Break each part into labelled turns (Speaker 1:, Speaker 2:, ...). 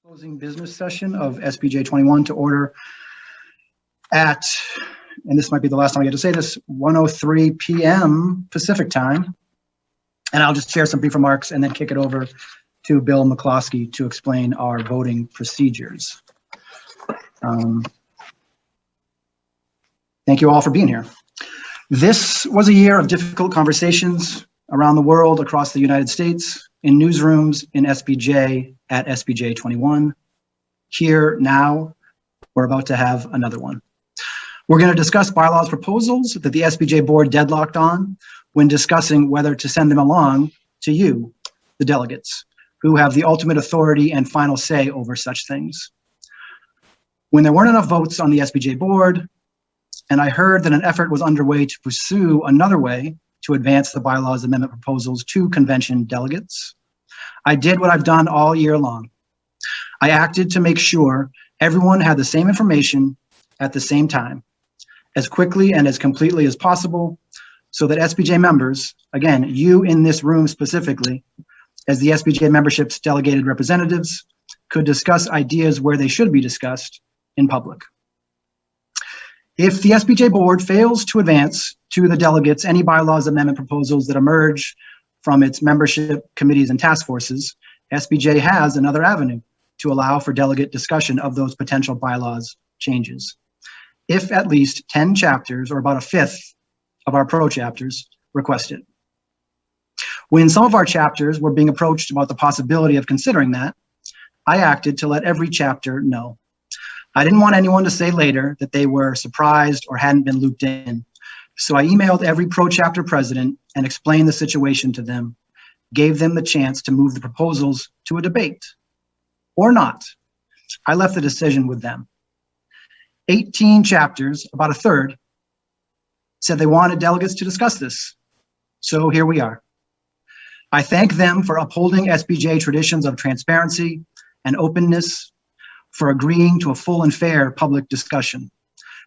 Speaker 1: Closing business session of SPJ 21 to order at, and this might be the last time I get to say this, 1:03 p.m. Pacific time. And I'll just share some brief remarks and then kick it over to Bill McCloskey to explain our voting procedures. Thank you all for being here. This was a year of difficult conversations around the world, across the United States, in newsrooms, in SPJ, at SPJ 21. Here, now, we're about to have another one. We're going to discuss bylaws proposals that the SPJ board deadlocked on when discussing whether to send them along to you, the delegates, who have the ultimate authority and final say over such things. When there weren't enough votes on the SPJ board, and I heard that an effort was underway to pursue another way to advance the bylaws amendment proposals to convention delegates, I did what I've done all year long. I acted to make sure everyone had the same information at the same time, as quickly and as completely as possible, so that SPJ members, again, you in this room specifically, as the SPJ membership's delegated representatives, could discuss ideas where they should be discussed in public. If the SPJ board fails to advance to the delegates any bylaws amendment proposals that emerge from its membership committees and task forces, SPJ has another avenue to allow for delegate discussion of those potential bylaws changes. If at least 10 chapters, or about a fifth of our pro chapters, request it. When some of our chapters were being approached about the possibility of considering that, I acted to let every chapter know. I didn't want anyone to say later that they were surprised or hadn't been looped in. So I emailed every pro chapter president and explained the situation to them, gave them the chance to move the proposals to a debate or not. I left the decision with them. 18 chapters, about a third, said they wanted delegates to discuss this. So here we are. I thank them for upholding SPJ traditions of transparency and openness, for agreeing to a full and fair public discussion.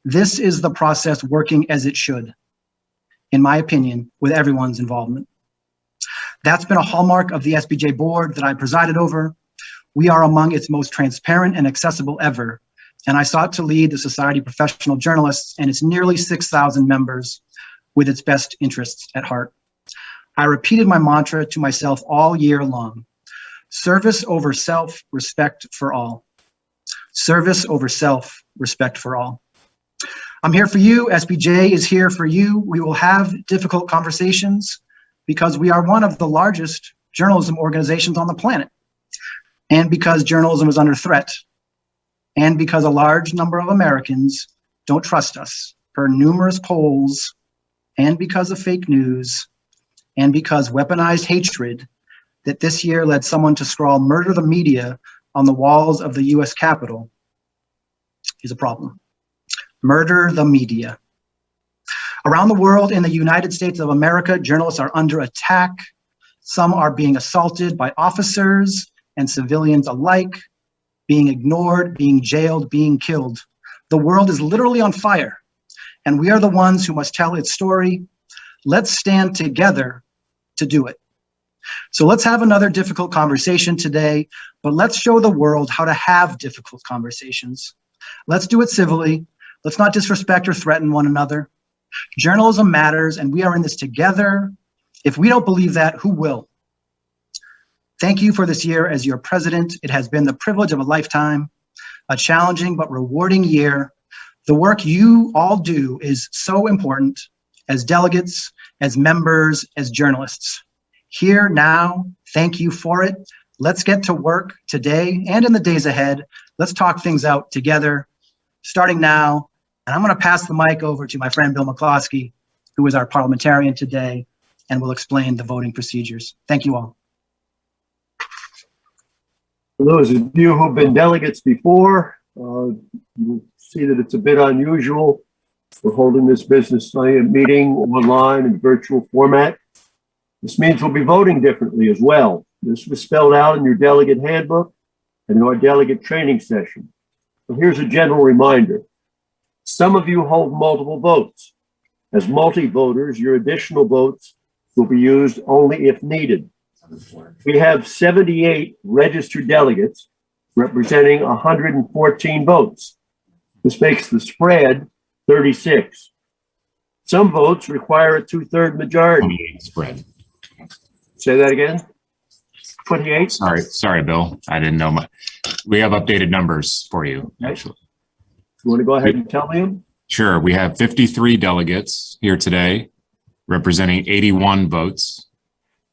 Speaker 1: This is the process working as it should, in my opinion, with everyone's involvement. That's been a hallmark of the SPJ board that I presided over. We are among its most transparent and accessible ever, and I sought to lead the Society of Professional Journalists and its nearly 6,000 members with its best interests at heart. I repeated my mantra to myself all year long: service over self, respect for all. Service over self, respect for all. I'm here for you. SPJ is here for you. We will have difficult conversations because we are one of the largest journalism organizations on the planet, and because journalism is under threat, and because a large number of Americans don't trust us per numerous polls, and because of fake news, and because weaponized hatred that this year led someone to scrawl "murder the media" on the walls of the US Capitol is a problem. Murder the media. Around the world, in the United States of America, journalists are under attack. Some are being assaulted by officers and civilians alike, being ignored, being jailed, being killed. The world is literally on fire, and we are the ones who must tell its story. Let's stand together to do it. So let's have another difficult conversation today, but let's show the world how to have difficult conversations. Let's do it civilly. Let's not disrespect or threaten one another. Journalism matters, and we are in this together. If we don't believe that, who will? Thank you for this year as your president. It has been the privilege of a lifetime, a challenging but rewarding year. The work you all do is so important as delegates, as members, as journalists. Here, now, thank you for it. Let's get to work today and in the days ahead. Let's talk things out together, starting now. And I'm going to pass the mic over to my friend Bill McCloskey, who is our parliamentarian today, and will explain the voting procedures. Thank you all.
Speaker 2: For those of you who've been delegates before, you'll see that it's a bit unusual. We're holding this business meeting online in virtual format. This means we'll be voting differently as well. This was spelled out in your delegate handbook and in our delegate training session. So here's a general reminder. Some of you hold multiple votes. As multi-voters, your additional votes will be used only if needed. We have 78 registered delegates, representing 114 votes. This makes the spread 36. Some votes require a 2/3 majority.
Speaker 3: 28 spread.
Speaker 2: Say that again? 28?
Speaker 3: Sorry, Bill. I didn't know. We have updated numbers for you, actually.
Speaker 2: You want to go ahead and tell me them?
Speaker 3: Sure. We have 53 delegates here today, representing 81 votes,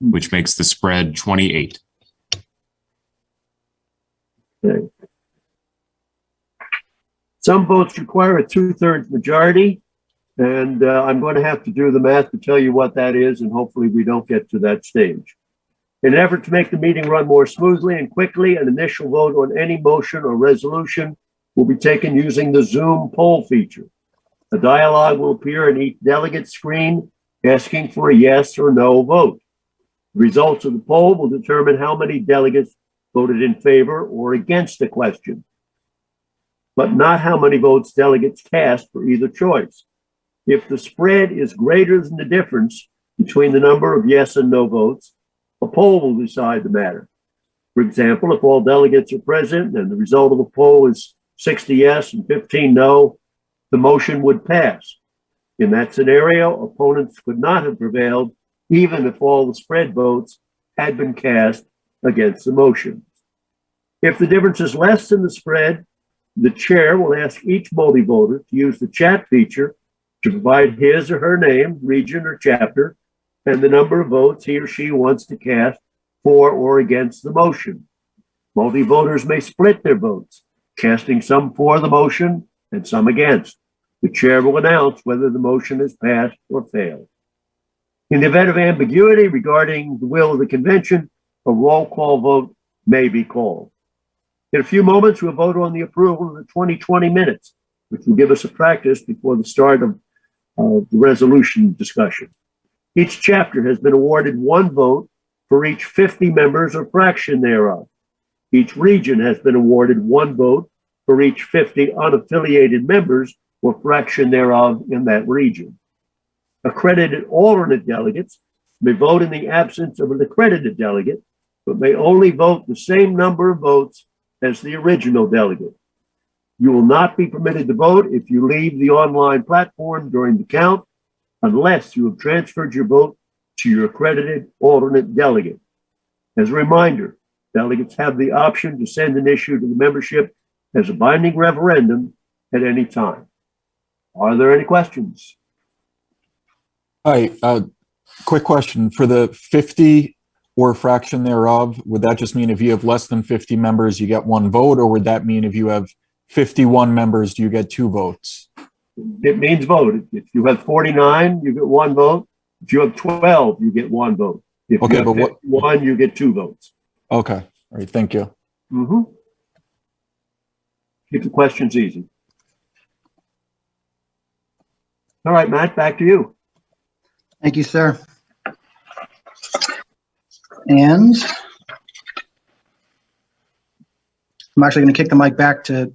Speaker 3: which makes the spread 28.
Speaker 2: Okay. Some votes require a 2/3 majority, and I'm going to have to do the math to tell you what that is, and hopefully we don't get to that stage. In an effort to make the meeting run more smoothly and quickly, an initial vote on any motion or resolution will be taken using the Zoom poll feature. A dialogue will appear in each delegate's screen asking for a yes or no vote. The results of the poll will determine how many delegates voted in favor or against the question, but not how many votes delegates cast for either choice. If the spread is greater than the difference between the number of yes and no votes, a poll will decide the matter. For example, if all delegates are present and the result of the poll is 60 yes and 15 no, the motion would pass. In that scenario, opponents could not have prevailed even if all the spread votes had been cast against the motion. If the difference is less than the spread, the chair will ask each multi-voter to use the chat feature to provide his or her name, region, or chapter, and the number of votes he or she wants to cast for or against the motion. Multi-voters may split their votes, casting some for the motion and some against. The chair will announce whether the motion has passed or failed. In the event of ambiguity regarding the will of the convention, a roll call vote may be called. In a few moments, we'll vote on the approval of the 2020 minutes, which will give us a practice before the start of the resolution discussion. Each chapter has been awarded one vote for each 50 members or fraction thereof. Each region has been awarded one vote for each 50 unaffiliated members or fraction thereof in that region. Accredited alternate delegates may vote in the absence of an accredited delegate, but may only vote the same number of votes as the original delegate. You will not be permitted to vote if you leave the online platform during the count unless you have transferred your vote to your accredited alternate delegate. As a reminder, delegates have the option to send an issue to the membership as a binding referendum at any time. Are there any questions?
Speaker 4: Hi, quick question. For the 50 or fraction thereof, would that just mean if you have less than 50 members, you get one vote, or would that mean if you have 51 members, do you get two votes?
Speaker 2: It means vote. If you have 49, you get one vote. If you have 12, you get one vote. If
Speaker 4: Okay,
Speaker 2: you have
Speaker 4: but what?
Speaker 2: 51, you get two votes.
Speaker 4: Okay, all right, thank you.
Speaker 2: Keep the questions easy. All right, Matt, back to you.
Speaker 1: Thank you, sir. And I'm actually going to kick the mic back to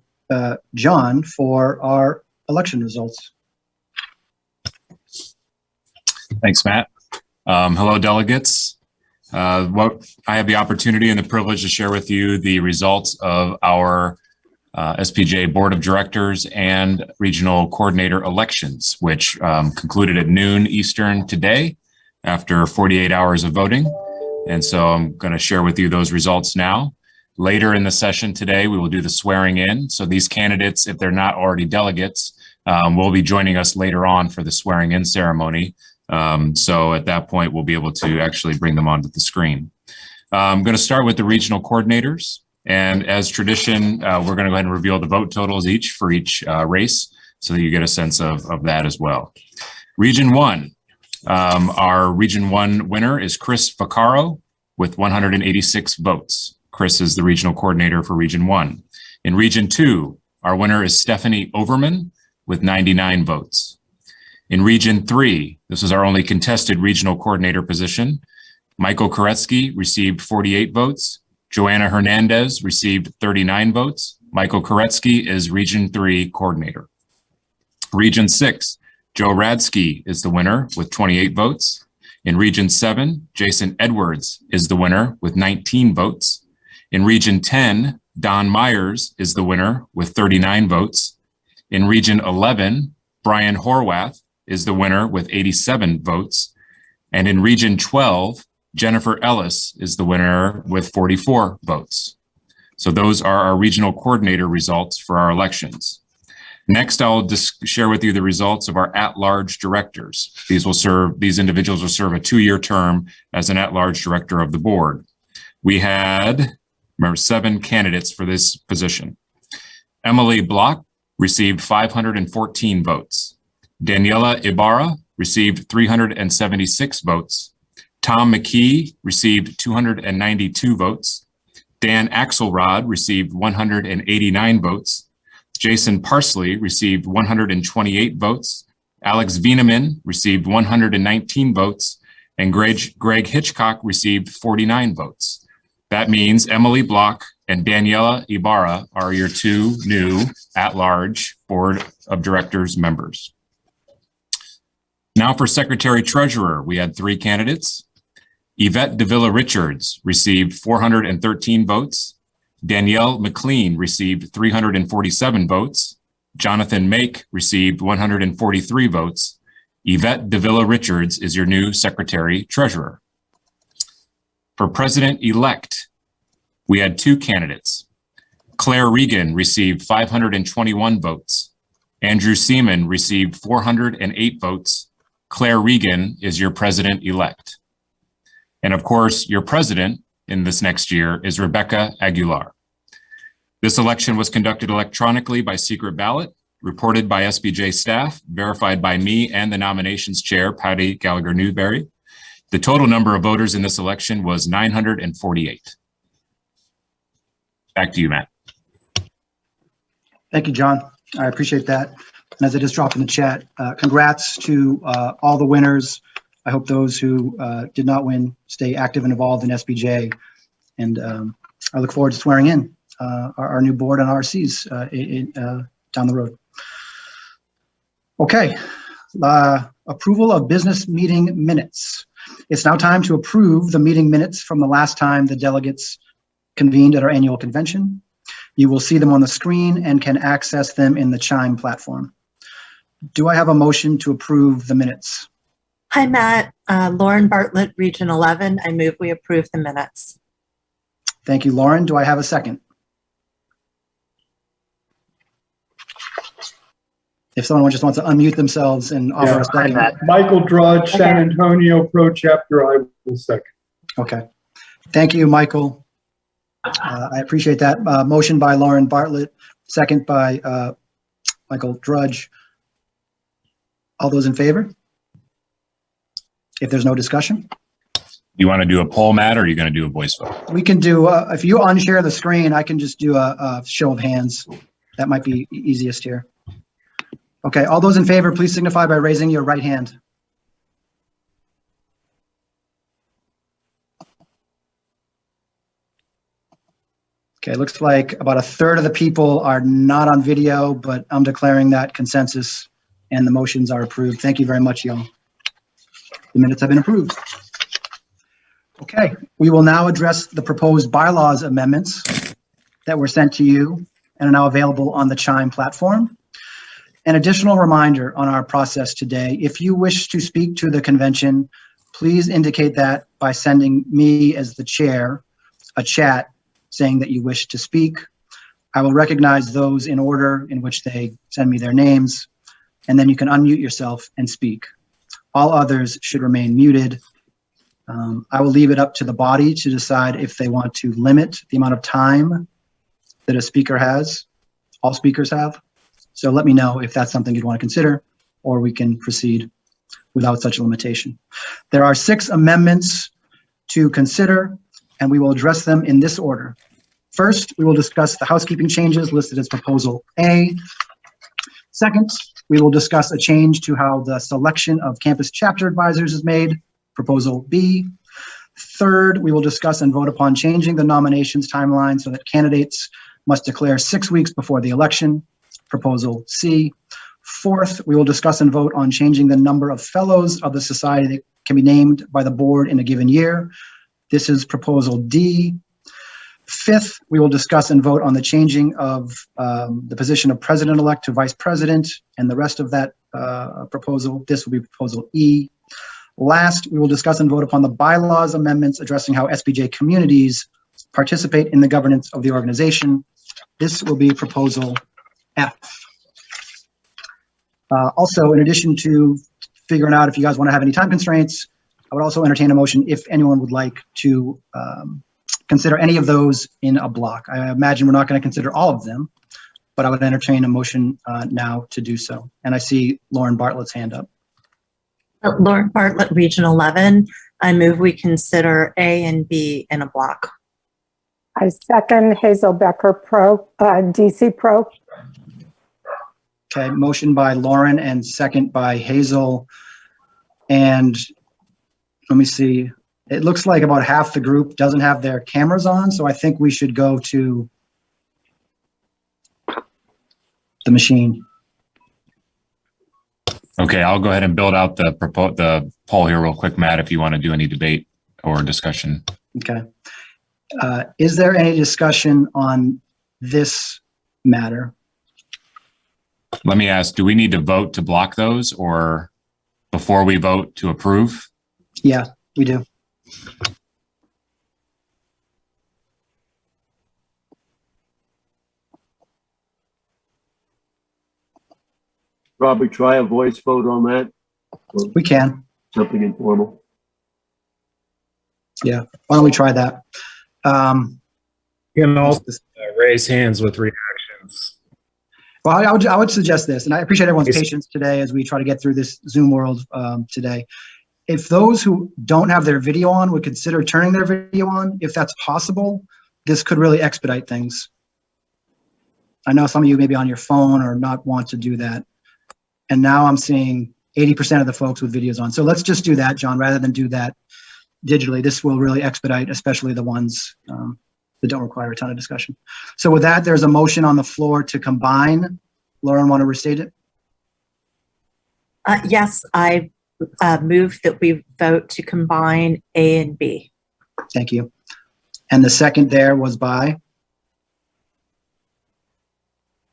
Speaker 1: John for our election results.
Speaker 3: Thanks, Matt. Hello, delegates. I have the opportunity and the privilege to share with you the results of our SPJ Board of Directors and Regional Coordinator elections, which concluded at noon Eastern today after 48 hours of voting. And so I'm going to share with you those results now. Later in the session today, we will do the swearing in. So these candidates, if they're not already delegates, will be joining us later on for the swearing in ceremony. So at that point, we'll be able to actually bring them onto the screen. I'm going to start with the regional coordinators. And as tradition, we're going to go ahead and reveal the vote totals each for each race so that you get a sense of that as well. Region 1. Our Region 1 winner is Chris Vaccaro with 186 votes. Chris is the regional coordinator for Region 1. In Region 2, our winner is Stephanie Overman with 99 votes. In Region 3, this is our only contested regional coordinator position. Michael Koretsky received 48 votes. Joanna Hernandez received 39 votes. Michael Koretsky is Region 3 coordinator. Region 6, Joe Radsky is the winner with 28 votes. In Region 7, Jason Edwards is the winner with 19 votes. In Region 10, Don Myers is the winner with 39 votes. In Region 11, Brian Horwath is the winner with 87 votes. And in Region 12, Jennifer Ellis is the winner with 44 votes. So those are our regional coordinator results for our elections. Next, I'll just share with you the results of our at-large directors. These individuals will serve a 2-year term as an at-large director of the board. We had, remember, 7 candidates for this position. Emily Block received 514 votes. Daniela Ibarra received 376 votes. Tom McKee received 292 votes. Dan Axelrod received 189 votes. Jason Parsley received 128 votes. Alex Wieneman received 119 votes. And Greg Hitchcock received 49 votes. That means Emily Block and Daniela Ibarra are your 2 new at-large Board of Directors members. Now for Secretary-Treasurer, we had 3 candidates. Yvette Davila Richards received 413 votes. Danielle McLean received 347 votes. Jonathan Make received 143 votes. Yvette Davila Richards is your new Secretary-Treasurer. For President-elect, we had 2 candidates. Claire Regan received 521 votes. Andrew Seaman received 408 votes. Claire Regan is your President-elect. And of course, your president in this next year is Rebecca Aguilar. This election was conducted electronically by secret ballot, reported by SPJ staff, verified by me and the nominations chair, Patty Gallagher Newberry. The total number of voters in this election was 948. Back to you, Matt.
Speaker 1: Thank you, John. I appreciate that. And as I just dropped in the chat, congrats to all the winners. I hope those who did not win stay active and involved in SPJ. And I look forward to swearing in our new board and RCs down the road. Okay, approval of business meeting minutes. It's now time to approve the meeting minutes from the last time the delegates convened at our annual convention. You will see them on the screen and can access them in the Chime platform. Do I have a motion to approve the minutes?
Speaker 5: Hi, Matt. Lauren Bartlett, Region 11. I move we approve the minutes.
Speaker 1: Thank you, Lauren. Do I have a second? If someone just wants to unmute themselves and offer a second.
Speaker 6: Michael Drudge, San Antonio Pro Chapter, I will second.
Speaker 1: Okay. Thank you, Michael. I appreciate that. Motion by Lauren Bartlett, second by Michael Drudge. All those in favor? If there's no discussion?
Speaker 3: You want to do a poll, Matt, or are you going to do a voice vote?
Speaker 1: We can do, if you unshare the screen, I can just do a show of hands. That might be easiest here. Okay, all those in favor, please signify by raising your right hand. Okay, looks like about 1/3 of the people are not on video, but I'm declaring that consensus and the motions are approved. Thank you very much, y'all. The minutes have been approved. Okay, we will now address the proposed bylaws amendments that were sent to you and are now available on the Chime platform. An additional reminder on our process today: if you wish to speak to the convention, please indicate that by sending me as the chair a chat saying that you wish to speak. I will recognize those in order in which they send me their names, and then you can unmute yourself and speak. All others should remain muted. I will leave it up to the body to decide if they want to limit the amount of time that a speaker has, all speakers have. So let me know if that's something you'd want to consider, or we can proceed without such a limitation. There are 6 amendments to consider, and we will address them in this order. First, we will discuss the housekeeping changes listed as Proposal A. Second, we will discuss a change to how the selection of campus chapter advisors is made, Proposal B. Third, we will discuss and vote upon changing the nominations timeline so that candidates must declare 6 weeks before the election, Proposal C. Fourth, we will discuss and vote on changing the number of fellows of the society that can be named by the board in a given year. This is Proposal D. Fifth, we will discuss and vote on the changing of the position of president-elect to vice president and the rest of that proposal. This will be proposal E. Last, we will discuss and vote upon the bylaws amendments addressing how SPJ communities participate in the governance of the organization. This will be proposal F. Also, in addition to figuring out if you guys want to have any time constraints, I would also entertain a motion if anyone would like to consider any of those in a block. I imagine we're not going to consider all of them, but I would entertain a motion now to do so. And I see Lauren Bartlett's hand up.
Speaker 5: Lauren Bartlett, Region 11. I move we consider A and B in a block.
Speaker 7: I second Hazel Becker Pro, DC Pro.
Speaker 1: Okay, motion by Lauren and second by Hazel. And let me see. It looks like about half the group doesn't have their cameras on, so I think we should go to the machine.
Speaker 3: Okay, I'll go ahead and build out the poll here real quick, Matt, if you want to do any debate or discussion.
Speaker 1: Okay. Is there any discussion on this matter?
Speaker 3: Let me ask, do we need to vote to block those or before we vote to approve?
Speaker 1: Yeah, we do.
Speaker 2: Probably try a voice vote on that. Or
Speaker 1: We can.
Speaker 2: something informal.
Speaker 1: Yeah. Why don't we try that?
Speaker 8: You can also raise hands with reactions.
Speaker 1: Well, I would suggest this, and I appreciate everyone's
Speaker 8: Yes.
Speaker 1: patience today as we try to get through this Zoom world today. If those who don't have their video on would consider turning their video on, if that's possible, this could really expedite things. I know some of you may be on your phone or not want to do that. And now I'm seeing 80% of the folks with videos on. So let's just do that, John, rather than do that digitally. This will really expedite, especially the ones that don't require a ton of discussion. So with that, there's a motion on the floor to combine. Lauren, want to restate it?
Speaker 5: Yes, I move that we vote to combine A and B.
Speaker 1: Thank you. And the second there was by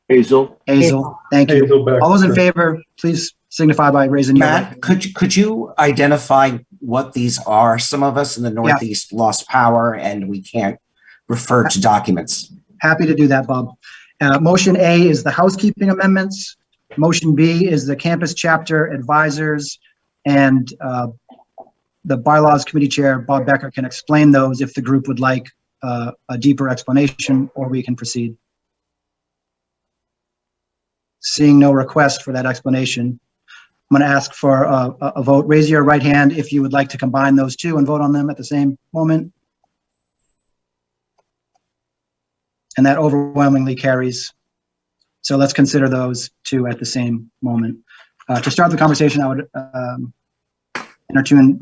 Speaker 2: Hazel,
Speaker 1: Hazel. Thank you.
Speaker 6: Hazel Becker.
Speaker 1: All those in favor, please signify by raising your right
Speaker 9: Matt,
Speaker 1: hand.
Speaker 9: could you identify what these are? Some of us in the Northeast lost power and we can't refer to documents.
Speaker 1: Happy to do that, Bob. Motion A is the housekeeping amendments. Motion B is the campus chapter advisors, and the bylaws committee chair, Bob Becker, can explain those if the group would like a deeper explanation, or we can proceed. Seeing no request for that explanation, I'm going to ask for a vote. Raise your right hand if you would like to combine those two and vote on them at the same moment. And that overwhelmingly carries. So let's consider those two at the same moment. To start the conversation, I would entertain,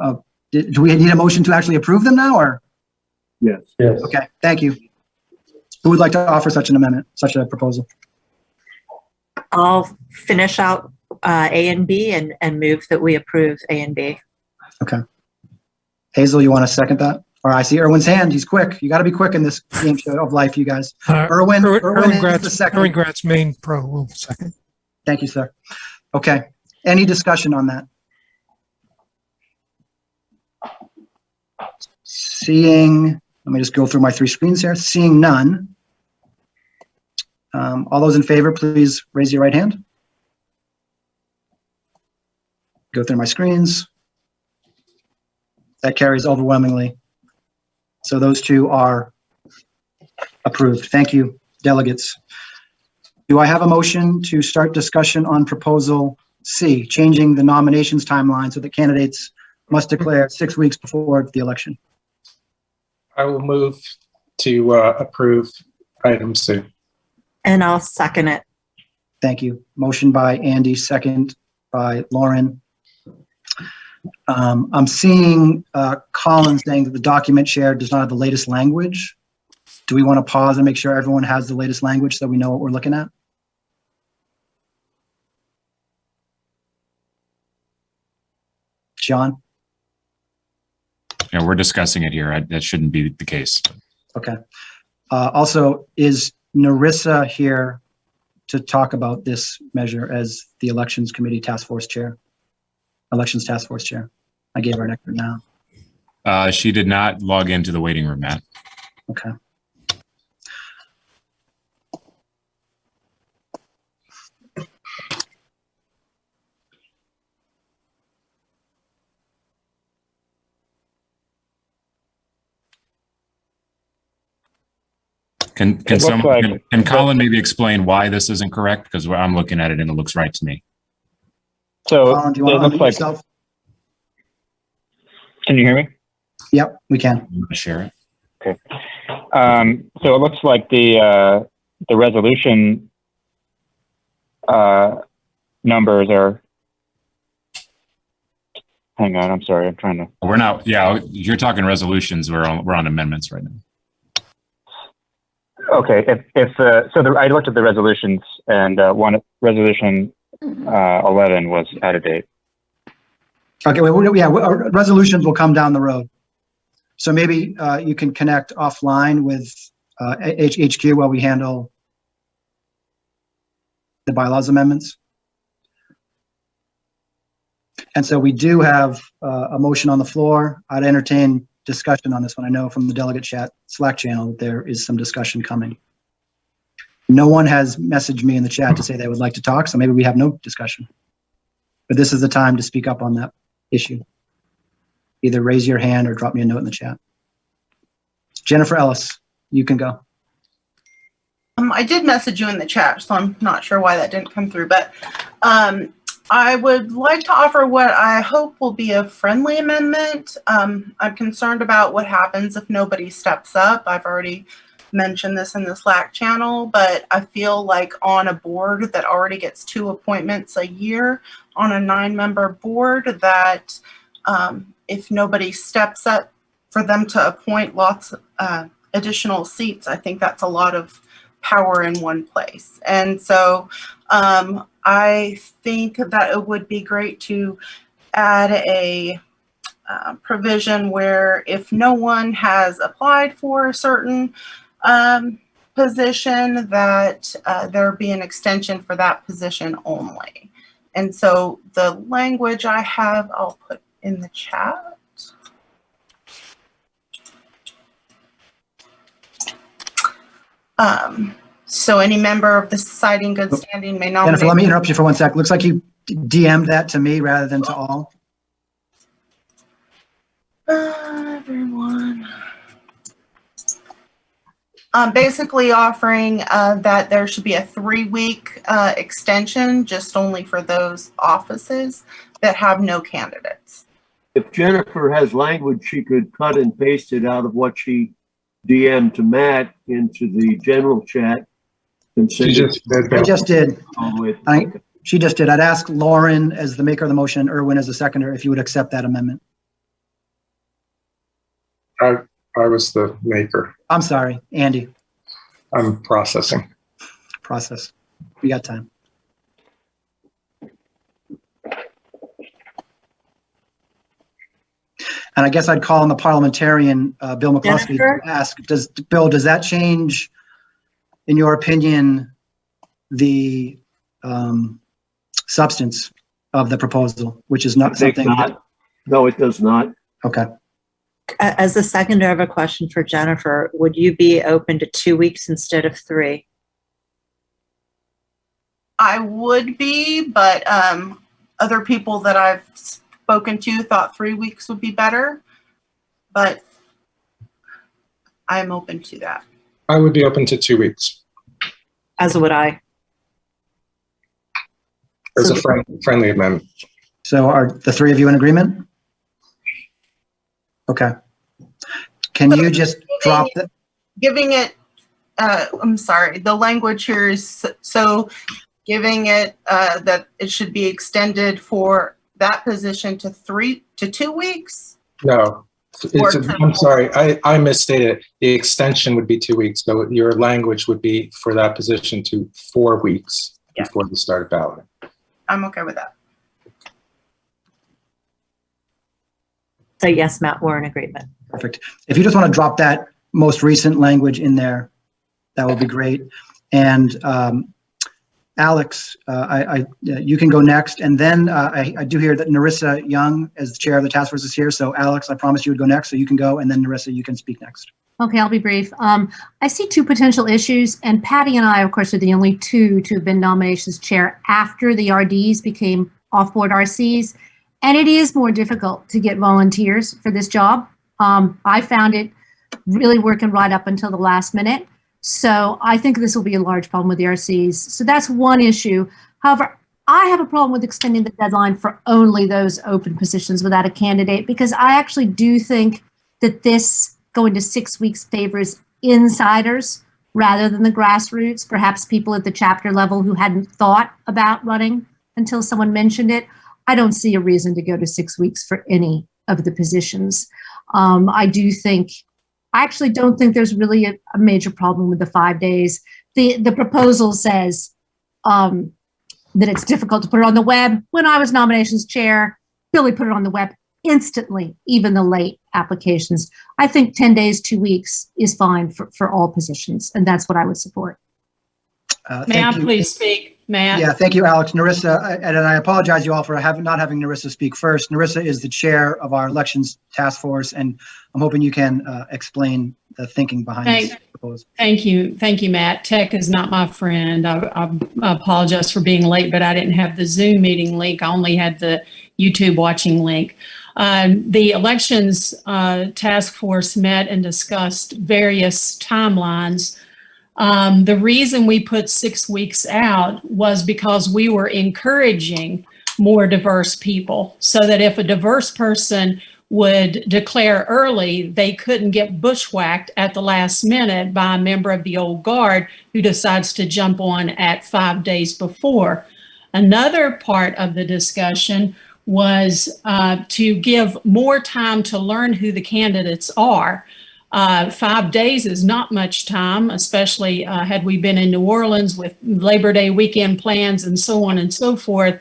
Speaker 1: do we need a motion to actually approve them now, or?
Speaker 2: yes.
Speaker 6: Yes.
Speaker 1: Okay, thank you. Who would like to offer such an amendment, such a proposal?
Speaker 5: I'll finish out A and B and move that we approve A and B.
Speaker 1: Okay. Hazel, you want to second that? Or I see Erwin's hand. He's quick. You got to be quick in this game show of life, you guys. Erwin is the second.
Speaker 10: Erwin Gratz, Maine Pro, will second.
Speaker 1: Thank you, sir. Okay. Any discussion on that? Seeing, let me just go through my three screens here. Seeing none. All those in favor, please raise your right hand. Go through my screens. That carries overwhelmingly. So those two are approved. Thank you, delegates. Do I have a motion to start discussion on proposal C, changing the nominations timeline so that candidates must declare 6 weeks before the election?
Speaker 8: I will move to approve item C.
Speaker 5: And I'll second it.
Speaker 1: Thank you. Motion by Andy, second by Lauren. I'm seeing Colin saying that the document shared does not have the latest language. Do we want to pause and make sure everyone has the latest language so we know what we're looking at? John?
Speaker 3: Yeah, we're discussing it here. That shouldn't be the case.
Speaker 1: Okay. Also, is Narissa here to talk about this measure as the Elections Committee Task Force Chair? Elections Task Force Chair. I gave her an extra now.
Speaker 3: She did not log into the waiting room, Matt.
Speaker 1: Okay.
Speaker 3: Can Colin maybe explain why this isn't correct? Because I'm looking at it and it looks right to me.
Speaker 11: So
Speaker 1: Colin, do you
Speaker 11: it
Speaker 1: want to
Speaker 11: looks
Speaker 1: unmute
Speaker 11: like,
Speaker 1: yourself?
Speaker 11: can you hear me?
Speaker 1: Yep, we can.
Speaker 3: I'm gonna share it.
Speaker 11: Okay. So it looks like the resolution numbers are, hang on, I'm sorry, I'm trying to.
Speaker 3: We're not, yeah, you're talking resolutions. We're on amendments right now.
Speaker 11: Okay, I looked at the resolutions and resolution 11 was out of date.
Speaker 1: Okay, our resolutions will come down the road. So maybe you can connect offline with HQ while we handle the bylaws amendments. And so we do have a motion on the floor. I'd entertain discussion on this one. I know from the delegate chat Slack channel that there is some discussion coming. No one has messaged me in the chat to say they would like to talk, so maybe we have no discussion. But this is the time to speak up on that issue. Either raise your hand or drop me a note in the chat. Jennifer Ellis, you can go.
Speaker 12: I did message you in the chat, so I'm not sure why that didn't come through, but I would like to offer what I hope will be a friendly amendment. I'm concerned about what happens if nobody steps up. I've already mentioned this in the Slack channel, but I feel like on a board that already gets 2 appointments a year on a 9-member board, that if nobody steps up for them to appoint lots of additional seats, I think that's a lot of power in one place. And so I think that it would be great to add a provision where if no one has applied for a certain position, that there be an extension for that position only. And so the language I have, I'll put in the chat. So any member of the society in good standing may nominate.
Speaker 1: Jennifer, let me interrupt you for 1 sec. Looks like you DM'd that to me rather than to all.
Speaker 12: Everyone. Basically offering that there should be a 3-week extension just only for those offices that have no candidates.
Speaker 2: If Jennifer has language, she could cut and paste it out of what she DM'd to Matt into the general chat. And
Speaker 1: she just did. She just did. I'd ask Lauren as the maker of the motion and Erwin as the seconder if you would accept that amendment.
Speaker 8: I was the maker.
Speaker 1: I'm sorry, Andy.
Speaker 8: I'm processing.
Speaker 1: Process. We got time. And I guess I'd call on the parliamentarian, Bill McCluskey, to ask, does that change, in your opinion, the substance of the proposal, which is not something that...
Speaker 2: No, it does not.
Speaker 1: Okay.
Speaker 5: As a seconder, I have a question for Jennifer. Would you be open to 2 weeks instead of 3?
Speaker 12: I would be, but other people that I've spoken to thought 3 weeks would be better, but I'm open to that.
Speaker 8: I would be open to 2 weeks.
Speaker 5: As would I.
Speaker 8: As a friendly amendment.
Speaker 1: So are the 3 of you in agreement? Okay. Can you just drop that?
Speaker 12: Giving it, I'm sorry, the language here is so giving it that it should be extended for that position to 2 weeks?
Speaker 8: No, I'm sorry, I misstated. The extension would be 2 weeks, so your language would be for that position to 4 weeks before the start of balloting.
Speaker 12: I'm okay with that.
Speaker 5: So yes, Matt, we're in agreement.
Speaker 1: Perfect. If you just want to drop that most recent language in there, that would be great. And Alex, you can go next. And then I do hear that Narissa Young, as the chair of the task force, is here. So Alex, I promised you would go next, so you can go. And then Narissa, you can speak next.
Speaker 13: Okay, I'll be brief. I see two potential issues, and Patty and I, of course, are the only two to have been nominated as chair after the RDs became off-board RCs. And it is more difficult to get volunteers for this job. I found it really working right up until the last minute. So I think this will be a large problem with the RCs. So that's one issue. However, I have a problem with extending the deadline for only those open positions without a candidate, because I actually do think that this going to 6 weeks favors insiders rather than the grassroots, perhaps people at the chapter level who hadn't thought about running until someone mentioned it. I don't see a reason to go to 6 weeks for any of the positions. I actually don't think there's really a major problem with the 5 days. The proposal says that it's difficult to put it on the web. When I was nominations chair, Billy put it on the web instantly, even the late applications. I think 10 days, 2 weeks is fine for all positions, and that's what I would support.
Speaker 14: May I please speak, Matt?
Speaker 1: Yeah, thank you, Alex. Narissa, and I apologize you all for not having Narissa speak first. Narissa is the chair of our elections task force, and I'm hoping you can explain the thinking behind this proposal.
Speaker 14: Thank you, Matt. Tech is not my friend. I apologize for being late, but I didn't have the Zoom meeting link. I only had the YouTube watching link. The elections task force met and discussed various timelines. The reason we put 6 weeks out was because we were encouraging more diverse people, so that if a diverse person would declare early, they couldn't get bushwhacked at the last minute by a member of the old guard who decides to jump on at 5 days before. Another part of the discussion was to give more time to learn who the candidates are. 5 days is not much time, especially had we been in New Orleans with Labor Day weekend plans and so on and so forth,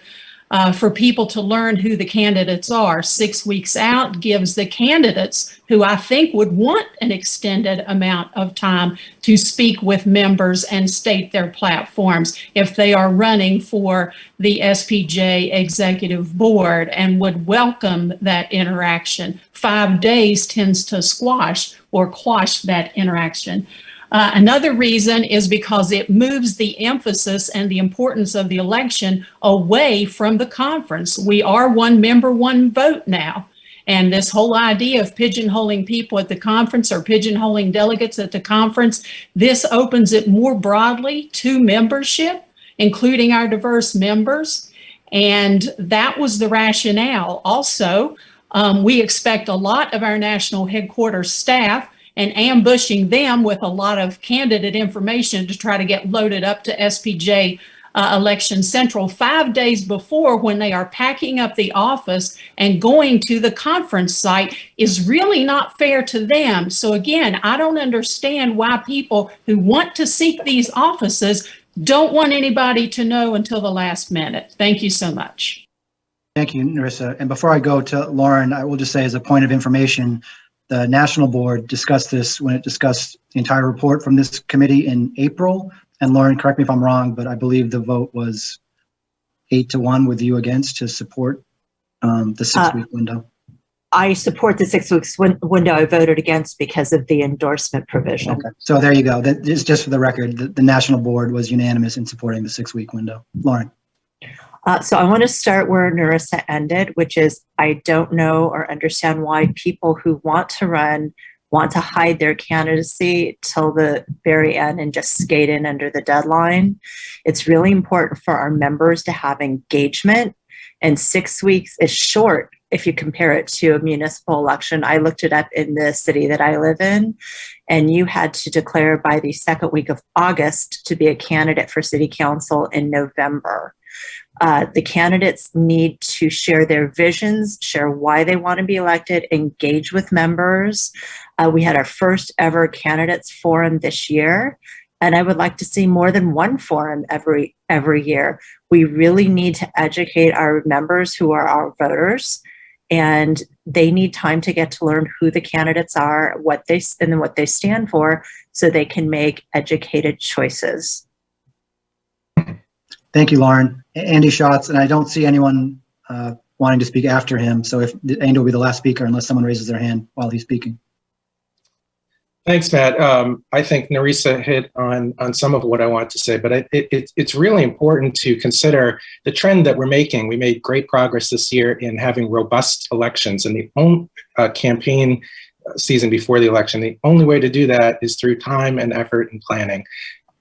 Speaker 14: for people to learn who the candidates are. 6 weeks out gives the candidates, who I think would want an extended amount of time, to speak with members and state their platforms if they are running for the SPJ executive board, and would welcome that interaction. 5 days tends to squash or quash that interaction. Another reason is because it moves the emphasis and the importance of the election away from the conference. We are one member, one vote now. And this whole idea of pigeonholing people at the conference or pigeonholing delegates at the conference, this opens it more broadly to membership, including our diverse members. And that was the rationale. Also, we expect a lot of our national headquarters staff, and ambushing them with a lot of candidate information to try to get loaded up to SPJ Election Central 5 days before, when they are packing up the office and going to the conference site, is really not fair to them. So again, I don't understand why people who want to seek these offices don't want anybody to know until the last minute. Thank you so much.
Speaker 1: Thank you, Narissa. And before I go to Lauren, I will just say, as a point of information, the National Board discussed this when it discussed the entire report from this committee in April. And Lauren, correct me if I'm wrong, but I believe the vote was 8-1 with you against to support the 6 week window.
Speaker 5: I support the 6 weeks window. I voted against because of the endorsement provision.
Speaker 1: Okay, so there you go. That is just for the record. The National Board was unanimous in supporting the 6 week window. Lauren.
Speaker 5: So I want to start where Narissa ended, which is, I don't know or understand why people who want to run want to hide their candidacy till the very end and just skate in under the deadline. It's really important for our members to have engagement, and 6 weeks is short if you compare it to a municipal election. I looked it up in the city that I live in, and you had to declare by the second week of August to be a candidate for city council in November. The candidates need to share their visions, share why they want to be elected, engage with members. We had our first ever candidates forum this year, and I would like to see more than one forum every year. We really need to educate our members, who are our voters, and they need time to get to learn who the candidates are, what they stand for, so they can make educated choices.
Speaker 1: Thank you, Lauren. Andy Schatz, and I don't see anyone wanting to speak after him. So if Andy will be the last speaker unless someone raises their hand while he's speaking.
Speaker 8: Thanks, Matt. I think Narisa hit on some of what I wanted to say, but it's really important to consider the trend that we're making. We made great progress this year in having robust elections, and the only campaign season before the election, the only way to do that is through time and effort and planning.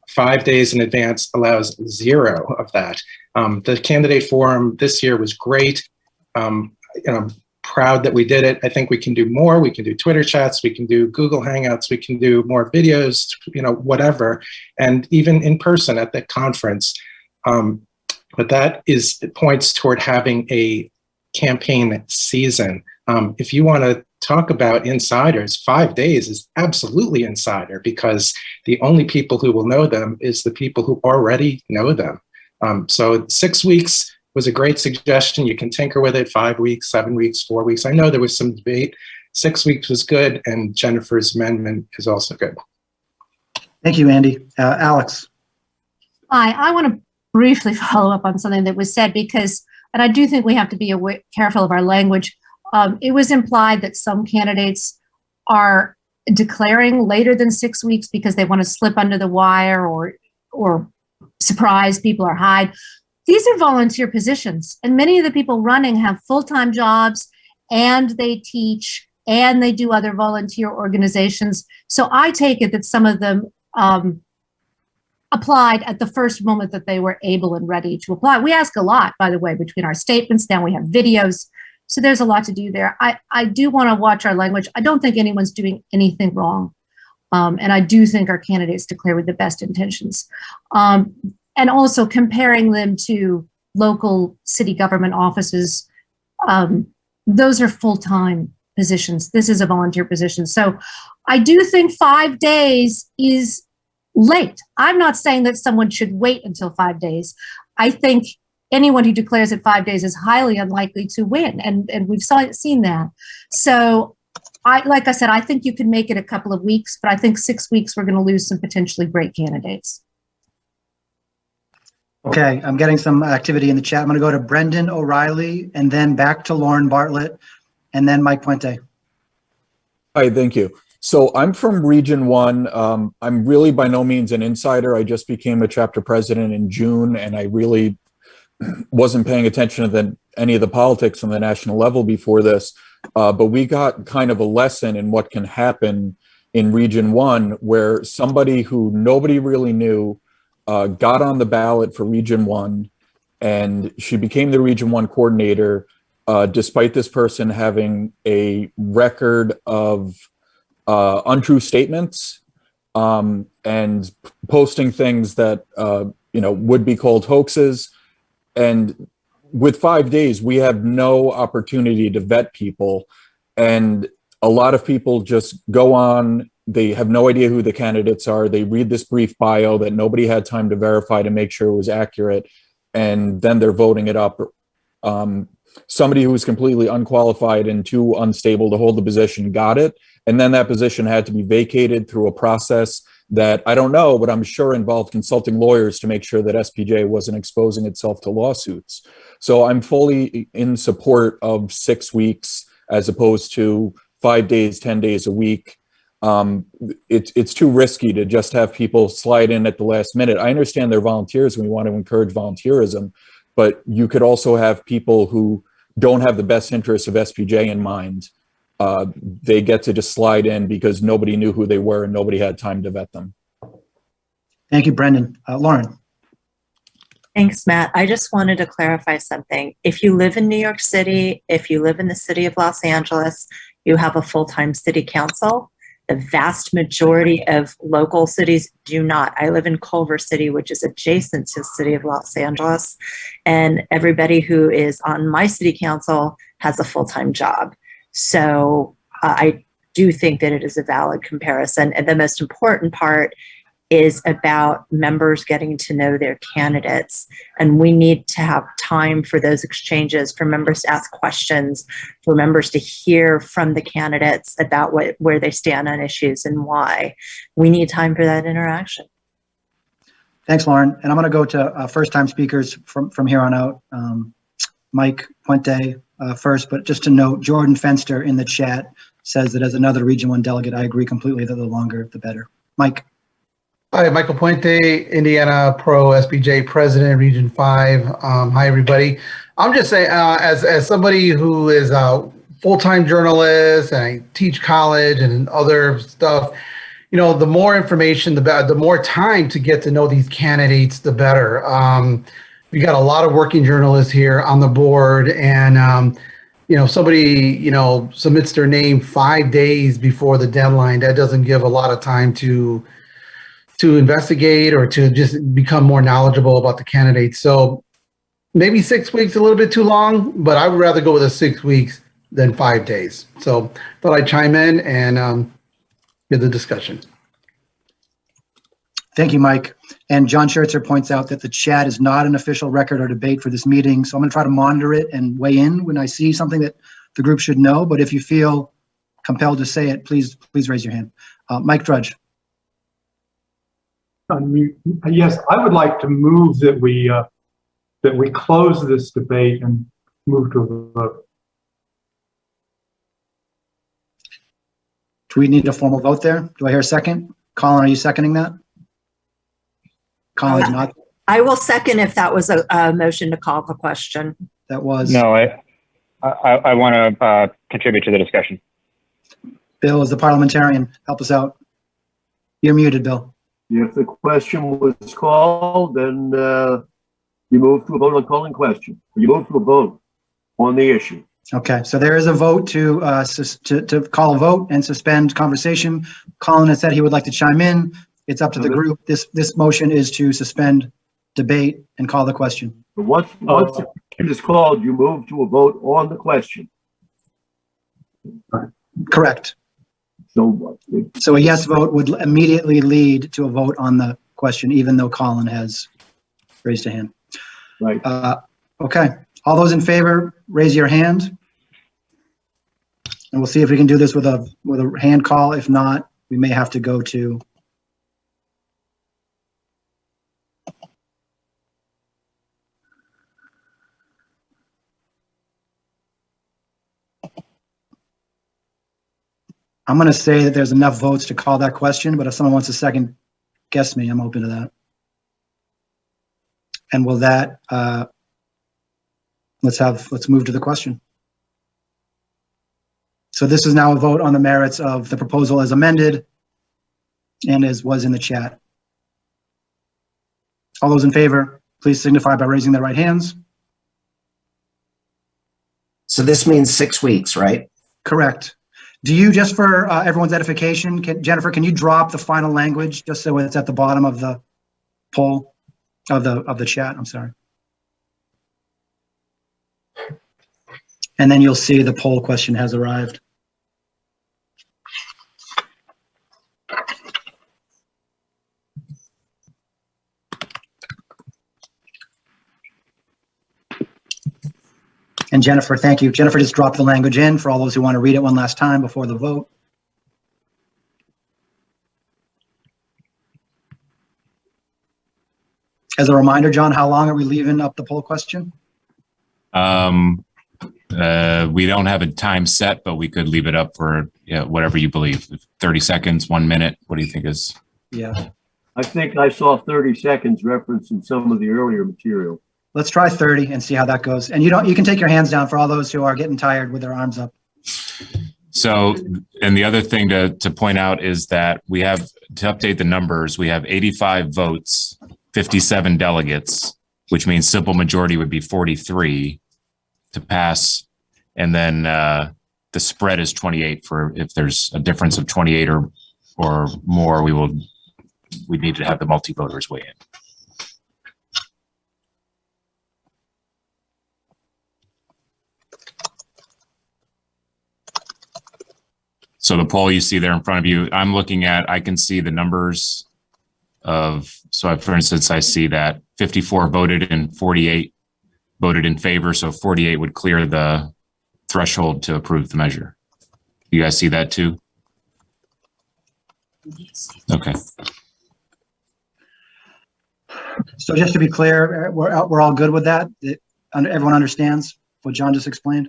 Speaker 8: 5 days in advance allows 0 of that. The candidate forum this year was great. Proud that we did it. I think we can do more. We can do Twitter chats, we can do Google Hangouts, we can do more videos, whatever, and even in person at the conference. But that points toward having a campaign season. If you want to talk about insiders, 5 days is absolutely insider, because the only people who will know them is the people who already know them. So 6 weeks was a great suggestion. You can tinker with it. 5 weeks, 7 weeks, 4 weeks. I know there was some debate. 6 weeks was good, and Jennifer's amendment is also good.
Speaker 1: Thank you, Andy. Alex.
Speaker 13: Hi, I want to briefly follow up on something that was said, because, and I do think we have to be careful of our language. It was implied that some candidates are declaring later than 6 weeks because they want to slip under the wire or surprise people or hide. These are volunteer positions, and many of the people running have full-time jobs, and they teach, and they do other volunteer organizations. So I take it that some of them applied at the first moment that they were able and ready to apply. We ask a lot, by the way, between our statements. Now we have videos. So there's a lot to do there. I do want to watch our language. I don't think anyone's doing anything wrong. And I do think our candidates declare with the best intentions. And also comparing them to local city government offices, those are full-time positions. This is a volunteer position. So I do think 5 days is late. I'm not saying that someone should wait until 5 days. I think anyone who declares it 5 days is highly unlikely to win, and we've seen that. So like I said, I think you can make it a couple of weeks, but I think 6 weeks we're going to lose some potentially great candidates.
Speaker 1: Okay, I'm getting some activity in the chat. I'm going to go to Brendan O'Reilly, and then back to Lauren Bartlett, and then Mike Puente.
Speaker 4: Hi, thank you. So I'm from Region 1. I'm really by no means an insider. I just became a chapter president in June, and I really wasn't paying attention to any of the politics on the national level before this. But we got kind of a lesson in what can happen in Region 1, where somebody who nobody really knew got on the ballot for Region 1, and she became the Region 1 coordinator, despite this person having a record of untrue statements and posting things that would be called hoaxes. And with 5 days, we have no opportunity to vet people, and a lot of people just go on. They have no idea who the candidates are. They read this brief bio that nobody had time to verify to make sure it was accurate, and then they're voting it up. Somebody who was completely unqualified and too unstable to hold the position got it, and then that position had to be vacated through a process that I don't know, but I'm sure involved consulting lawyers to make sure that SPJ wasn't exposing itself to lawsuits. So I'm fully in support of 6 weeks as opposed to 5 days, 10 days a week. It's too risky to just have people slide in at the last minute. I understand they're volunteers and we want to encourage volunteerism, but you could also have people who don't have the best interests of SPJ in mind. They get to just slide in because nobody knew who they were and nobody had time to vet them.
Speaker 1: Thank you, Brendan. Lauren.
Speaker 5: Thanks, Matt. I just wanted to clarify something. If you live in New York City, if you live in the city of Los Angeles, you have a full-time city council. The vast majority of local cities do not. I live in Culver City, which is adjacent to the city of Los Angeles, and everybody who is on my city council has a full-time job. So I do think that it is a valid comparison. And the most important part is about members getting to know their candidates. And we need to have time for those exchanges, for members to ask questions, for members to hear from the candidates about where they stand on issues and why. We need time for that interaction.
Speaker 1: Thanks, Lauren. And I'm going to go to first-time speakers from here on out. Mike Puente first, but just to note, Jordan Fenster in the chat says that as another Region 1 delegate, I agree completely that the longer, the better. Mike.
Speaker 15: Hi, Michael Puente, Indiana Pro SPJ President, Region 5. Hi, everybody. I'm just saying, as somebody who is a full-time journalist and I teach college and other stuff, you know, the more information, the better, the more time to get to know these candidates, the better. We got a lot of working journalists here on the board, and you know, somebody, you know, submits their name 5 days before the deadline. That doesn't give a lot of time to investigate or to just become more knowledgeable about the candidates. So maybe 6 weeks, a little bit too long, but I would rather go with a 6 weeks than 5 days. So thought I'd chime in and get the discussion.
Speaker 1: Thank you, Mike. And John Schertzer points out that the chat is not an official record or debate for this meeting. So I'm going to try to monitor it and weigh in when I see something that the group should know. But if you feel compelled to say it, please raise your hand. Mike Drudge.
Speaker 6: Yes, I would like to move that we close this debate and move to a vote.
Speaker 1: Do we need a formal vote there? Do I hear a second? Colin, are you seconding that? Colin's not.
Speaker 5: I will second if that was a motion to call the question.
Speaker 1: That was.
Speaker 11: No, I want to contribute to the discussion.
Speaker 1: Bill, as the parliamentarian, help us out. You're muted, Bill.
Speaker 2: If the question was called, then you move to a vote on calling question. You move to a vote on the issue.
Speaker 1: Okay, so there is a vote to call a vote and suspend conversation. Colin has said he would like to chime in. It's up to the group. This motion is to suspend debate and call the question.
Speaker 2: But once the question is called, you move to a vote on the question.
Speaker 1: Correct. So a yes vote would immediately lead to a vote on the question, even though Colin has raised a hand.
Speaker 2: Right.
Speaker 1: Okay. All those in favor, raise your hand. And we'll see if we can do this with a hand call. If not, we may have to go to I'm going to say that there's enough votes to call that question, but if someone wants to second guess me, I'm open to that. And will that, let's move to the question. So this is now a vote on the merits of the proposal as amended and as was in the chat. All those in favor, please signify by raising their right hands.
Speaker 9: So this means 6 weeks, right?
Speaker 1: Correct. Do you, just for everyone's edification, Jennifer, can you drop the final language just so it's at the bottom of the poll of the chat? I'm sorry. And then you'll see the poll question has arrived. And Jennifer, thank you. Jennifer just dropped the language in for all those who want to read it one last time before the vote. As a reminder, John, how long are we leaving up the poll question?
Speaker 3: We don't have a time set, but we could leave it up for whatever you believe. 30 seconds, 1 minute. What do you think is?
Speaker 1: Yeah.
Speaker 2: I think I saw 30 seconds referenced in some of the earlier material.
Speaker 1: Let's try 30 and see how that goes. And you can take your hands down for all those who are getting tired with their arms up.
Speaker 3: So, and the other thing to point out is that we have, to update the numbers, we have 85 votes, 57 delegates, which means simple majority would be 43 to pass. And then the spread is 28 for if there's a difference of 28 or more, we need to have the multi-voters weigh in. So the poll you see there in front of you, I can see the numbers for instance, I see that 54 voted and 48 voted in favor. So 48 would clear the threshold to approve the measure. You guys see that too? Okay.
Speaker 1: So just to be clear, we're all good with that? Everyone understands what John just explained?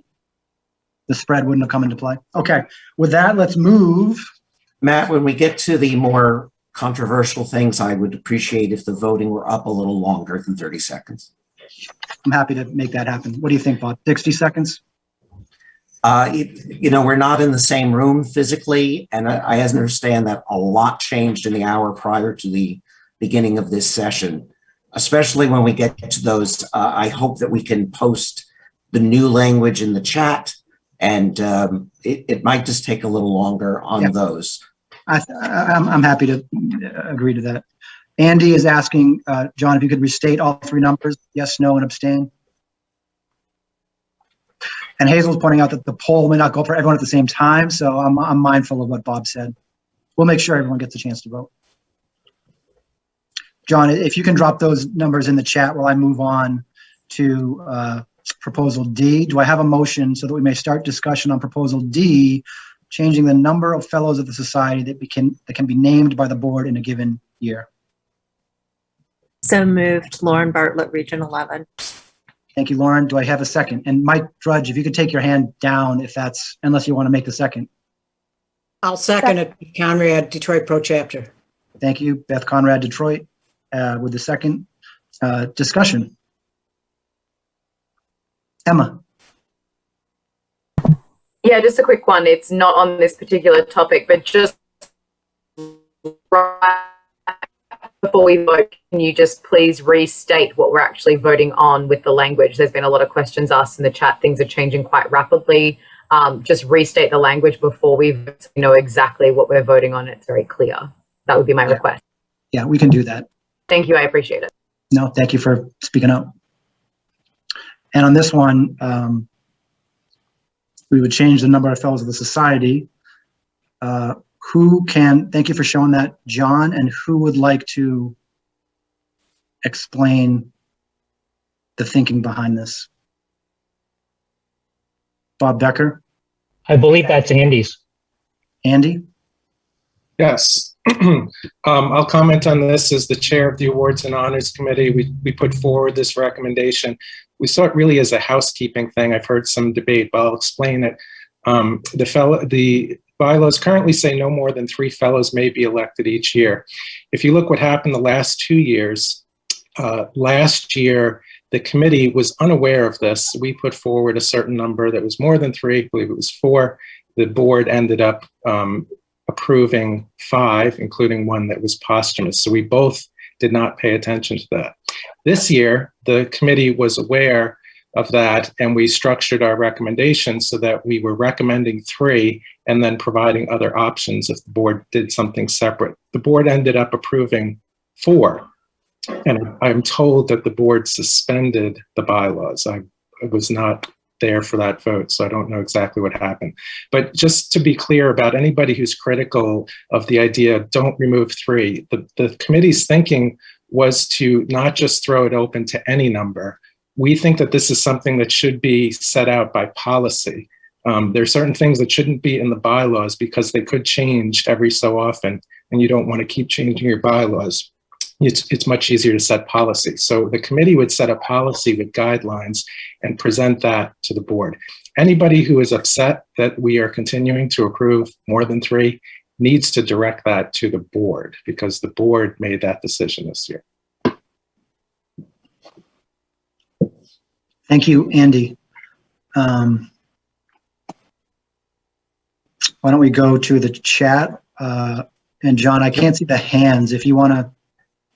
Speaker 1: The spread wouldn't have come into play. Okay, with that, let's move.
Speaker 9: Matt, when we get to the more controversial things, I would appreciate if the voting were up a little longer than 30 seconds.
Speaker 1: I'm happy to make that happen. What do you think, Bob? 60 seconds?
Speaker 9: You know, we're not in the same room physically, and I understand that a lot changed in the hour prior to the beginning of this session, especially when we get to those. I hope that we can post the new language in the chat, and it might just take a little longer on those.
Speaker 1: I'm happy to agree to that. Andy is asking, John, if you could restate all three numbers, yes, no, and abstain. And Hazel's pointing out that the poll may not go for everyone at the same time, so I'm mindful of what Bob said. We'll make sure everyone gets a chance to vote. John, if you can drop those numbers in the chat while I move on to Proposal D. Do I have a motion so that we may start discussion on Proposal D, changing the number of fellows of the society that can be named by the board in a given year?
Speaker 5: So moved. Lauren Bartlett, Region 11.
Speaker 1: Thank you, Lauren. Do I have a second? And Mike Drudge, if you could take your hand down if that's, unless you want to make the second.
Speaker 16: I'll second it. Conrad, Detroit Pro Chapter.
Speaker 1: Thank you, Beth Conrad, Detroit, with the second. Discussion. Emma.
Speaker 17: Yeah, just a quick one. It's not on this particular topic, but just right before we vote, can you just please restate what we're actually voting on with the language? There's been a lot of questions asked in the chat. Things are changing quite rapidly. Just restate the language before we vote so we know exactly what we're voting on. It's very clear. That would be my request.
Speaker 1: Yeah, we can do that.
Speaker 17: Thank you. I appreciate it.
Speaker 1: No, thank you for speaking up. And on this one, we would change the number of fellows of the society. Thank you for showing that, John, and who would like to explain the thinking behind this? Bob Becker?
Speaker 18: I believe that's Andy's.
Speaker 1: Andy?
Speaker 8: Yes. I'll comment on this as the chair of the Awards and Honors Committee. We put forward this recommendation. We saw it really as a housekeeping thing. I've heard some debate, but I'll explain it. The bylaws currently say no more than 3 fellows may be elected each year. If you look what happened the last 2 years, last year, the committee was unaware of this. We put forward a certain number that was more than 3, I believe it was 4. The board ended up approving 5, including one that was posthumous. So we both did not pay attention to that. This year, the committee was aware of that, and we structured our recommendations so that we were recommending 3 and then providing other options if the board did something separate. The board ended up approving 4, and I'm told that the board suspended the bylaws. I was not there for that vote, so I don't know exactly what happened. But just to be clear about anybody who's critical of the idea, don't remove 3, the committee's thinking was to not just throw it open to any number. We think that this is something that should be set out by policy. There are certain things that shouldn't be in the bylaws because they could change every so often, and you don't want to keep changing your bylaws. It's much easier to set policy. So the committee would set a policy with guidelines and present that to the board. Anybody who is upset that we are continuing to approve more than 3 needs to direct that to the board because the board made that decision this year.
Speaker 1: Thank you, Andy. Why don't we go to the chat? And John, I can't see the hands. If you want to,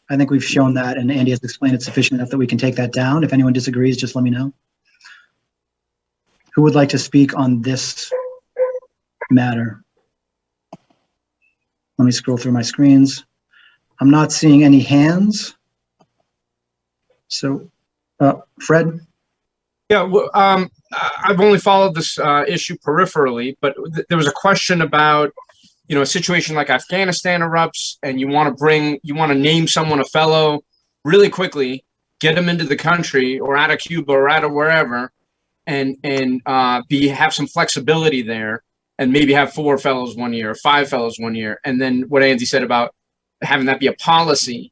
Speaker 1: I think we've shown that, and Andy has explained it sufficient enough that we can take that down. If anyone disagrees, just let me know. Who would like to speak on this matter? Let me scroll through my screens. I'm not seeing any hands. So, Fred?
Speaker 19: Yeah, well, I've only followed this issue peripherally, but there was a question about a situation like Afghanistan erupts and you want to name someone a fellow really quickly, get them into the country or out of Cuba or out of wherever, and have some flexibility there, and maybe have 4 fellows 1 year or 5 fellows 1 year. And then what Andy said about having that be a policy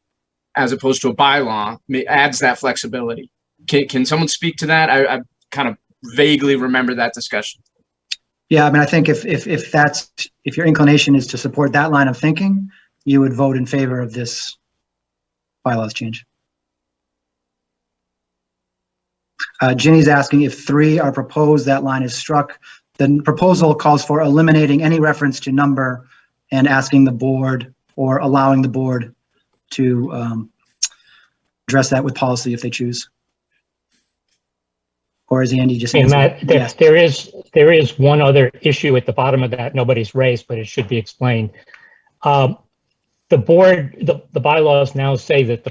Speaker 19: as opposed to a bylaw adds that flexibility. Can someone speak to that? I kind of vaguely remember that discussion.
Speaker 1: Yeah, I mean, I think if your inclination is to support that line of thinking, you would vote in favor of this bylaws change. Ginny's asking if 3 are proposed, that line is struck. The proposal calls for eliminating any reference to number and asking the board or allowing the board to address that with policy if they choose. Or is Andy just answering?
Speaker 18: Matt, there is one other issue at the bottom of that nobody's raised, but it should be explained. The bylaws now say that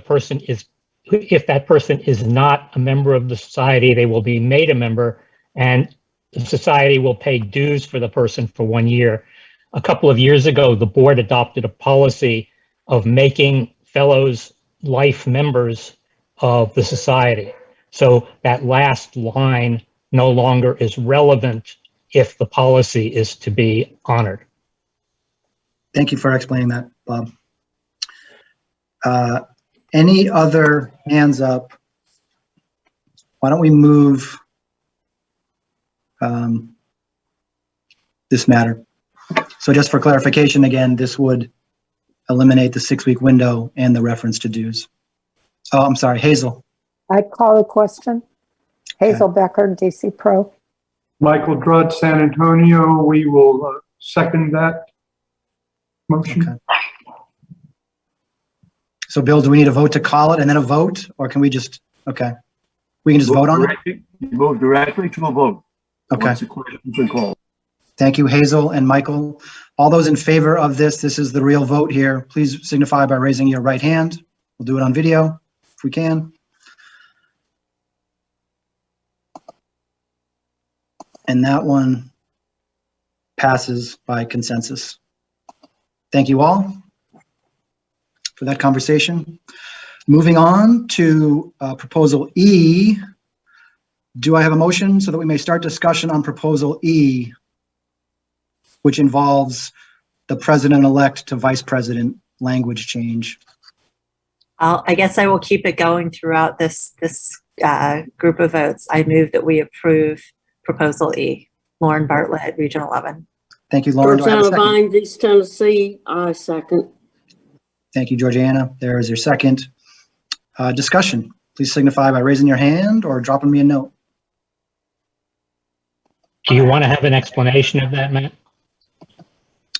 Speaker 18: if that person is not a member of the society, they will be made a member, and the society will pay dues for the person for 1 year. A couple of years ago, the board adopted a policy of making fellows life members of the society. So that last line no longer is relevant if the policy is to be honored.
Speaker 1: Thank you for explaining that, Bob. Any other hands up? Why don't we move this matter? So just for clarification, again, this would eliminate the 6-week window and the reference to dues. Oh, I'm sorry, Hazel.
Speaker 7: I call a question. Hazel Becker, DC Pro.
Speaker 6: Michael Drudd, San Antonio. We will second that motion.
Speaker 1: Okay. So Bill, do we need a vote to call it and then a vote, or can we just, okay. We can just vote on it?
Speaker 2: You move directly to a vote.
Speaker 1: Okay.
Speaker 2: Once the question's been called.
Speaker 1: Thank you, Hazel and Michael. All those in favor of this is the real vote here. Please signify by raising your right hand. We'll do it on video if we can. And that one passes by consensus. Thank you all for that conversation. Moving on to proposal E. Do I have a motion so that we may start discussion on proposal E, which involves the president-elect to vice president language change?
Speaker 5: I guess I will keep it going throughout this group of votes. I move that we approve proposal E. Lauren Bartlett, Region 11.
Speaker 1: Thank you, Lauren.
Speaker 20: Georgiana Vines, East Tennessee, I second.
Speaker 1: Thank you, Georgiana. There is your second. Discussion. Please signify by raising your hand or dropping me a note.
Speaker 18: Do you want to have an explanation of that, Matt?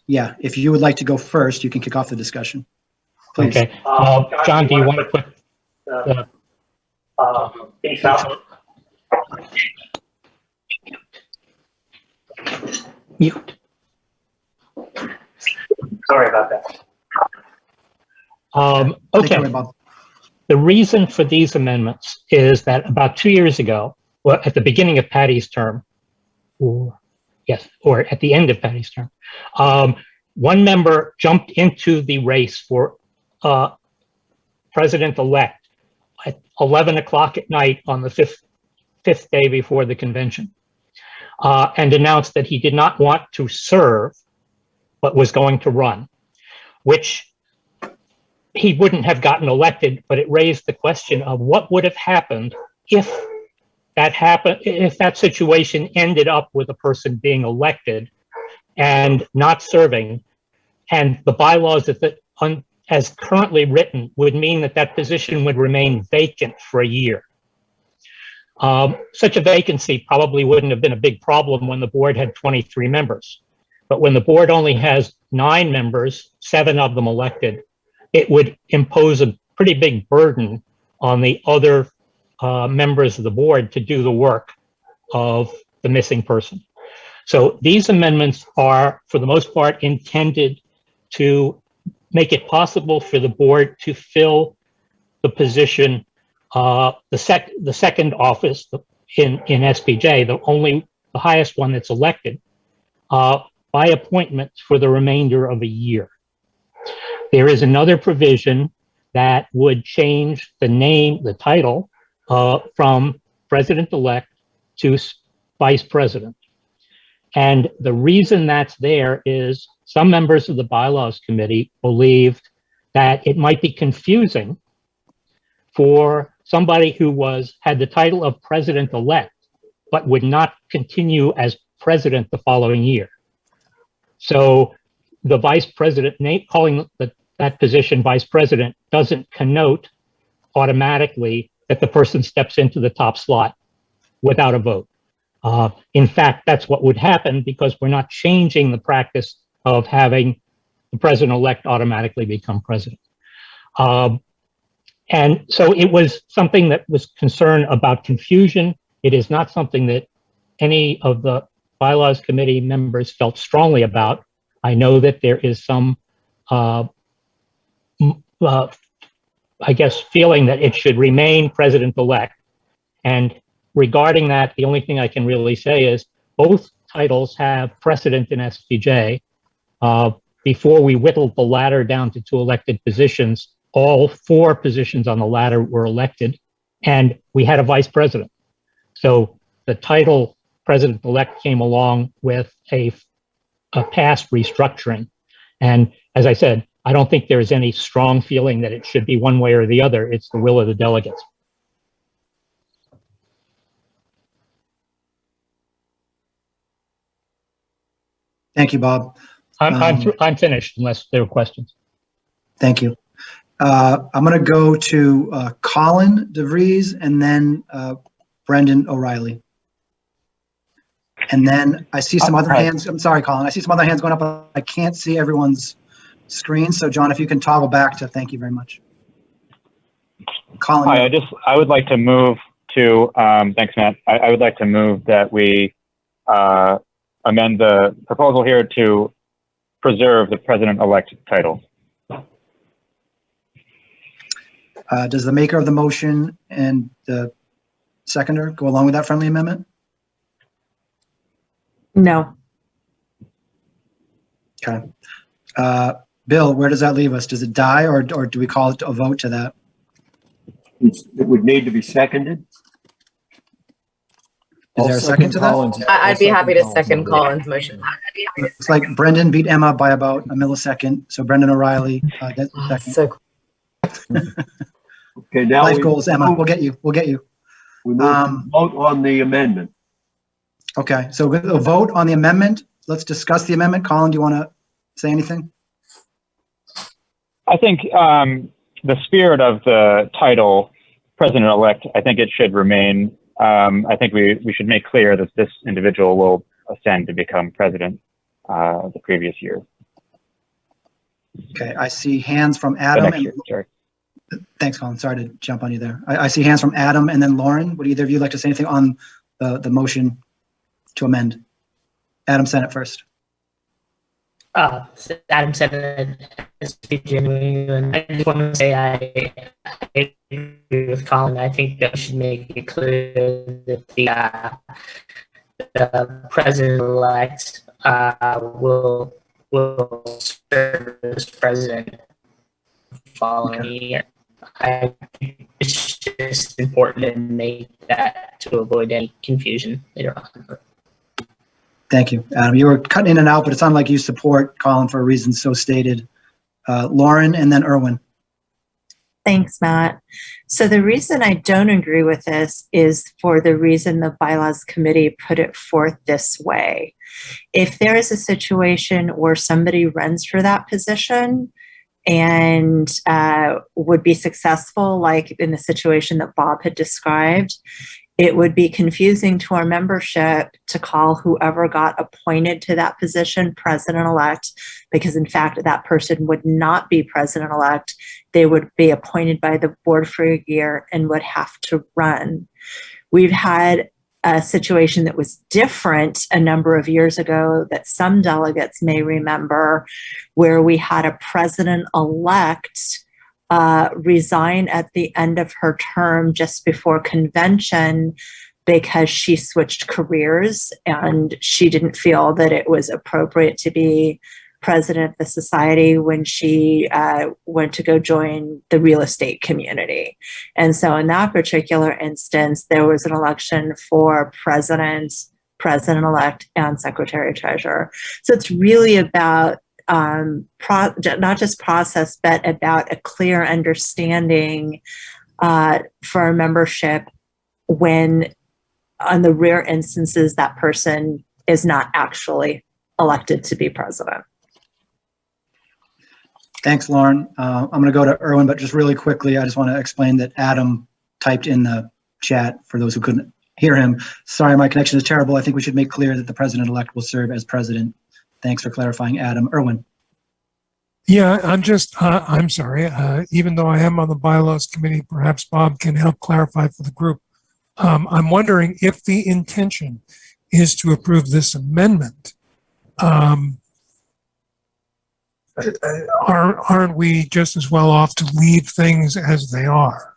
Speaker 1: Yeah, if you would like to go first, you can kick off the discussion. Please.
Speaker 18: Okay. John, do you want to put
Speaker 11: Peace out.
Speaker 18: mute?
Speaker 11: Sorry about that.
Speaker 18: Okay. The reason for these amendments is that about 2 years ago, well, at the beginning of Patty's term, or at the end of Patty's term, one member jumped into the race for president-elect at 11 o'clock at night on the fifth day before the convention, and announced that he did not want to serve, but was going to run, which he wouldn't have gotten elected, but it raised the question of what would have happened if that situation ended up with a person being elected and not serving, and the bylaws as currently written would mean that position would remain vacant for a year. Such a vacancy probably wouldn't have been a big problem when the board had 23 members, but when the board only has 9 members, 7 of them elected, it would impose a pretty big burden on the other members of the board to do the work of the missing person. So these amendments are, for the most part, intended to make it possible for the board to fill the position, the second office in SPJ, the highest one that's elected, by appointment for the remainder of a year. There is another provision that would change the name, the title, from president-elect to vice president. And the reason that's there is some members of the Bylaws Committee believed that it might be confusing for somebody who had the title of president-elect, but would not continue as president the following year. So the vice president name, calling that position vice president, doesn't connote automatically that the person steps into the top slot without a vote. In fact, that's what would happen because we're not changing the practice of having the president-elect automatically become president. And so it was something that was concern about confusion. It is not something that any of the Bylaws Committee members felt strongly about. I know that there is some, I guess, feeling that it should remain president-elect. And regarding that, the only thing I can really say is both titles have precedent in SPJ. Before we whittled the ladder down to 2 elected positions, all 4 positions on the ladder were elected, and we had a vice president. So the title president-elect came along with a past restructuring. And as I said, I don't think there is any strong feeling that it should be one way or the other. It's the will of the delegates.
Speaker 1: Thank you, Bob.
Speaker 18: I'm finished unless there are questions.
Speaker 1: Thank you. I'm going to go to Colin DeVries and then Brendan O'Reilly. And then I see some other hands. I'm sorry, Colin. I see some other hands going up, but I can't see everyone's screen. So, John, if you can toggle back to thank you very much. Colin.
Speaker 11: Hi, I would like to move to, thanks, Matt. I would like to move that we amend the proposal here to preserve the president-elect title.
Speaker 1: Does the maker of the motion and the seconder go along with that friendly amendment?
Speaker 5: No.
Speaker 1: Okay. Bill, where does that leave us? Does it die or do we call it a vote to that?
Speaker 2: It would need to be seconded.
Speaker 1: Is there a second to that?
Speaker 17: I'd be happy to second Colin's motion.
Speaker 1: It's like Brendan beat Emma by about a millisecond. So Brendan O'Reilly, that's the second.
Speaker 17: So
Speaker 2: Okay, now
Speaker 1: life goals, Emma. We'll get you. We'll get you.
Speaker 2: We move to vote on the amendment.
Speaker 1: Okay, so we'll vote on the amendment. Let's discuss the amendment. Colin, do you want to say anything?
Speaker 11: I think the spirit of the title, president-elect, I think it should remain. I think we should make clear that this individual will ascend to become president the previous year.
Speaker 1: Okay, I see hands from Adam. Thanks, Colin. Sorry to jump on you there. I see hands from Adam and then Lauren. Would either of you like to say anything on the motion to amend? Adam Senate first.
Speaker 21: Adam Senate, SPJ, and I just want to say I agree with Colin. I think that we should make it clear that the president-elect will serve as president following year. It's just important to make that to avoid any confusion later on.
Speaker 1: Thank you, Adam. You were cutting in and out, but it sounded like you support Colin for a reason so stated. Lauren and then Erwin.
Speaker 5: Thanks, Matt. So the reason I don't agree with this is for the reason the Bylaws Committee put it forth this way. If there is a situation where somebody runs for that position and would be successful, like in the situation that Bob had described, it would be confusing to our membership to call whoever got appointed to that position president-elect, because in fact, that person would not be president-elect. They would be appointed by the board for a year and would have to run. We've had a situation that was different a number of years ago that some delegates may remember, where we had a president-elect resign at the end of her term just before convention because she switched careers and she didn't feel that it was appropriate to be president of the society when she went to go join the real estate community. And so in that particular instance, there was an election for president-elect, and secretary-treasurer. So it's really about not just process, but about a clear understanding for membership when, on the rare instances, that person is not actually elected to be president.
Speaker 1: Thanks, Lauren. I'm going to go to Erwin, but just really quickly, I just want to explain that Adam typed in the chat for those who couldn't hear him. Sorry, my connection is terrible. I think we should make clear that the president-elect will serve as president. Thanks for clarifying, Adam. Erwin.
Speaker 10: Yeah, I'm sorry. Even though I am on the bylaws committee, perhaps Bob can help clarify for the group. I'm wondering if the intention is to approve this amendment. Aren't we just as well off to leave things as they are?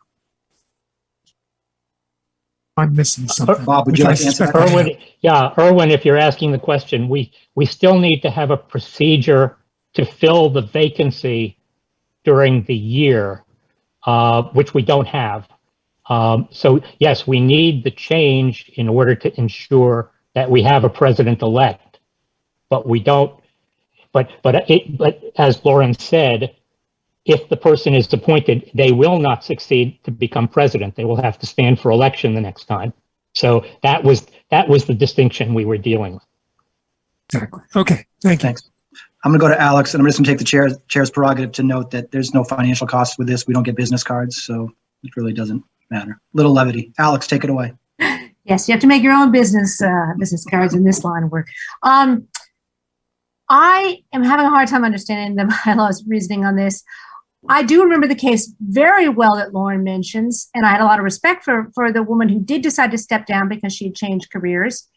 Speaker 10: I'm missing something.
Speaker 1: Bob, would you like to answer that question?
Speaker 18: Erwin, yeah, Erwin, if you're asking the question, we still need to have a procedure to fill the vacancy during the year, which we don't have. So yes, we need the change in order to ensure that we have a president-elect, but we don't. But as Lauren said, if the person is appointed, they will not succeed to become president. They will have to stand for election the next time. So that was the distinction we were dealing with.
Speaker 10: Exactly. Okay. Thank you.
Speaker 1: Thanks. I'm going to go to Alex, and I'm just going to take the chair's prerogative to note that there's no financial cost with this. We don't get business cards, so it really doesn't matter. Little levity. Alex, take it away.
Speaker 13: Yes, you have to make your own business cards in this line of work. I am having a hard time understanding the bylaws reasoning on this. I do remember the case very well that Lauren mentions, and I had a lot of respect for the woman who did decide to step down because she had changed careers.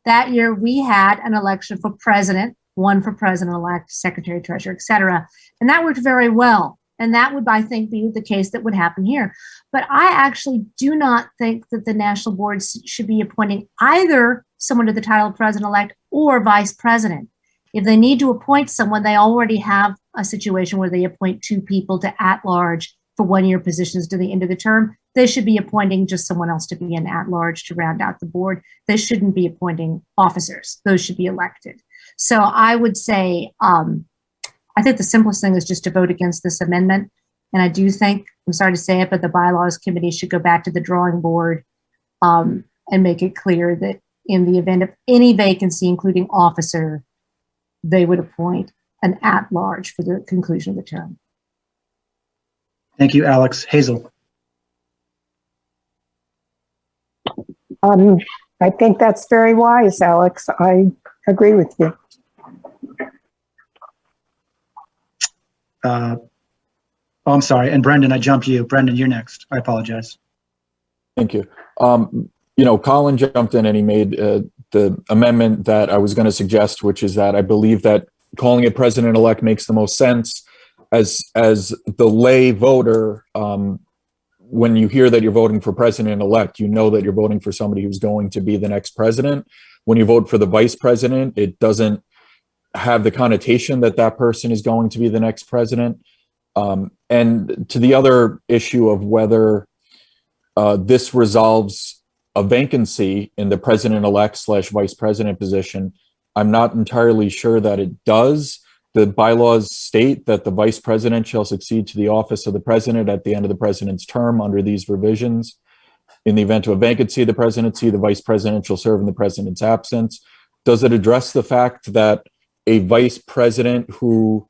Speaker 13: That year, we had an election for president, one for president-elect, secretary, treasurer, et cetera. And that worked very well. And that would, I think, be the case that would happen here. But I actually do not think that the national boards should be appointing either someone to the title of president-elect or vice president. If they need to appoint someone, they already have a situation where they appoint two people to at-large for one-year positions to the end of the term. They should be appointing just someone else to be an at-large to round out the board. They shouldn't be appointing officers. Those should be elected. So I would say, I think the simplest thing is just to vote against this amendment. And I do think, I'm sorry to say it, but the bylaws committee should go back to the drawing board and make it clear that in the event of any vacancy, including officer, they would appoint an at-large for the conclusion of the term.
Speaker 1: Thank you, Alex. Hazel.
Speaker 7: I think that's very wise, Alex. I agree with you.
Speaker 1: I'm sorry. And Brendan, I jumped you. Brendan, you're next. I apologize.
Speaker 4: Thank you. Colin jumped in and he made the amendment that I was going to suggest, which is that I believe that calling it president-elect makes the most sense. As the lay voter, when you hear that you're voting for president-elect, you know that you're voting for somebody who's going to be the next president. When you vote for the vice president, it doesn't have the connotation that that person is going to be the next president. And to the other issue of whether this resolves a vacancy in the president-elect / vice president position, I'm not entirely sure that it does. The bylaws state that the vice president shall succeed to the office of the president at the end of the president's term under these revisions. In the event of a vacancy of the presidency, the vice president shall serve in the president's absence. Does it address the fact that a vice president who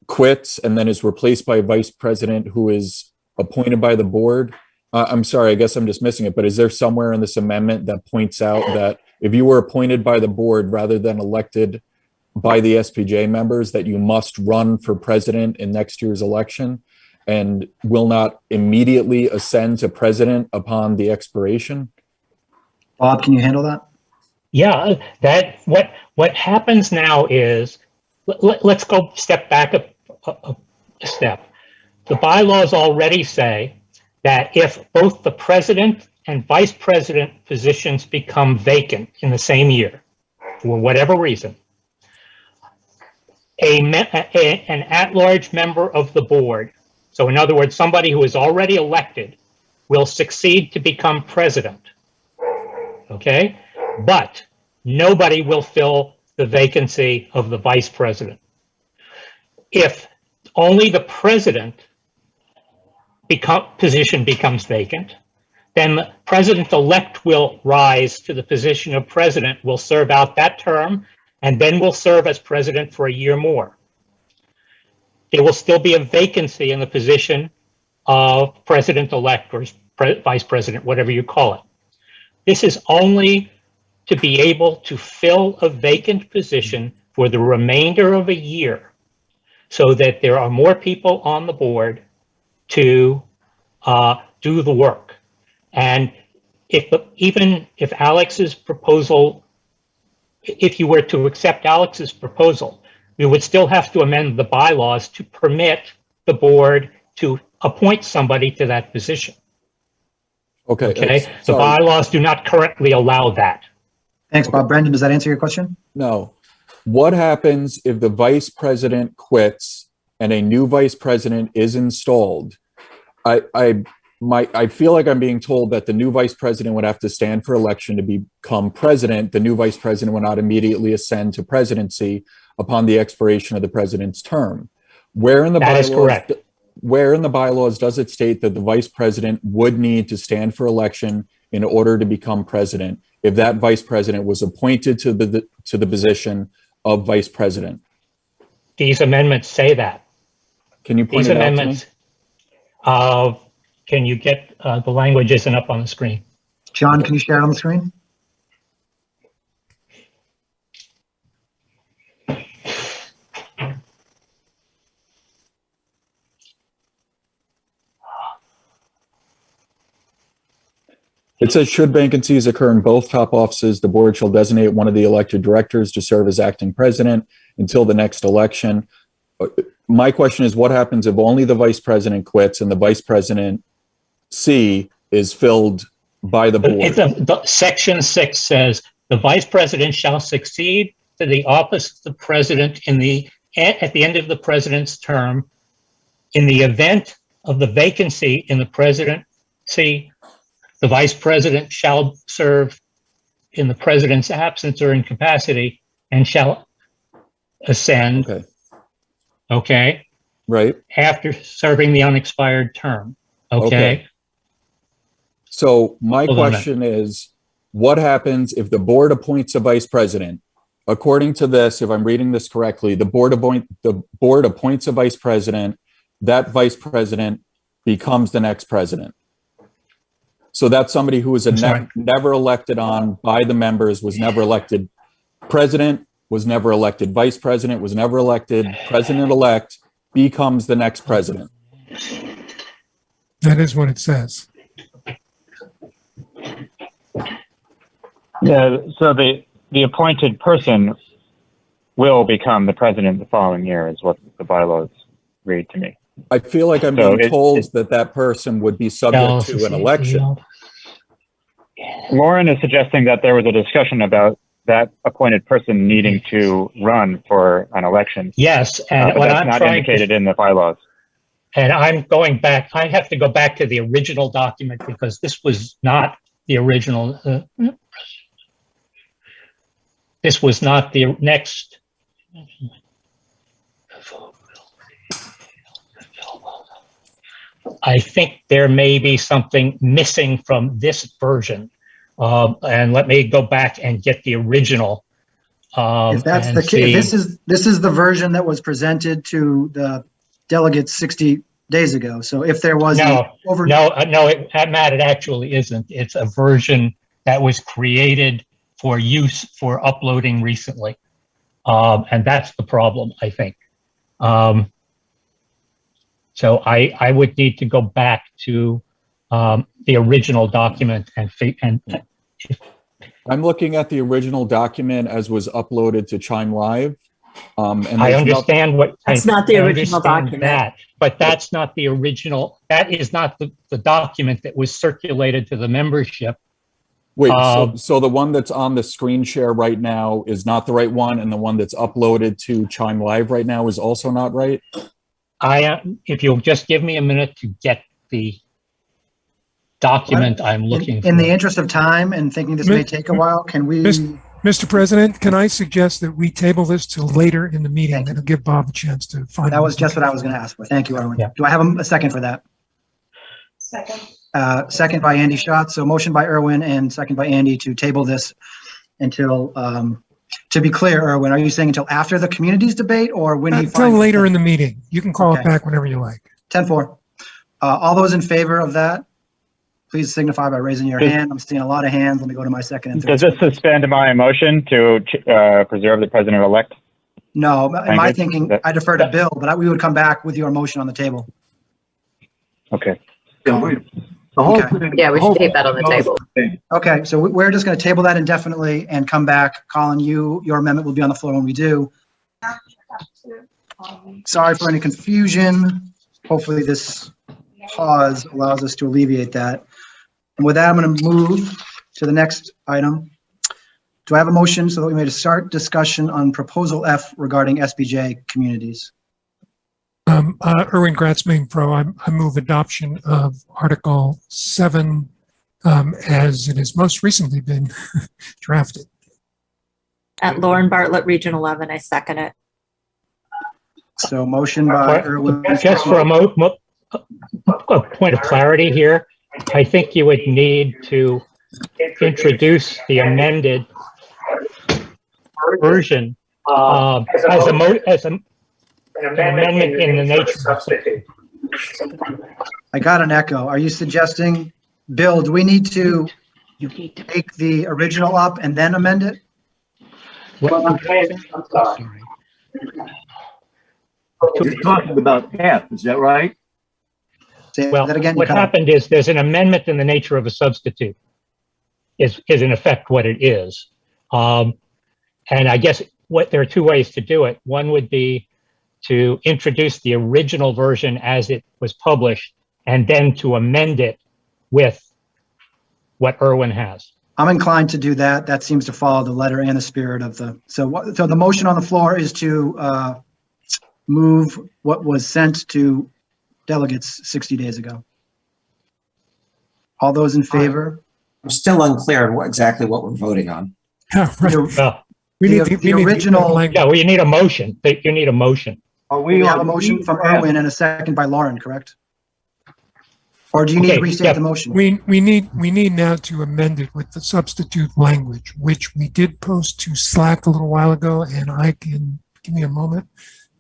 Speaker 4: quits and then is replaced by a vice president who is appointed by the board? I'm sorry, I guess I'm just missing it, but is there somewhere in this amendment that points out that if you were appointed by the board rather than elected by the SPJ members, that you must run for president in next year's election and will not immediately ascend to president upon the expiration?
Speaker 1: Bob, can you handle that?
Speaker 18: Yeah, that what happens now is, let's go step back a step. The bylaws already say that if both the president and vice president positions become vacant in the same year, for whatever reason, an at-large member of the board, so in other words, somebody who is already elected, will succeed to become president. Okay? But nobody will fill the vacancy of the vice president. If only the president position becomes vacant, then the president-elect will rise to the position of president, will serve out that term, and then will serve as president for a year more. There will still be a vacancy in the position of president-elect or vice president, whatever you call it. This is only to be able to fill a vacant position for the remainder of a year so that there are more people on the board to do the work. And even if Alex's proposal, if you were to accept Alex's proposal, we would still have to amend the bylaws to permit the board to appoint somebody to that position.
Speaker 4: Okay.
Speaker 18: Okay. The bylaws do not currently allow that.
Speaker 1: Thanks, Bob. Brendan, does that answer your question?
Speaker 4: No. What happens if the vice president quits and a new vice president is installed? I feel like I'm being told that the new vice president would have to stand for election to become president. The new vice president would not immediately ascend to presidency upon the expiration of the president's term. Where in the
Speaker 18: That is correct.
Speaker 4: Where in the bylaws does it state that the vice president would need to stand for election in order to become president if that vice president was appointed to the position of vice president?
Speaker 18: These amendments say that.
Speaker 4: Can you point
Speaker 18: These
Speaker 4: it out to me?
Speaker 18: amendments, can you get, the language isn't up on the screen.
Speaker 1: John, can you share it on the screen?
Speaker 4: It says, should vacancies occur in both top offices, the board shall designate one of the elected directors to serve as acting president until the next election. My question is, what happens if only the vice president quits and the vice president C is filled by the board?
Speaker 18: Section 6 says the vice president shall succeed to the office of the president at the end of the president's term. In the event of the vacancy in the presidency, the vice president shall serve in the president's absence or incapacity and shall ascend. Okay.
Speaker 4: Right.
Speaker 18: After serving the unexpired term. Okay.
Speaker 4: So my question is, what happens if the board appoints a vice president? According to this, if I'm reading this correctly, the board appoints a vice president. That vice president becomes the next president. So that's somebody who was never elected on by the members, was never elected president, was never elected vice president, was never elected president-elect, becomes the next president.
Speaker 10: That is what it says.
Speaker 11: Yeah, so the appointed person will become the president the following year is what the bylaws read to me.
Speaker 4: I feel like I'm being told that person would be subject to an election.
Speaker 11: Lauren is suggesting that there was a discussion about that appointed person needing to run for an election.
Speaker 18: Yes, and
Speaker 11: but
Speaker 18: what
Speaker 11: that's
Speaker 18: I'm
Speaker 11: not
Speaker 18: trying
Speaker 11: indicated in the bylaws.
Speaker 18: And I'm going back, I have to go back to the original document because this was not the original. This was not the next. I think there may be something missing from this version. And let me go back and get the original.
Speaker 1: If that's the case, this is the version that was presented to the delegates 60 days ago. So if there was
Speaker 18: Matt, it actually isn't. It's a version that was created for use for uploading recently. And that's the problem, I think. So I would need to go back to the original document and
Speaker 4: I'm looking at the original document as was uploaded to Chime Live. And
Speaker 18: I
Speaker 4: there's
Speaker 18: understand what.
Speaker 5: That's not the
Speaker 18: I
Speaker 5: original
Speaker 18: understand
Speaker 5: document.
Speaker 18: that, but that's not the original, that is not the document that was circulated to the membership.
Speaker 4: Wait, so the one that's on the screen share right now is not the right one, and the one that's uploaded to Chime Live right now is also not right?
Speaker 18: If you'll just give me a minute to get the document I'm looking for.
Speaker 1: In the interest of time and thinking this may take a while, can we?
Speaker 10: Mr. President, can I suggest that we table this till later in the meeting? That'll give Bob a chance to find.
Speaker 1: That was just what I was going to ask for. Thank you, Erwin. Do I have a second for that?
Speaker 5: Second.
Speaker 1: Second by Andy Schatz. So motion by Erwin and second by Andy to table this until, to be clear, Erwin, are you saying until after the communities debate or when he
Speaker 10: Until
Speaker 1: finds
Speaker 10: later in the meeting. You can call it back whenever you like.
Speaker 1: 10-4. All those in favor of that, please signify by raising your hand. I'm seeing a lot of hands. Let me go to my second and third.
Speaker 11: Does this suspend my motion to preserve the president-elect?
Speaker 1: No, in my
Speaker 11: Language?
Speaker 1: thinking, I defer to Bill, but we would come back with your motion on the table.
Speaker 11: Okay.
Speaker 17: Yeah, we should keep that on the table.
Speaker 1: Okay, so we're just going to table that indefinitely and come back. Colin, your amendment will be on the floor when we do. Sorry for any confusion. Hopefully this pause allows us to alleviate that. And with that, I'm going to move to the next item. Do I have a motion so that we may start discussion on Proposal F regarding SPJ communities?
Speaker 10: Erwin Gratz, Maine Pro. I move adoption of Article 7 as it has most recently been drafted.
Speaker 5: At Lauren Bartlett, Region 11, I second it.
Speaker 1: So motion by Erwin.
Speaker 18: Just for a point of clarity here, I think you would need to introduce the amended version as an amendment in the nature.
Speaker 1: I got an echo. Are you suggesting, Bill, do we need to take the original up and then amend it?
Speaker 2: Well, I'm sorry. You're talking about F, is that right?
Speaker 1: Say
Speaker 18: Well,
Speaker 1: that again.
Speaker 18: what happened is there's an amendment in the nature of a substitute is in effect what it is. And I guess there are two ways to do it. One would be to introduce the original version as it was published and then to amend it with what Erwin has.
Speaker 1: I'm inclined to do that. That seems to follow the letter and the spirit of the, so the motion on the floor is to move what was sent to delegates 60 days ago. All those in favor?
Speaker 9: I'm still unclear on exactly what we're voting on.
Speaker 10: We need
Speaker 1: The original.
Speaker 18: Yeah, well, you need a motion. You need a motion.
Speaker 1: We have a motion from Erwin and a second by Lauren, correct? Or do you need to restate the motion?
Speaker 10: We need now to amend it with the substitute language, which we did post to Slack a little while ago, and I can, give me a moment,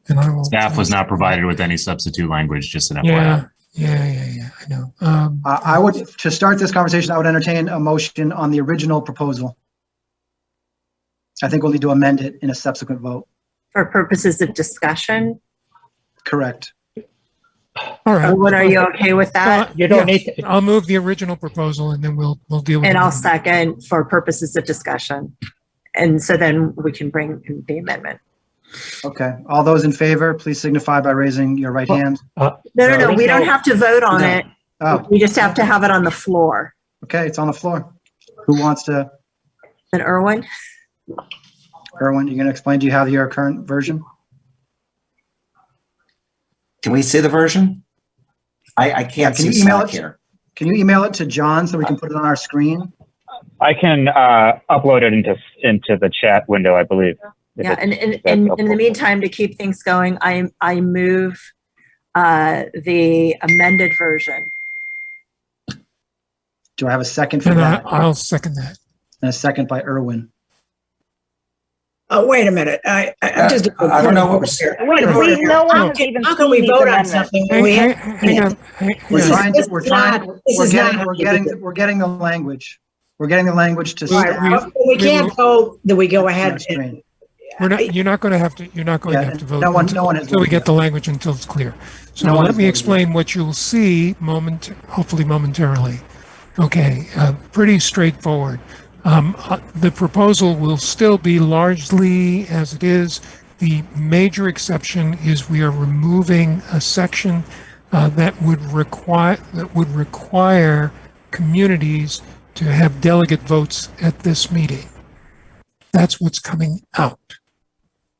Speaker 10: and I will.
Speaker 3: Staff was not provided with any substitute language, just an
Speaker 10: Yeah,
Speaker 3: FYI.
Speaker 10: I know.
Speaker 1: I would, to start this conversation, I would entertain a motion on the original proposal. I think we'll need to amend it in a subsequent vote.
Speaker 5: For purposes of discussion?
Speaker 1: Correct.
Speaker 10: All right.
Speaker 5: Erwin, are you okay with that?
Speaker 18: You don't need to.
Speaker 10: I'll move the original proposal and then we'll deal with it.
Speaker 5: And I'll second for purposes of discussion. And so then we can bring in the amendment.
Speaker 1: Okay. All those in favor, please signify by raising your right hand.
Speaker 5: No. We don't have to vote on it.
Speaker 1: Oh,
Speaker 5: We just have to have it on the floor.
Speaker 1: okay. It's on the floor. Who wants to?
Speaker 5: Then Erwin?
Speaker 1: Erwin, you're going to explain, do you have your current version?
Speaker 9: Can we see the version? I can't
Speaker 1: Can you
Speaker 9: see
Speaker 1: email
Speaker 9: Slack
Speaker 1: it?
Speaker 9: here.
Speaker 1: Can you email it to John so we can put it on our screen?
Speaker 11: I can upload it into the chat window, I believe.
Speaker 5: Yeah, and in the meantime, to keep things going, I move the amended version.
Speaker 1: Do I have a second for
Speaker 10: And
Speaker 1: that?
Speaker 10: I'll second that.
Speaker 1: And a second by Erwin.
Speaker 16: Oh, wait a minute. I'm just.
Speaker 9: I don't know what we're saying.
Speaker 16: No one has even. How can we vote on something? when we have?
Speaker 10: Hang on.
Speaker 1: We're getting the language. We're getting the language to.
Speaker 16: We can't vote that we go ahead.
Speaker 10: You're not going to have to vote
Speaker 1: no one
Speaker 10: until we get the language until it's clear. So let me explain what you'll see hopefully momentarily. Okay, pretty straightforward. The proposal will still be largely as it is. the major exception is we are removing a section that would require communities to have delegate votes at this meeting. That's what's coming out.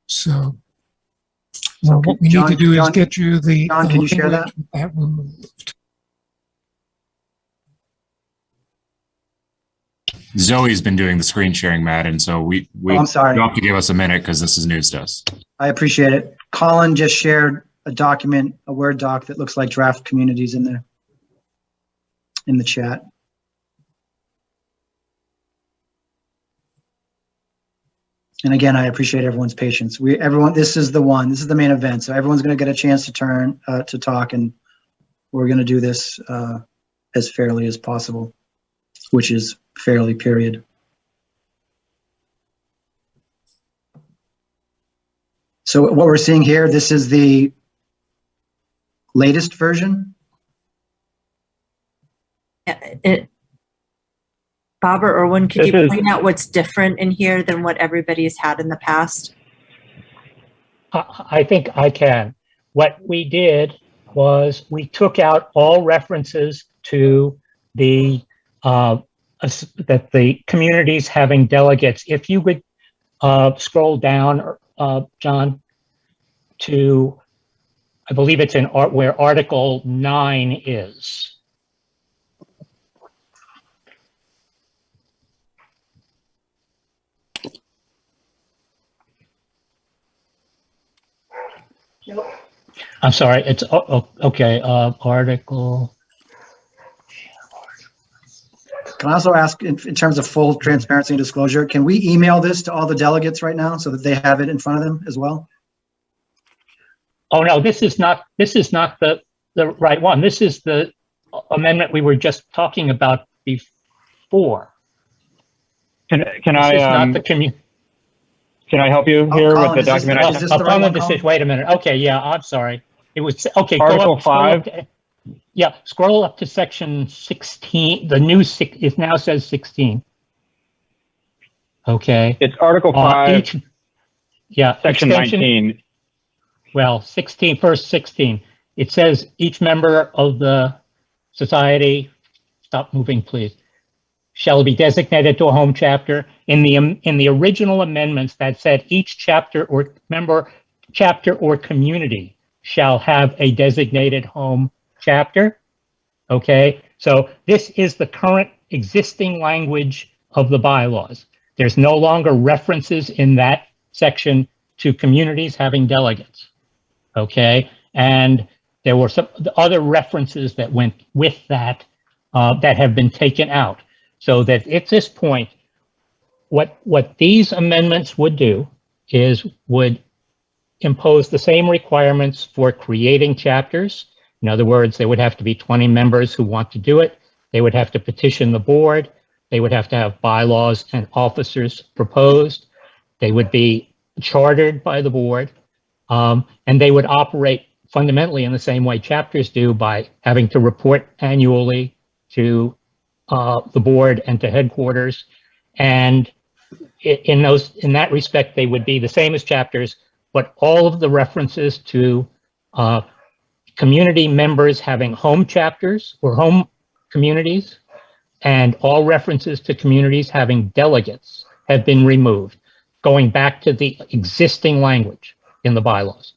Speaker 10: So what we need to do is get you the
Speaker 1: John, can you share that?
Speaker 10: that removed.
Speaker 3: Zoe's been doing the screen sharing, Matt, and so we
Speaker 1: I'm sorry.
Speaker 3: you have to give us a minute because this is news to us.
Speaker 1: I appreciate it. Colin just shared a document, a Word doc that looks like draft communities in there, in the chat. And again, I appreciate everyone's patience. This is the main event. So everyone's going to get a chance to to talk, and we're going to do this as fairly as possible, which is fairly, period. So what we're seeing here, this is the latest version.
Speaker 5: Bob or Erwin, could you point out what's different in here than what everybody's had in the past?
Speaker 18: I think I can. What we did was we took out all references to the that the communities having delegates. If you would scroll down, John, to, I believe it's in where Article 9 is. I'm sorry, it's okay, Article.
Speaker 1: Can I also ask, in terms of full transparency and disclosure, can we email this to all the delegates right now so that they have it in front of them as well?
Speaker 18: Oh no, this is not the right one. This is the amendment we were just talking about before.
Speaker 11: Can I help you here with the document?
Speaker 18: Wait a minute. Okay, yeah, I'm sorry. It was okay.
Speaker 11: Article 5.
Speaker 18: Yeah, scroll up to section 16. The new it now says 16. Okay.
Speaker 11: It's Article 5. Section 19.
Speaker 18: Well, 16, first 16. It says each member of the society, stop moving, please, shall be designated to a home chapter. In the original amendments that said each chapter or member, chapter or community shall have a designated home chapter. Okay, so this is the current existing language of the bylaws. There's no longer references in that section to communities having delegates. Okay, and there were some other references that went with that that have been taken out. So that at this point, what these amendments would do is would impose the same requirements for creating chapters. In other words, there would have to be 20 members who want to do it. They would have to petition the board. They would have to have bylaws and officers proposed. They would be chartered by the board. And they would operate fundamentally in the same way chapters do, by having to report annually to the board and to headquarters. And in that respect, they would be the same as chapters, but all of the references to community members having home chapters or home communities and all references to communities having delegates have been removed, going back to the existing language in the bylaws.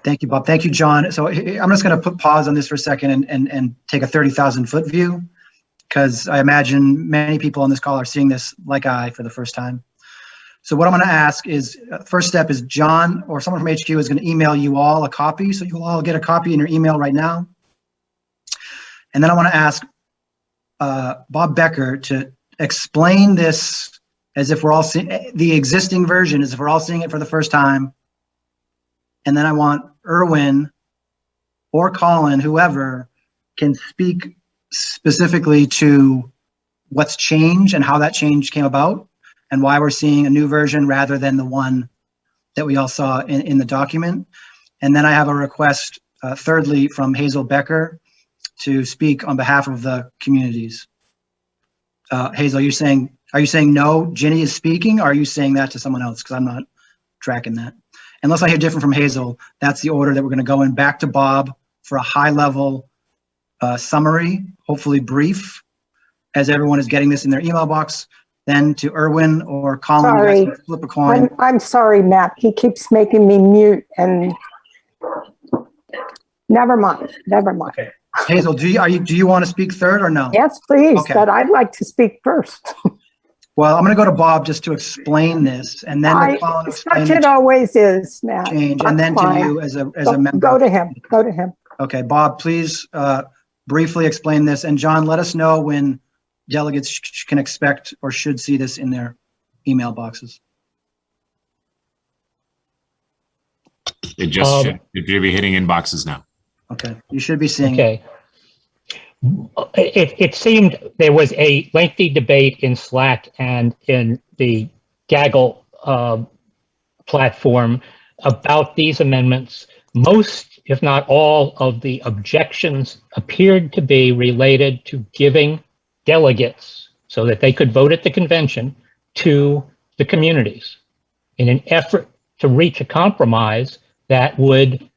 Speaker 1: Thank you, Bob. Thank you, John. So I'm just going to put pause on this for a second and take a 30,000-foot view, because I imagine many people on this call are seeing this like I for the first time. So what I'm going to ask is, first step is John or someone from HQ is going to email you all a copy. So you'll all get a copy in your email right now. And then I want to ask Bob Becker to explain this as if we're all seeing the existing version, as if we're all seeing it for the first time. And then I want Erwin or Colin, whoever, can speak specifically to what's changed and how that change came about, and why we're seeing a new version rather than the one that we all saw in the document. And then I have a request, thirdly, from Hazel Becker to speak on behalf of the communities. Hazel, are you saying no, Ginny is speaking, or are you saying that to someone else? Because I'm not tracking that. unless I hear different from Hazel, that's the order that we're going to go in. Back to Bob for a high-level summary, hopefully brief, as everyone is getting this in their email box. Then to Erwin or Colin, you guys
Speaker 7: Sorry.
Speaker 1: can flip a coin.
Speaker 7: I'm sorry, Matt. He keeps making me mute and never mind.
Speaker 1: Okay. Hazel, do you want to speak third or no?
Speaker 7: Yes, please,
Speaker 1: Okay.
Speaker 7: but I'd like to speak first.
Speaker 1: Well, I'm going to go to Bob just to explain this, and then to Colin to explain
Speaker 7: Such it
Speaker 1: the
Speaker 7: always is, Matt.
Speaker 1: change, and then
Speaker 7: That's
Speaker 1: to
Speaker 7: fine.
Speaker 1: you as a member.
Speaker 7: Go to him. Go to him.
Speaker 1: Okay, Bob, please briefly explain this. And John, let us know when delegates can expect or should see this in their email boxes.
Speaker 3: It just should be hitting inboxes now.
Speaker 1: Okay, you should be seeing
Speaker 18: it. It seemed there was a lengthy debate in Slack and in the Gaggle platform about these amendments. Most, if not all, of the objections appeared to be related to giving delegates so that they could vote at the convention to the communities in an effort to reach a compromise that would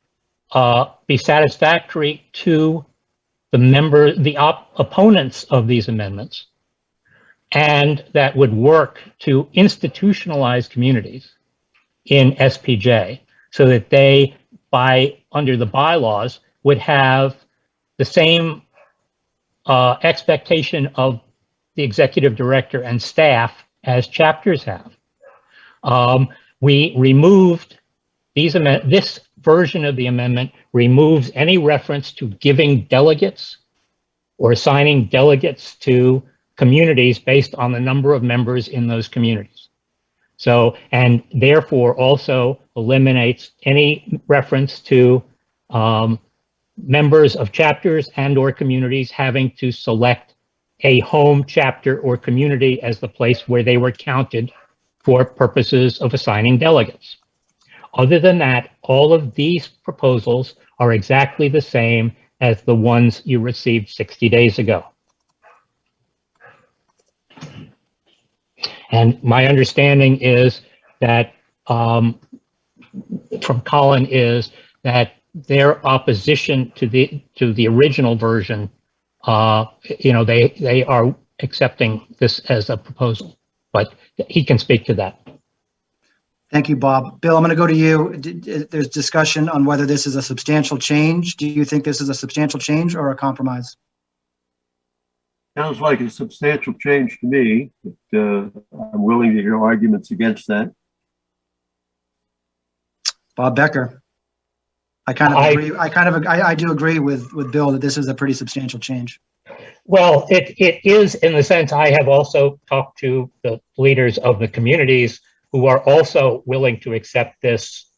Speaker 18: be satisfactory to the opponents of these amendments, and that would work to institutionalize communities in SPJ so that they, under the bylaws, would have the same expectation of the executive director and staff as chapters have. We removed this version of the amendment removes any reference to giving delegates or assigning delegates to communities based on the number of members in those communities. So, and therefore also eliminates any reference to members of chapters and or communities having to select a home chapter or community as the place where they were counted for purposes of assigning delegates. Other than that, all of these proposals are exactly the same as the ones you received 60 days ago. And my understanding is that, from Colin, is that their opposition to the original version, they are accepting this as a proposal, but he can speak to that.
Speaker 1: Thank you, Bob. Bill, I'm going to go to you. There's discussion on whether this is a substantial change. Do you think this is a substantial change or a compromise?
Speaker 2: Sounds like a substantial change to me, but I'm willing to hear arguments against that.
Speaker 1: Bob Becker. I do agree with Bill that this is a pretty substantial change.
Speaker 18: Well, it is in the sense I have also talked to the leaders of the communities who are also willing to accept this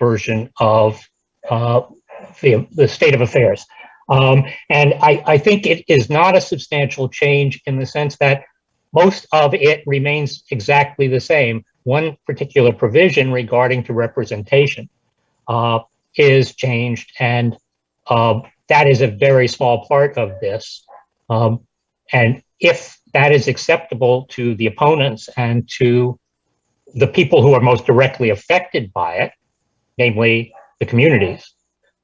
Speaker 18: version of the state of affairs. And I think it is not a substantial change in the sense that most of it remains exactly the same. One particular provision regarding to representation is changed, and that is a very small part of this. And if that is acceptable to the opponents and to the people who are most directly affected by it, namely the communities,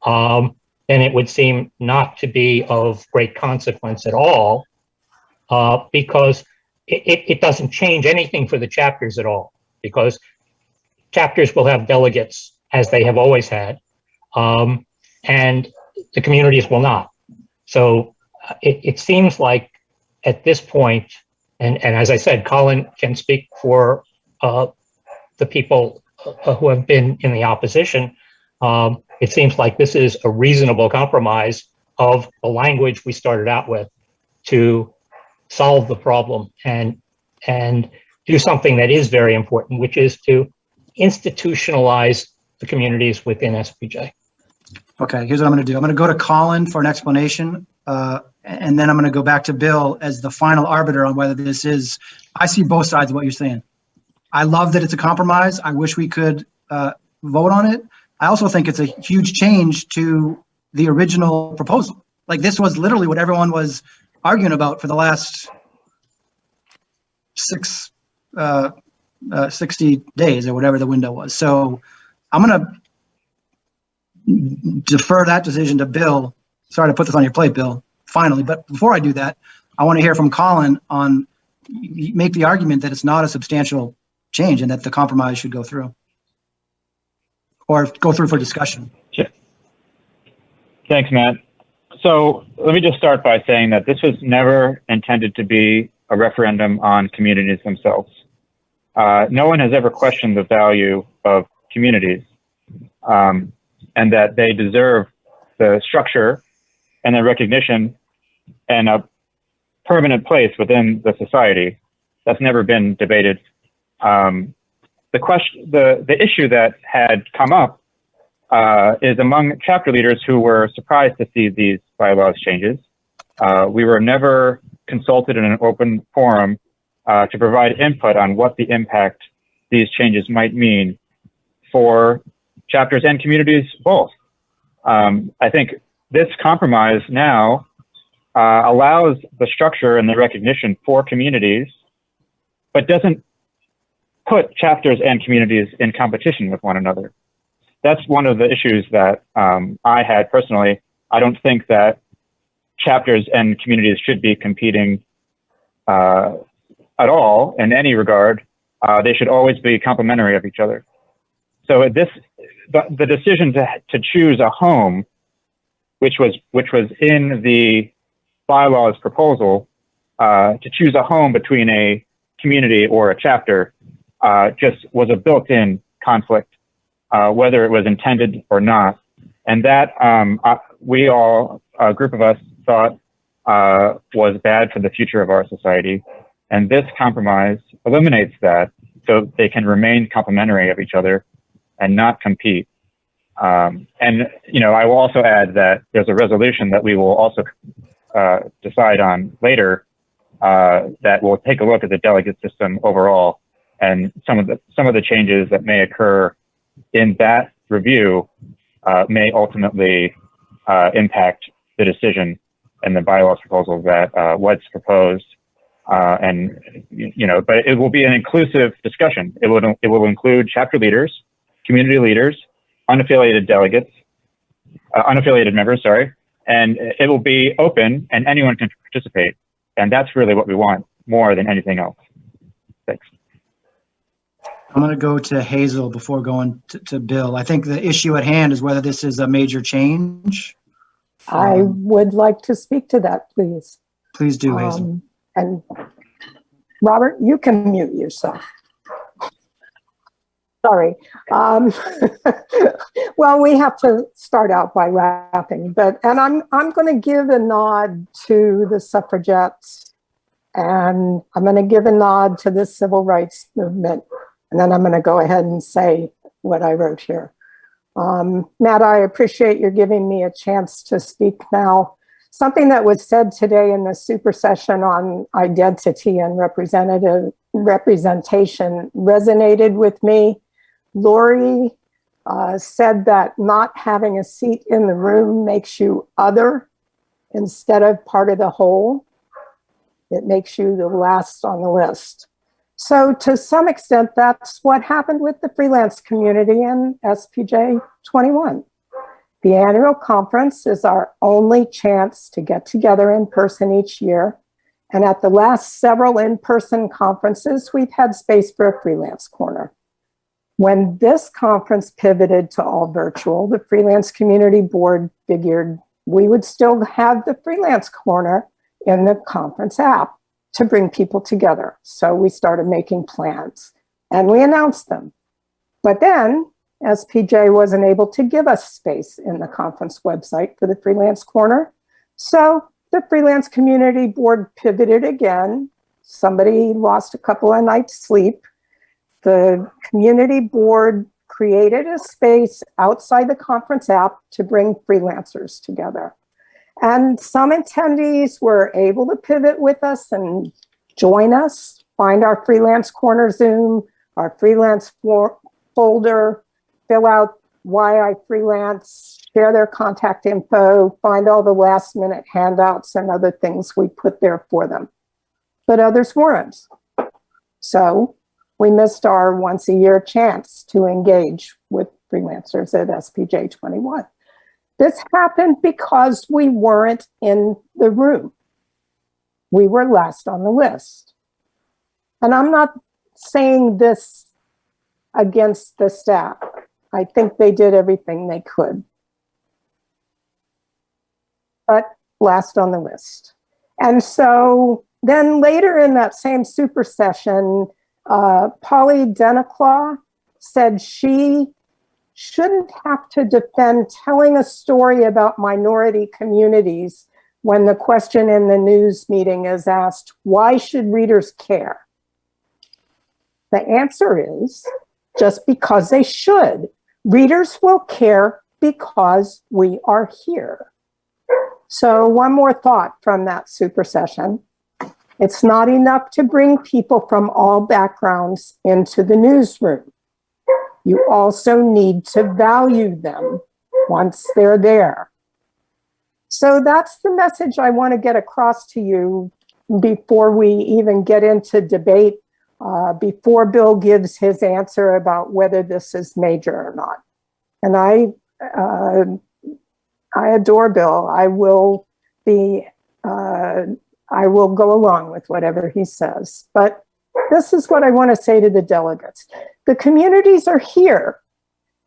Speaker 18: then it would seem not to be of great consequence at all, because it doesn't change anything for the chapters at all, because chapters will have delegates as they have always had, and the communities will not. So it seems like at this point, and as I said, Colin can speak for the people who have been in the opposition, it seems like this is a reasonable compromise of the language we started out with to solve the problem and do something that is very important, which is to institutionalize the communities within SPJ.
Speaker 1: Okay, here's what I'm going to do. I'm going to go to Colin for an explanation, and then I'm going to go back to Bill as the final arbiter on whether this is, I see both sides of what you're saying. I love that it's a compromise. I wish we could vote on it. I also think it's a huge change to the original proposal. Like, this was literally what everyone was arguing about for the last 60 days or whatever the window was. So I'm going to defer that decision to Bill. Sorry to put this on your plate, Bill, finally. But before I do that, I want to hear from Colin on, make the argument that it's not a substantial change and that the compromise should go through. Or go through for discussion.
Speaker 11: Sure. Thanks, Matt. So let me just start by saying that this was never intended to be a referendum on communities themselves. No one has ever questioned the value of communities, and that they deserve the structure and the recognition and a permanent place within the society. That's never been debated. The issue that had come up is among chapter leaders who were surprised to see these bylaws changes. We were never consulted in an open forum to provide input on what the impact these changes might mean for chapters and communities both. I think this compromise now allows the structure and the recognition for communities, but doesn't put chapters and communities in competition with one another. That's one of the issues that I had personally. I don't think that chapters and communities should be competing at all in any regard. They should always be complementary of each other. So the decision to choose a home, which was in the bylaws proposal, to choose a home between a community or a chapter, just was a built-in conflict, whether it was intended or not. And that we all, a group of us, thought was bad for the future of our society. And this compromise eliminates that so they can remain complementary of each other and not compete. And, I will also add that there's a resolution that we will also decide on later that will take a look at the delegate system overall, and some of the changes that may occur in that review may ultimately impact the decision and the bylaws proposal that was proposed. But it will be an inclusive discussion. It will include chapter leaders, community leaders, unaffiliated members, and it will be open and anyone can participate. And that's really what we want more than anything else. Thanks.
Speaker 1: I'm going to go to Hazel before going to Bill. I think the issue at hand is whether this is a major change.
Speaker 7: I would like to speak to that, please.
Speaker 1: Please do, Hazel.
Speaker 7: And Robert, you can mute yourself. Sorry. Well, we have to start out by laughing, and I'm going to give a nod to the suffragettes, and I'm going to give a nod to the civil rights movement, and then I'm going to go ahead and say what I wrote here. Matt, I appreciate your giving me a chance to speak now. Something that was said today in the super session on identity and representation resonated with me. Lori said that not having a seat in the room makes you other instead of part of the whole. It makes you the last on the list. So to some extent, that's what happened with the freelance community in SPJ 21. The annual conference is our only chance to get together in person each year. And at the last several in-person conferences, we've had space for a freelance corner. When this conference pivoted to all virtual, the Freelance Community Board figured we would still have the freelance corner in the conference app to bring people together. So we started making plans and we announced them. But then SPJ wasn't able to give us space in the conference website for the freelance corner. So the Freelance Community Board pivoted again. Somebody lost a couple of nights' sleep. The community board created a space outside the conference app to bring freelancers together. And some attendees were able to pivot with us and join us, find our freelance corner Zoom, our freelance folder, fill out why I freelance, share their contact info, find all the last minute handouts and other things we put there for them. But others weren't. So we missed our once a year chance to engage with freelancers at SPJ 21. This happened because we weren't in the room. We were last on the list. And I'm not saying this against the staff. I think they did everything they could. But last on the list. And so then later in that same super session, Polly Denaclaw said she shouldn't have to defend telling a story about minority communities when the question in the news meeting is asked, why should readers care? The answer is just because they should. Readers will care because we are here. So one more thought from that super session. It's not enough to bring people from all backgrounds into the newsroom. You also need to value them once they're there. So that's the message I want to get across to you before we even get into debate, before Bill gives his answer about whether this is major or not. And I adore Bill. I will go along with whatever he says. But this is what I want to say to the delegates. The communities are here,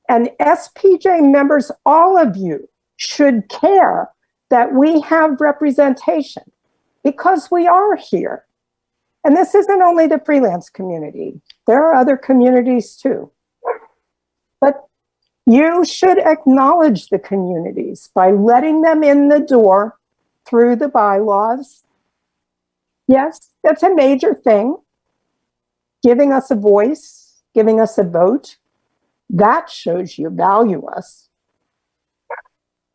Speaker 7: and SPJ members, all of you, should care that we have representation because we are here. And this isn't only the freelance community. There are other communities too. But you should acknowledge the communities by letting them in the door through the bylaws. Yes, that's a major thing. Giving us a voice, giving us a vote, that shows you value us.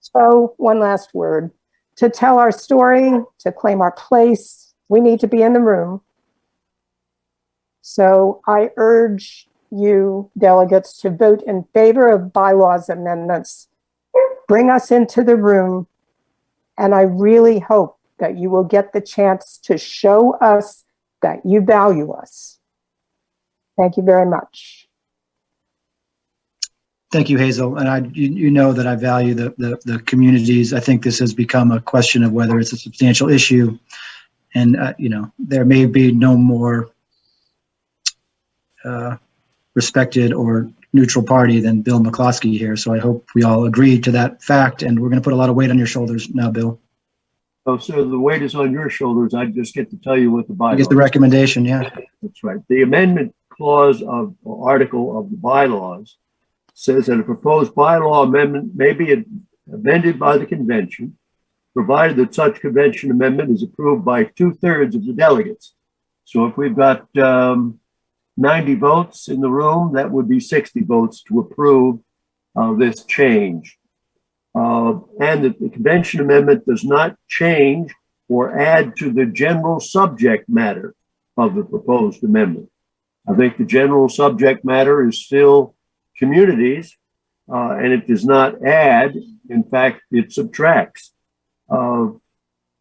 Speaker 7: So one last word. To tell our story, to claim our place, we need to be in the room. So I urge you delegates to vote in favor of bylaws amendments. Bring us into the room. And I really hope that you will get the chance to show us that you value us. Thank you very much.
Speaker 1: Thank you, Hazel. And you know that I value the communities. I think this has become a question of whether it's a substantial issue. And, there may be no more respected or neutral party than Bill McCloskey here. So I hope we all agree to that fact. And we're going to put a lot of weight on your shoulders now, Bill.
Speaker 2: Oh, sir, the weight is on your shoulders. I just get to tell you what the bylaws.
Speaker 1: I get the recommendation, yeah.
Speaker 2: That's right. The amendment clause of or article of the bylaws says that a proposed bylaw amendment may be amended by the convention, provided that such convention amendment is approved by 2/3 of the delegates. So if we've got 90 votes in the room, that would be 60 votes to approve this change. And that the convention amendment does not change or add to the general subject matter of the proposed amendment. I think the general subject matter is still communities, and it does not add. In fact, it subtracts.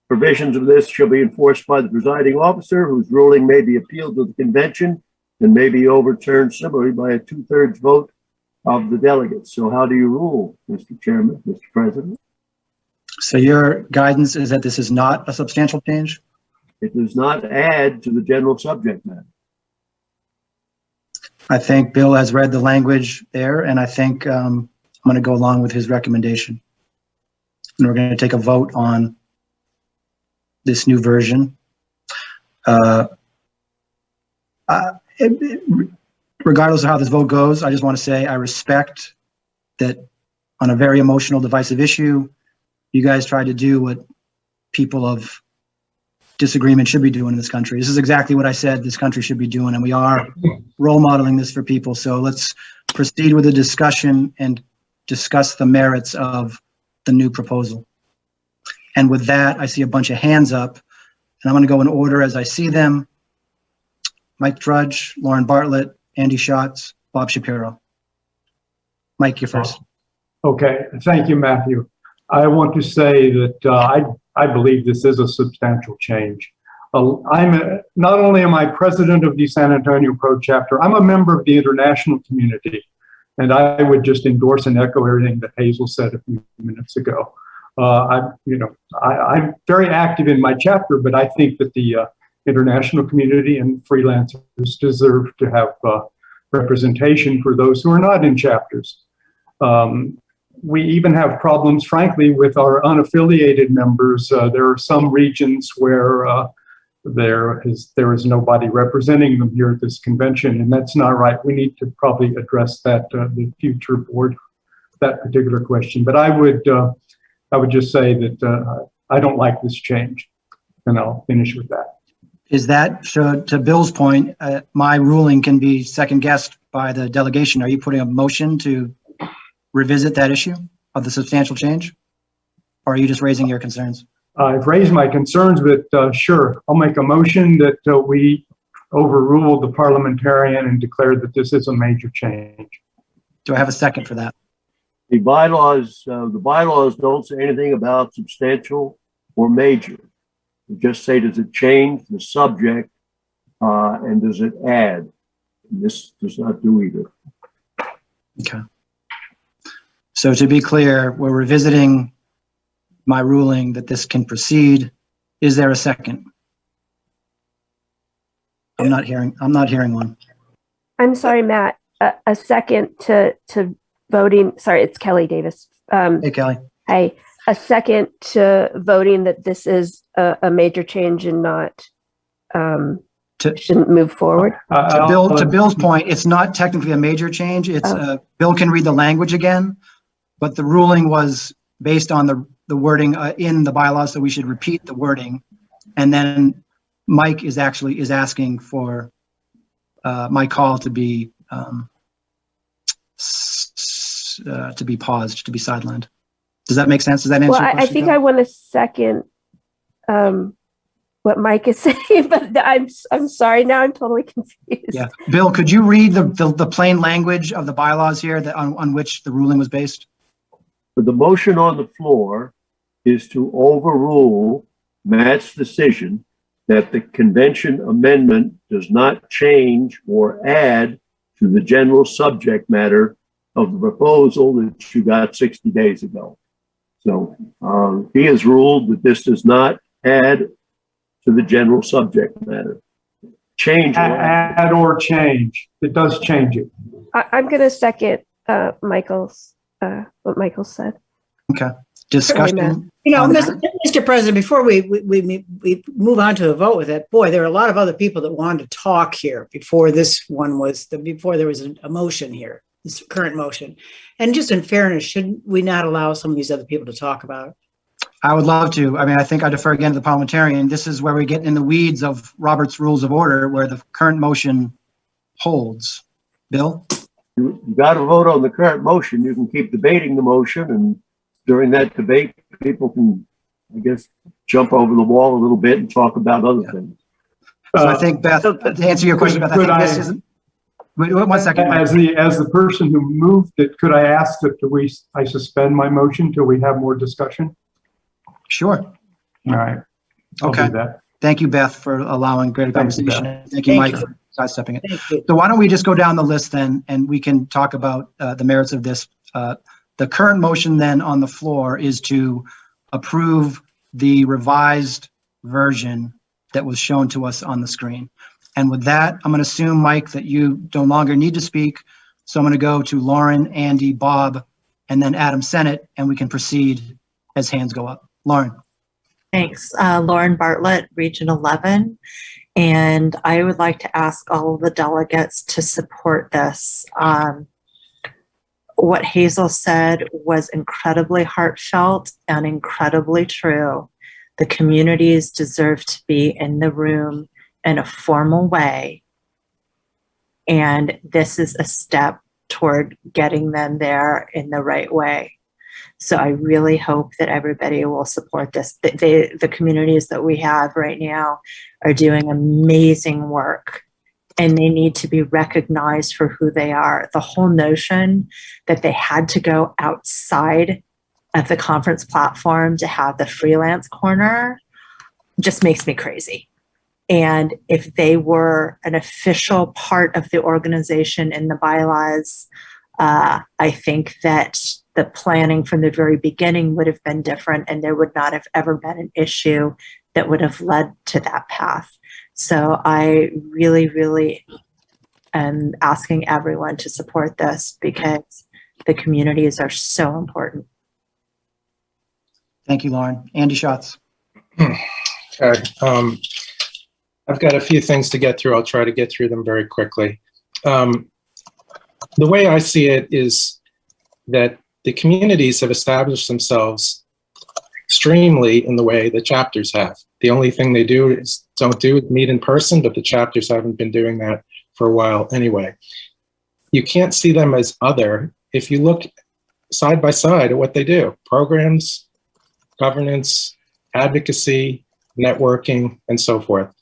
Speaker 2: Provisions of this shall be enforced by the presiding officer, whose ruling may be appealed to the convention and may be overturned similarly by a 2/3 vote of the delegates. So how do you rule, Mr. Chairman, Mr. President?
Speaker 1: So your guidance is that this is not a substantial change?
Speaker 2: It does not add to the general subject matter.
Speaker 1: I think Bill has read the language there, and I think I'm going to go along with his recommendation. And we're going to take a vote on this new version. Regardless of how this vote goes, I just want to say I respect that on a very emotional, divisive issue, you guys tried to do what people of disagreement should be doing in this country. This is exactly what I said this country should be doing, and we are role modeling this for people. So let's proceed with the discussion and discuss the merits of the new proposal. And with that, I see a bunch of hands up, and I'm going to go in order as I see them. Mike Drudge, Lauren Bartlett, Andy Schatz, Bob Shapiro. Mike, you're first.
Speaker 6: Okay, thank you, Matthew. I want to say that I believe this is a substantial change. Not only am I president of the San Antonio Pro chapter, I'm a member of the international community. And I would just endorse and echo everything that Hazel said a few minutes ago. I'm very active in my chapter, but I think that the international community and freelancers deserve to have representation for those who are not in chapters. We even have problems, frankly, with our unaffiliated members. There are some regions where there is nobody representing them here at this convention, and that's not right. We need to probably address that, the future board, that particular question. But I would just say that I don't like this change, and I'll finish with that.
Speaker 1: Is that, so to Bill's point, my ruling can be second guessed by the delegation. Are you putting a motion to revisit that issue of the substantial change? Or are you just raising your concerns?
Speaker 6: I've raised my concerns, but sure, I'll make a motion that we overrule the parliamentarian and declare that this is a major change.
Speaker 1: Do I have a second for that?
Speaker 2: The bylaws don't say anything about substantial or major. They just say, does it change the subject and does it add? And this does not do either.
Speaker 1: Okay. So to be clear, we're revisiting my ruling that this can proceed. Is there a second? I'm not hearing one.
Speaker 12: I'm sorry, Matt. A second to voting. Sorry, it's Kelly Davis.
Speaker 1: Hey, Kelly.
Speaker 12: Hey, a second to voting that this is a major change and not shouldn't move forward.
Speaker 1: To Bill's point, it's not technically a major change. It's Bill can read the language again, but the ruling was based on the wording in the bylaws, so we should repeat the wording. And then Mike is asking for my call to be paused, to be sidelined. Does that make sense? Does that answer your question?
Speaker 12: I think I want to second what Mike is saying, but I'm sorry. Now I'm totally confused.
Speaker 1: Yeah, Bill, could you read the plain language of the bylaws here that on which the ruling was based?
Speaker 2: But the motion on the floor is to overrule Matt's decision that the convention amendment does not change or add to the general subject matter of the proposal that you got 60 days ago. So he has ruled that this does not add to the general subject matter.
Speaker 6: Add or change. It does change it.
Speaker 12: I'm going to second Michael's what Michael said.
Speaker 1: Okay. Discussion.
Speaker 16: You know, Mr. President, before we move on to a vote with it, boy, there are a lot of other people that wanted to talk here before this one was before there was a motion here, this current motion. And just in fairness, shouldn't we not allow some of these other people to talk about it?
Speaker 1: I would love to. I mean, I think I defer again to the parliamentarian. This is where we get in the weeds of Robert's Rules of Order, where the current motion holds. Bill?
Speaker 2: You got to vote on the current motion. You can keep debating the motion, and during that debate, people can, I guess, jump over the wall a little bit and talk about other things.
Speaker 1: So I think, Beth, to answer your question, Beth, I think this isn't. Wait, 1 second.
Speaker 6: As the person who moved it, could I ask that I suspend my motion till we have more discussion?
Speaker 1: Sure.
Speaker 6: All right. I'll
Speaker 1: Okay.
Speaker 6: do that.
Speaker 1: Thank you, Beth, for allowing greater conversation. Thank you,
Speaker 16: Thank
Speaker 1: Mike,
Speaker 16: you.
Speaker 1: for sidestepping it. So why don't we just go down the list then, and we can talk about the merits of this. The current motion then on the floor is to approve the revised version that was shown to us on the screen. And with that, I'm going to assume, Mike, that you no longer need to speak. So I'm going to go to Lauren, Andy, Bob, and then Adam Sennett, and we can proceed as hands go up. Lauren.
Speaker 5: Thanks. Lauren Bartlett, Region 11. And I would like to ask all of the delegates to support this. What Hazel said was incredibly heartfelt and incredibly true. The communities deserve to be in the room in a formal way. And this is a step toward getting them there in the right way. So I really hope that everybody will support this. The communities that we have right now are doing amazing work, and they need to be recognized for who they are. The whole notion that they had to go outside of the conference platform to have the freelance corner just makes me crazy. And if they were an official part of the organization in the bylaws, I think that the planning from the very beginning would have been different, and there would not have ever been an issue that would have led to that path. So I really, really am asking everyone to support this because the communities are so important.
Speaker 1: Thank you, Lauren. Andy Schatz.
Speaker 8: Okay. I've got a few things to get through. I'll try to get through them very quickly. The way I see it is that the communities have established themselves extremely in the way the chapters have. The only thing they don't do is meet in person, but the chapters haven't been doing that for a while anyway. You can't see them as other if you look side by side at what they do. Programs, governance, advocacy, networking, and so forth.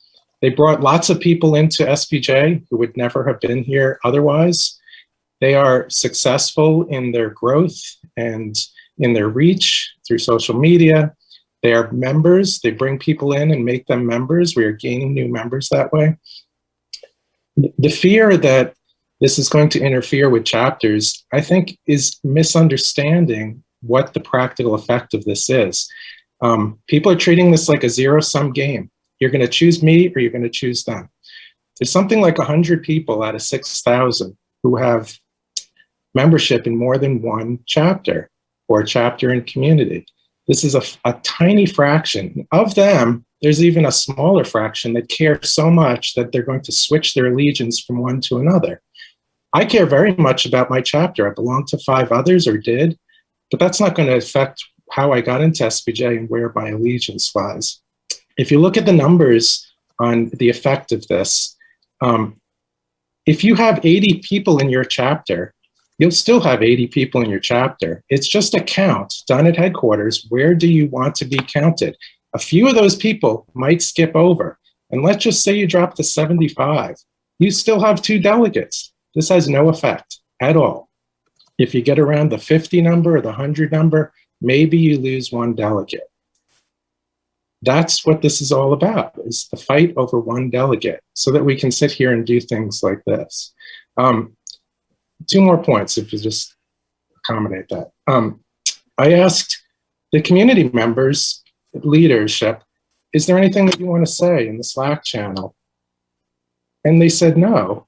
Speaker 8: They brought lots of people into SPJ who would never have been here otherwise. They are successful in their growth and in their reach through social media. They are members. They bring people in and make them members. We are gaining new members that way. The fear that this is going to interfere with chapters, I think, is misunderstanding what the practical effect of this is. People are treating this like a zero-sum game. You're going to choose me or you're going to choose them. There's something like 100 people out of 6,000 who have membership in more than one chapter or a chapter in community. This is a tiny fraction. Of them, there's even a smaller fraction that care so much that they're going to switch their allegiance from one to another. I care very much about my chapter. I belong to 5 others, or did, but that's not going to affect how I got into SPJ and where my allegiance lies. If you look at the numbers on the effect of this, if you have 80 people in your chapter, you'll still have 80 people in your chapter. It's just a count done at headquarters. Where do you want to be counted? A few of those people might skip over. And let's just say you drop to 75. You still have 2 delegates. This has no effect at all. If you get around the 50 number or the 100 number, maybe you lose 1 delegate. That's what this is all about, is the fight over 1 delegate so that we can sit here and do things like this. 2 more points, if you just accommodate that. I asked the community members, leadership, is there anything that you want to say in the Slack channel? And they said no.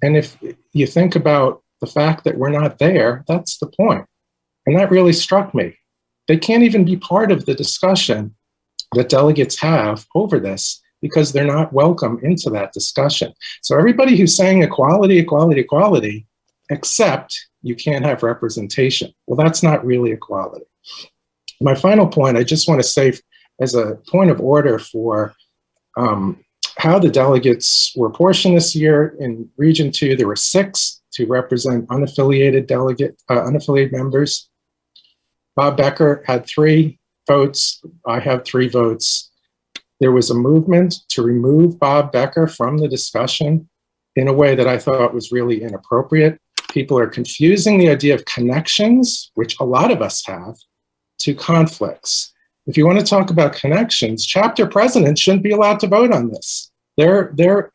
Speaker 8: And if you think about the fact that we're not there, that's the point. And that really struck me. They can't even be part of the discussion that delegates have over this because they're not welcome into that discussion. So everybody who's saying equality, equality, equality, except you can't have representation. Well, that's not really equality. My final point, I just want to say as a point of order for how the delegates were apportioned this year. In Region 2, there were 6 to represent unaffiliated unaffiliated members. Bob Becker had 3 votes. I have 3 votes. There was a movement to remove Bob Becker from the discussion in a way that I thought was really inappropriate. People are confusing the idea of connections, which a lot of us have, to conflicts. If you want to talk about connections, chapter presidents shouldn't be allowed to vote on this. They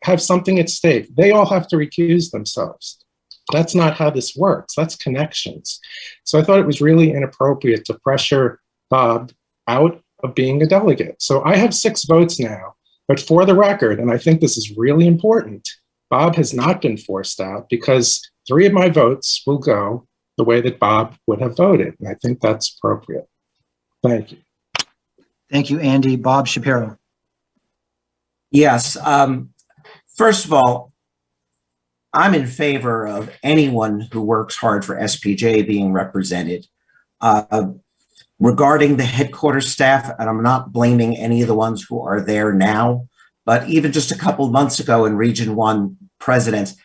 Speaker 8: have something at stake. They all have to recuse themselves. That's not how this works. That's connections. So I thought it was really inappropriate to pressure Bob out of being a delegate. So I have 6 votes now, but for the record, and I think this is really important, Bob has not been forced out because 3 of my votes will go the way that Bob would have voted. And I think that's appropriate. Thank you.
Speaker 1: Thank you, Andy. Bob Shapiro.
Speaker 9: Yes. First of all, I'm in favor of anyone who works hard for SPJ being represented. Regarding the headquarters staff, and I'm not blaming any of the ones who are there now, but even just a couple of months ago in Region 1 presidents,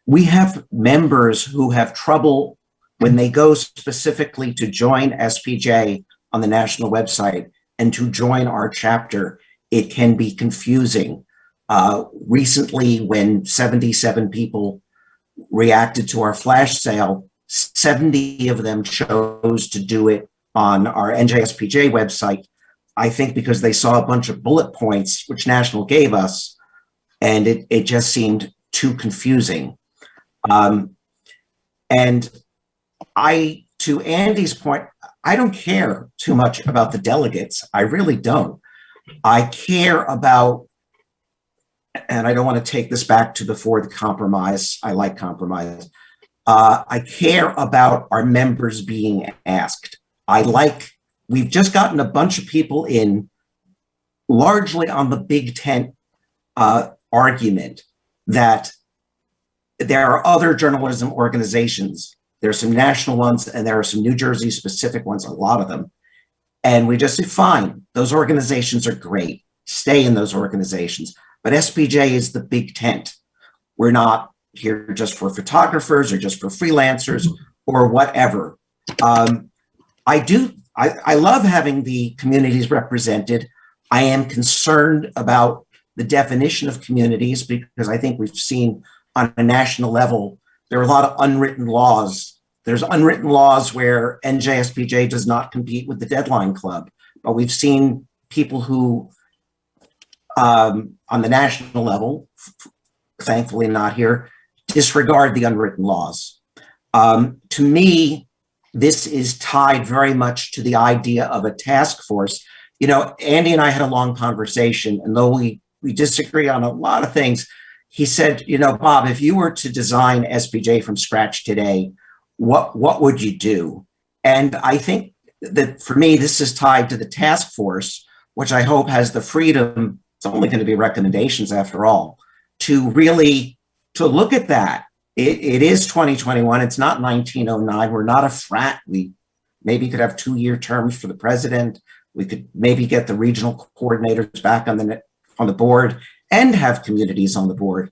Speaker 9: we have members who have trouble when they go specifically to join SPJ on the national website and to join our chapter. It can be confusing. Recently, when 77 people reacted to our flash sale, 70 of them chose to do it on our NJSPJ website, I think because they saw a bunch of bullet points, which National gave us, and it just seemed too confusing. And to Andy's point, I don't care too much about the delegates. I really don't. I care about, and I don't want to take this back to before the compromise. I like compromise. I care about our members being asked. We've just gotten a bunch of people in largely on the big tent argument that there are other journalism organizations. There are some national ones and there are some New Jersey specific ones, a lot of them. And we just say, fine, those organizations are great. Stay in those organizations. But SPJ is the big tent. We're not here just for photographers or just for freelancers or whatever. I love having the communities represented. I am concerned about the definition of communities because I think we've seen on a national level, there are a lot of unwritten laws. There's unwritten laws where NJSPJ does not compete with the Deadline Club, but we've seen people who, on the national level, thankfully not here, disregard the unwritten laws. To me, this is tied very much to the idea of a task force. You know, Andy and I had a long conversation, and though we disagree on a lot of things, he said, you know, Bob, if you were to design SPJ from scratch today, what would you do? And I think that for me, this is tied to the task force, which I hope has the freedom, it's only going to be recommendations after all, to really, to look at that. It is 2021. It's not 1909. We're not a frat. We maybe could have 2-year terms for the president. We could maybe get the regional coordinators back on the board and have communities on the board.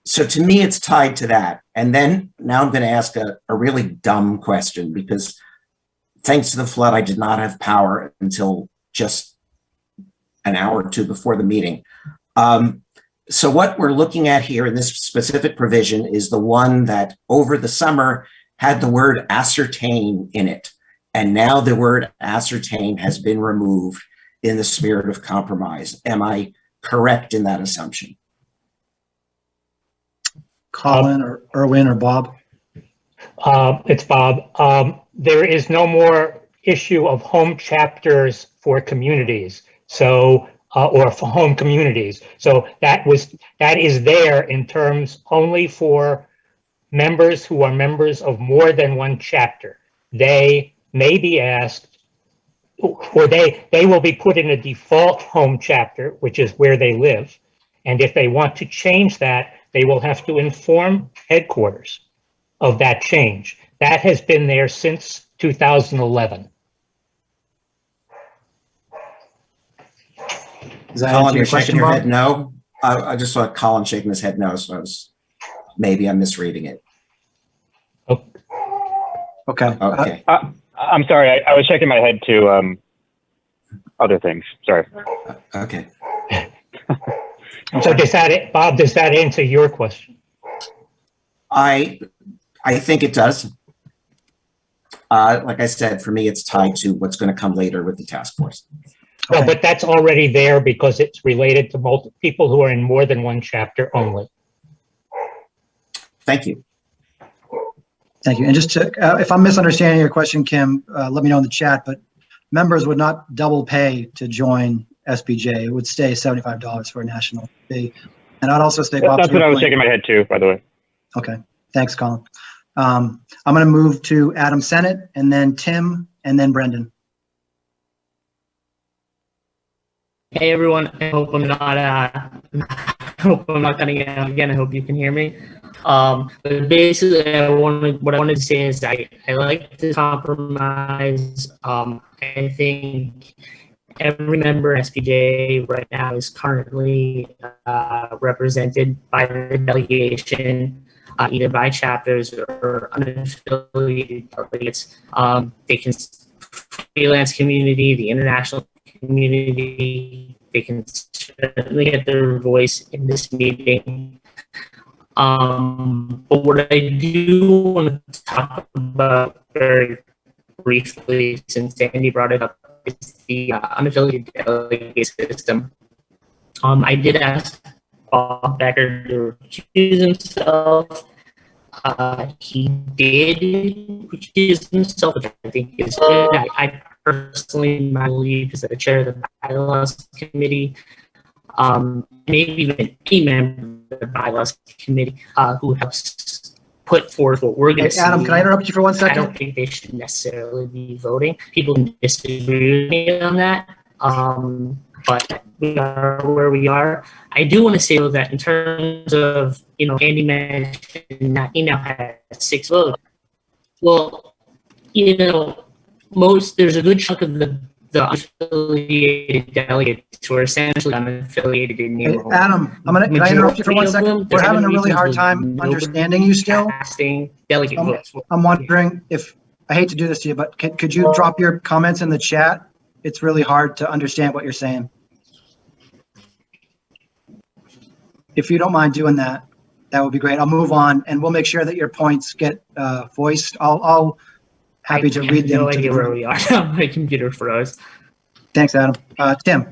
Speaker 9: So to me, it's tied to that. And then now I'm going to ask a really dumb question because thanks to the flood, I did not have power until just an hour or two before the meeting. So what we're looking at here in this specific provision is the one that over the summer had the word ascertain in it. And now the word ascertain has been removed in the spirit of compromise. Am I correct in that assumption?
Speaker 1: Colin or Erwin or Bob?
Speaker 18: It's Bob. There is no more issue of home chapters for communities. So, or for home communities. So that is there in terms only for members who are members of more than one chapter. They may be asked, or they will be put in a default home chapter, which is where they live. And if they want to change that, they will have to inform headquarters of that change. That has been there since 2011.
Speaker 1: Does that
Speaker 9: Colin,
Speaker 1: answer
Speaker 9: you're
Speaker 1: your
Speaker 9: shaking
Speaker 1: question,
Speaker 9: your
Speaker 1: Bob?
Speaker 9: head no? I just saw Colin shaking his head no, so maybe I'm misreading it.
Speaker 1: Okay.
Speaker 9: Okay.
Speaker 11: I'm sorry, I was shaking my head to other things. Sorry.
Speaker 9: Okay.
Speaker 18: So Bob, does that answer your question?
Speaker 9: I think it does. Like I said, for me, it's tied to what's going to come later with the task force.
Speaker 18: Okay. Well, but that's already there because it's related to multiple people who are in more than one chapter only.
Speaker 9: Thank you.
Speaker 1: Thank you. And just to, if I'm misunderstanding your question, Kim, let me know in the chat, but members would not double pay to join SPJ. It would stay $75 for a national fee. And I'd also say, Bob,
Speaker 11: that's what I was shaking my head to, by the way.
Speaker 1: Okay. Thanks, Colin. I'm going to move to Adam Sennett and then Tim and then Brendan.
Speaker 21: Hey everyone, I hope I'm not cutting out again. I hope you can hear me. But basically, what I wanted to say is I like the compromise. I think every member of SPJ right now is currently represented by the delegation, either by chapters or unaffiliated delegates. They can freelance community, the international community, they can certainly get their voice in this meeting. But what I do want to talk about very briefly, since Sandy brought it up, is the unaffiliated delegate system. I did ask Bob Becker to recuse himself. He did recuse himself, which I think is good. I personally believe is the chair of the Bylaws Committee, maybe even a key member of the Bylaws Committee who helps put forth what we're going to see.
Speaker 1: Adam, can I interrupt you for 1 second?
Speaker 21: I don't think they should necessarily be voting. People can disagree with me on that. But we are where we are. I do want to say though that in terms of, Andy mentioned that he now has 6 votes. Well, there's a good chunk of the unaffiliated delegates who are essentially unaffiliated in
Speaker 1: Hey, Adam, can I interrupt you for 1 second? We're having a really hard time understanding you still.
Speaker 21: Delegate votes.
Speaker 1: I'm wondering if, I hate to do this to you, but could you drop your comments in the chat? It's really hard to understand what you're saying. If you don't mind doing that, that would be great. I'll move on and we'll make sure that your points get voiced. I'll happy to read them.
Speaker 21: No idea where we are. My computer froze.
Speaker 1: Thanks, Adam. Tim.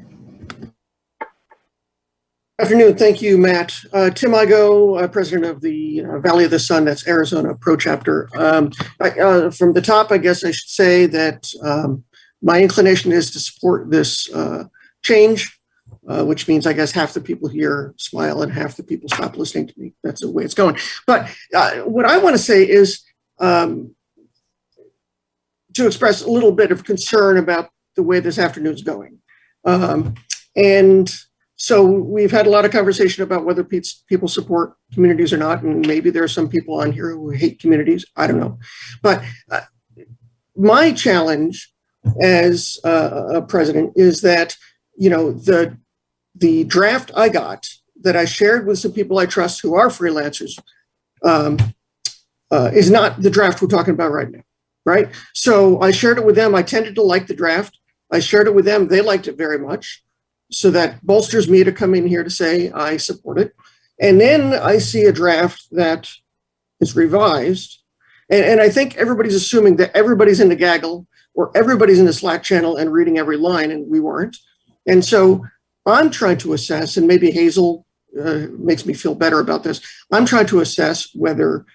Speaker 14: Afternoon. Thank you, Matt. Tim Igo, president of the Valley of the Sun, that's Arizona Pro Chapter. From the top, I guess I should say that my inclination is to support this change, which means I guess half the people here smile and half the people stop listening to me. That's the way it's going. But what I want to say is to express a little bit of concern about the way this afternoon's going. And so we've had a lot of conversation about whether people support communities or not, and maybe there are some people on here who hate communities. I don't know. But my challenge as a president is that, the draft I got that I shared with some people I trust who are freelancers is not the draft we're talking about right now, right? So I shared it with them. I tended to like the draft. I shared it with them. They liked it very much. So that bolsters me to come in here to say I support it. And then I see a draft that is revised. And I think everybody's assuming that everybody's in the gaggle or everybody's in the Slack channel and reading every line, and we weren't. And so I'm trying to assess, and maybe Hazel makes me feel better about this. I'm trying to assess whether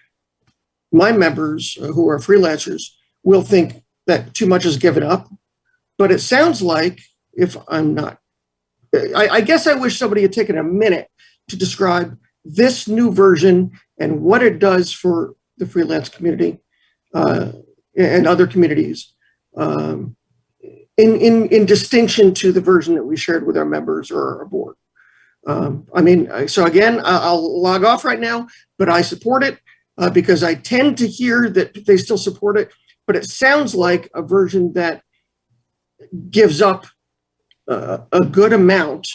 Speaker 14: my members who are freelancers will think that too much is given up. But it sounds like, if I'm not, I guess I wish somebody had taken a minute to describe this new version and what it does for the freelance community and other communities in distinction to the version that we shared with our members or our board. So again, I'll log off right now, but I support it because I tend to hear that they still support it, but it sounds like a version that gives up a good amount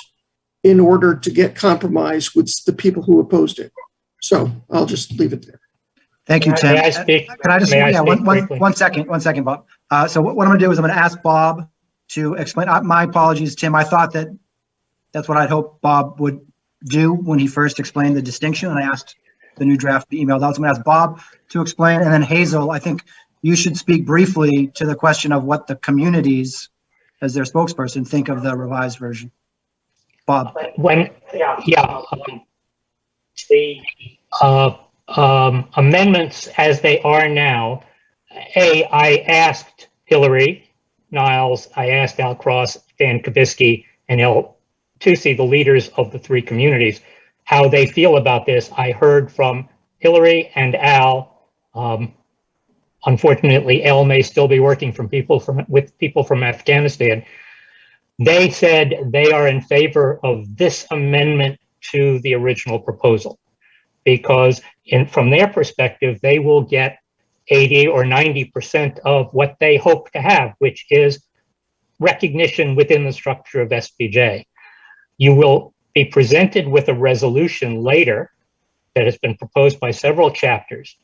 Speaker 14: in order to get compromise with the people who opposed it. So I'll just leave it there.
Speaker 1: Thank you, Tim.
Speaker 21: May I speak?
Speaker 1: Can I just,
Speaker 21: May I
Speaker 1: yeah,
Speaker 21: speak
Speaker 1: one second, Bob. So what I'm going to do is I'm going to ask Bob to explain. My apologies, Tim. I thought that's what I'd hoped Bob would do when he first explained the distinction, and I asked the new draft be emailed out. So I'm going to ask Bob to explain, and then Hazel, I think you should speak briefly to the question of what the communities, as their spokesperson, think of the revised version. Bob.
Speaker 18: The amendments as they are now, I asked Hillary Niles, I asked Al Cross, Dan Kavitsky, and El Tusi, the leaders of the 3 communities, how they feel about this. I heard from Hillary and Al. Unfortunately, El may still be working with people from Afghanistan. They said they are in favor of this amendment to the original proposal because from their perspective, they will get 80 or 90% of what they hope to have, which is recognition within the structure of SPJ. You will be presented with a resolution later that has been proposed by several chapters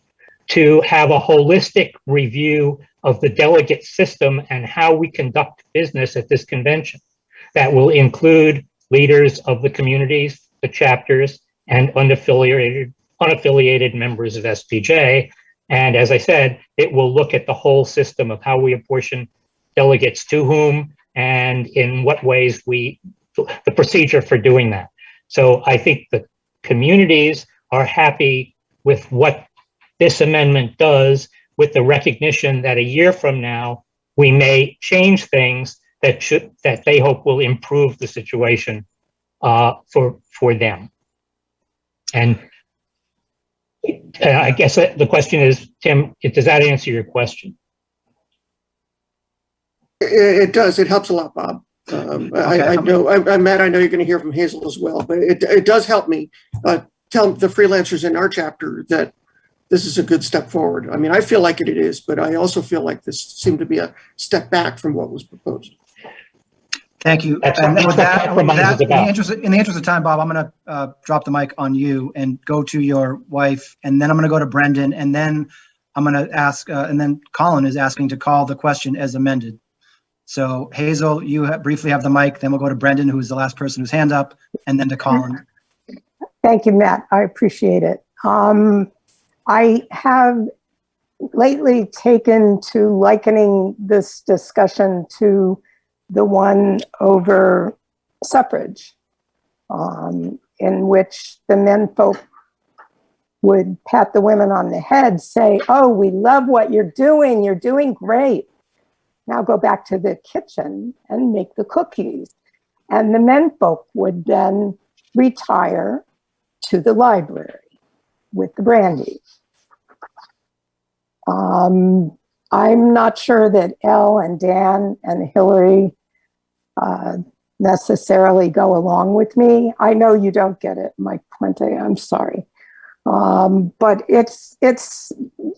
Speaker 18: to have a holistic review of the delegate system and how we conduct business at this convention. That will include leaders of the communities, the chapters, and unaffiliated members of SPJ. And as I said, it will look at the whole system of how we apportion delegates to whom and in what ways the procedure for doing that. So I think the communities are happy with what this amendment does, with the recognition that a year from now, we may change things that they hope will improve the situation for them. And I guess the question is, Tim, does that answer your question?
Speaker 14: It does. It helps a lot, Bob. I know, Matt, I know you're going to hear from Hazel as well, but it does help me tell the freelancers in our chapter that this is a good step forward. I mean, I feel like it is, but I also feel like this seemed to be a step back from what was proposed.
Speaker 1: Thank you. And with that, in the interest of time, Bob, I'm going to drop the mic on you and go to your wife, and then I'm going to go to Brendan, and then I'm going to ask, and then Colin is asking to call the question as amended. So Hazel, you briefly have the mic, then we'll go to Brendan, who is the last person whose hand up, and then to Colin.
Speaker 7: Thank you, Matt. I appreciate it. I have lately taken to likening this discussion to the one over suffrage, in which the men folk would pat the women on the head, say, "Oh, we love what you're doing great. Now go back to the kitchen and make the cookies." And the men folk would then retire to the library with the brandy. I'm not sure that Elle and Dan and Hillary necessarily go along with me. I know you don't get it, Mike Puente, I'm sorry. But it's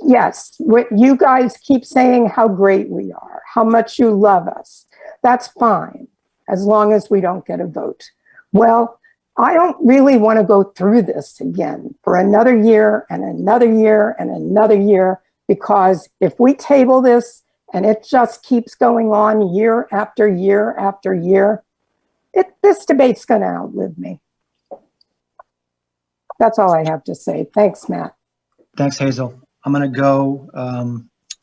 Speaker 7: yes, you guys keep saying how great we are, how much you love us. That's fine, as long as we don't get a vote. Well, I don't really want to go through this again for another year and another year and another year, because if we table this and it just keeps going on year after year after year, this debate's going to outlive me. That's all I have to say. Thanks, Matt.
Speaker 1: Thanks, Hazel. I'm going to go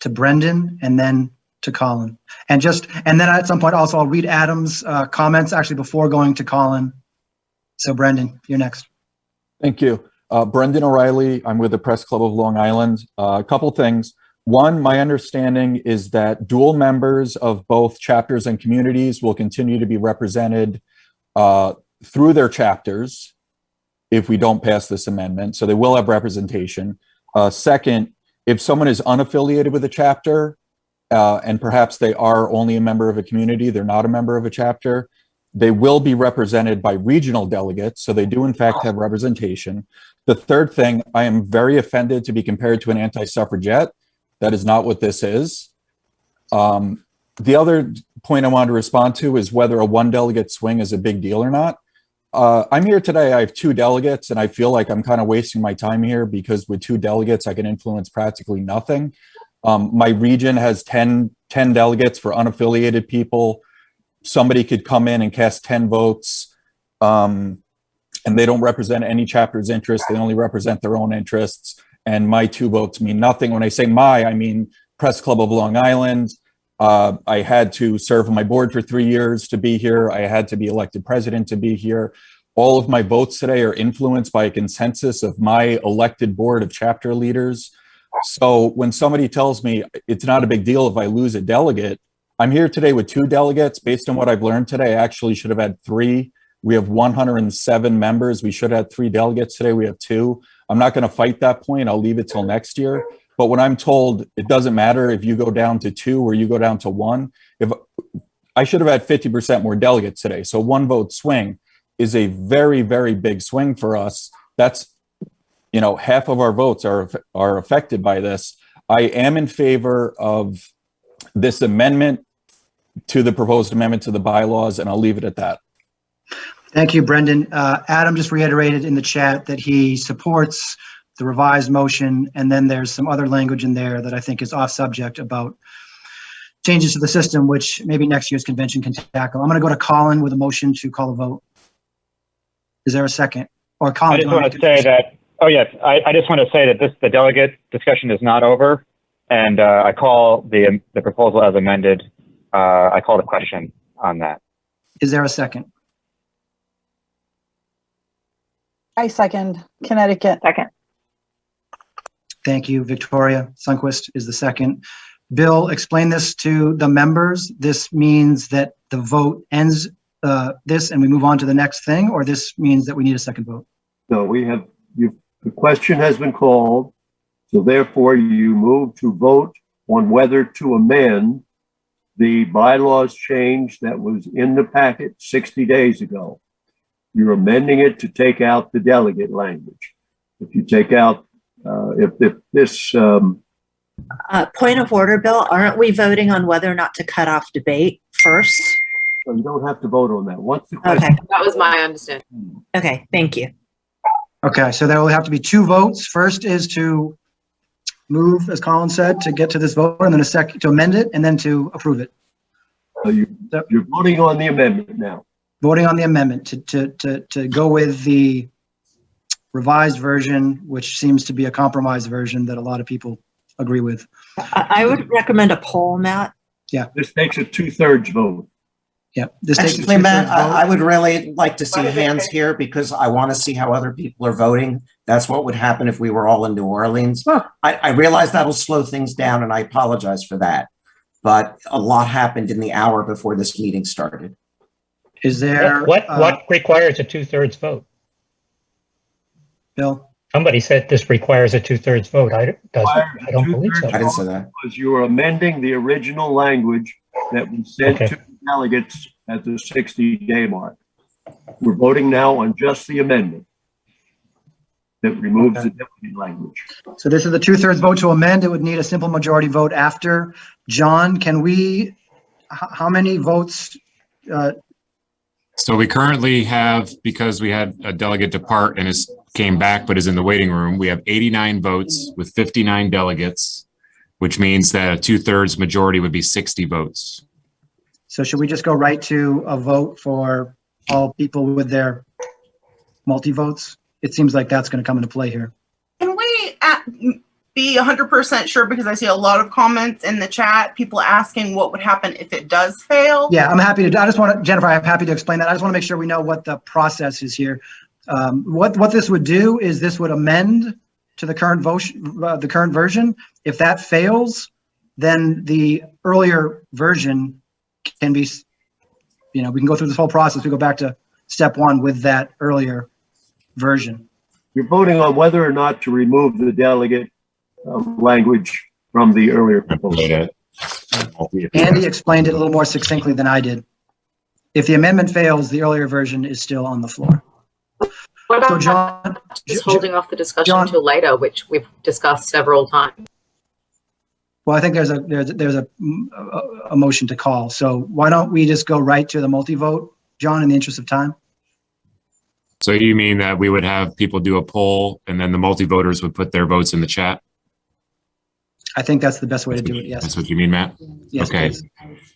Speaker 1: to Brendan and then to Colin. And then at some point also I'll read Adam's comments actually before going to Colin. So Brendan, you're next.
Speaker 4: Thank you. Brendan O'Reilly, I'm with the Press Club of Long Island. A couple things. One, my understanding is that dual members of both chapters and communities will continue to be represented through their chapters if we don't pass this amendment. So they will have representation. Second, if someone is unaffiliated with a chapter and perhaps they are only a member of a community, they're not a member of a chapter, they will be represented by regional delegates. So they do in fact have representation. The third thing, I am very offended to be compared to an anti-suffragette. That is not what this is. The other point I wanted to respond to is whether a one delegate swing is a big deal or not. I'm here today, I have 2 delegates and I feel like I'm kind of wasting my time here because with 2 delegates, I can influence practically nothing. My region has 10 delegates for unaffiliated people. Somebody could come in and cast 10 votes and they don't represent any chapter's interests. They only represent their own interests. And my 2 votes mean nothing. When I say I mean Press Club of Long Island. I had to serve on my board for 3 years to be here. I had to be elected president to be here. All of my votes today are influenced by a consensus of my elected board of chapter leaders. So when somebody tells me it's not a big deal if I lose a delegate, I'm here today with 2 delegates. Based on what I've learned today, I actually should have had 3. We have 107 members. We should have had 3 delegates today. We have 2. I'm not going to fight that point. I'll leave it till next year. But when I'm told it doesn't matter if you go down to 2 or you go down to 1, if I should have had 50% more delegates today. So 1 vote swing is a very, very big swing for us. That's, half of our votes are affected by this. I am in favor of this amendment to the proposed amendment to the bylaws, and I'll leave it at that.
Speaker 1: Thank you, Brendan. Adam just reiterated in the chat that he supports the revised motion, and then there's some other language in there that I think is off subject about changes to the system, which maybe next year's convention can tackle. I'm going to go to Colin with a motion to call a vote. Is there a second? Or Colin?
Speaker 11: I just want to say that, I just want to say that the delegate discussion is not over, and I call the proposal as amended. I call the question on that.
Speaker 1: Is there a second?
Speaker 15: I second. Connecticut.
Speaker 5: Second.
Speaker 1: Thank you. Victoria Sundquist is the second. Bill, explain this to the members. This means that the vote ends this and we move on to the next thing, or this means that we need a second vote?
Speaker 2: No, the question has been called, so therefore you move to vote on whether to amend the bylaws change that was in the packet 60 days ago. You're amending it to take out the delegate language. If you take out, if this,
Speaker 5: Point of order, Bill, aren't we voting on whether or not to cut off debate first?
Speaker 2: you don't have to vote on that. Once the
Speaker 5: Okay.
Speaker 17: That was my understanding.
Speaker 5: Okay, thank you.
Speaker 1: Okay, so there will have to be two votes. First is to move, as Colin said, to get to this vote, and then a second to amend it, and then to approve it.
Speaker 2: So you're voting on the amendment now.
Speaker 1: Voting on the amendment to go with the revised version, which seems to be a compromised version that a lot of people agree with.
Speaker 5: I would recommend a poll, Matt.
Speaker 1: Yeah.
Speaker 2: This takes a 2/3 vote.
Speaker 1: Yeah. This takes a
Speaker 9: Actually, Matt,
Speaker 1: 2/3 vote.
Speaker 9: I would really like to see hands here because I want to see how other people are voting. That's what would happen if we were all in New Orleans. I realize that'll slow things down, and I apologize for that. But a lot happened in the hour before this meeting started.
Speaker 1: Is there
Speaker 18: What requires a 2/3 vote?
Speaker 1: Bill?
Speaker 18: Somebody said this requires a 2/3 vote. I don't believe so.
Speaker 9: I didn't say that.
Speaker 2: Because you are amending the original language that we sent
Speaker 18: Okay.
Speaker 2: to delegates at the 60-day mark. We're voting now on just the amendment that removes the delegate language.
Speaker 1: So this is the 2/3 vote to amend. It would need a simple majority vote after. John, can we, how many votes?
Speaker 3: So we currently have, because we had a delegate depart and came back but is in the waiting room, we have 89 votes with 59 delegates, which means that a 2/3 majority would be 60 votes.
Speaker 1: So should we just go right to a vote for all people with their multi-votes? It seems like that's going to come into play here.
Speaker 15: Can we be 100% sure, because I see a lot of comments in the chat, people asking what would happen if it does fail?
Speaker 1: Yeah, I'm happy to, I just want to, Jennifer, I'm happy to explain that. I just want to make sure we know what the process is here. What this would do is this would amend to the current version. If that fails, then the earlier version can be, we can go through this whole process. We go back to step one with that earlier version.
Speaker 2: You're voting on whether or not to remove the delegate language from the earlier proposal.
Speaker 1: Andy explained it a little more succinctly than I did. If the amendment fails, the earlier version is still on the floor.
Speaker 17: What about
Speaker 1: So John,
Speaker 17: just holding off the discussion
Speaker 1: John-
Speaker 17: until later, which we've discussed several times?
Speaker 1: Well, I think there's a motion to call. So why don't we just go right to the multi-vote, John, in the interest of time?
Speaker 3: So you mean that we would have people do a poll and then the multi-voters would put their votes in the chat?
Speaker 1: I think that's the best way to do it, yes.
Speaker 3: That's what you mean, Matt?
Speaker 1: Yes,
Speaker 3: Okay.
Speaker 1: please.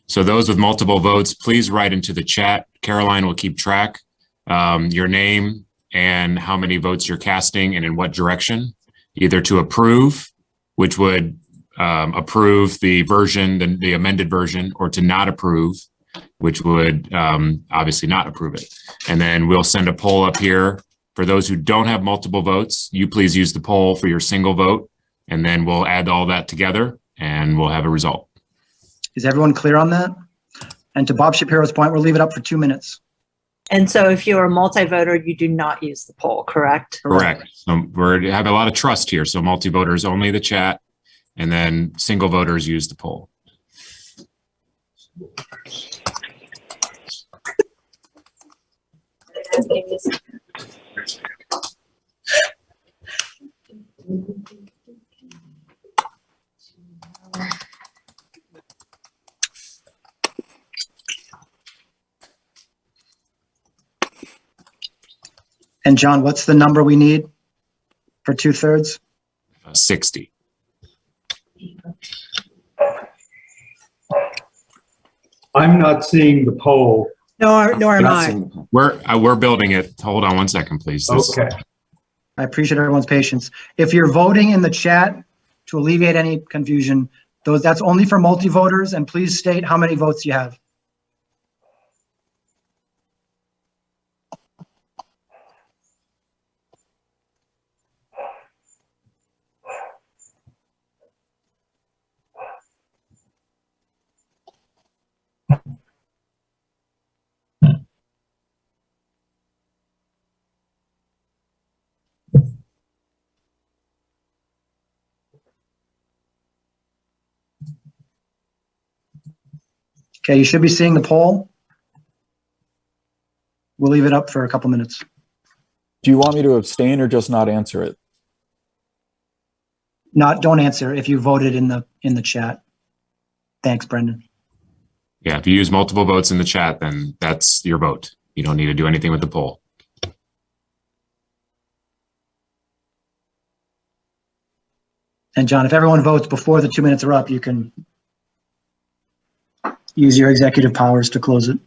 Speaker 3: So those with multiple votes, please write into the chat. Caroline will keep track, your name and how many votes you're casting and in what direction, either to approve, which would approve the version, the amended version, or to not approve, which would obviously not approve it. And then we'll send a poll up here. For those who don't have multiple votes, you please use the poll for your single vote, and then we'll add all that together and we'll have a result.
Speaker 1: Is everyone clear on that? And to Bob Shapiro's point, we'll leave it up for 2 minutes.
Speaker 5: And so if you're a multi-voter, you do not use the poll, correct?
Speaker 3: Correct. So we have a lot of trust here. So multi-voters only the chat, and then single voters use the poll.
Speaker 1: And John, what's the number we need for 2/3?
Speaker 3: 60.
Speaker 6: I'm not seeing the poll.
Speaker 16: Nor am I.
Speaker 3: We're building it. Hold on one second, please.
Speaker 6: Okay.
Speaker 1: I appreciate everyone's patience. If you're voting in the chat to alleviate any confusion, that's only for multi-voters, and please state how many votes you have. Okay, you should be seeing the poll. We'll leave it up for a couple minutes.
Speaker 4: Do you want me to abstain or just not answer it?
Speaker 1: Don't answer if you voted in the chat. Thanks, Brendan.
Speaker 3: Yeah, if you use multiple votes in the chat, then that's your vote. You don't need to do anything with the poll.
Speaker 1: And John, if everyone votes before the 2 minutes are up, you can use your executive powers to close it.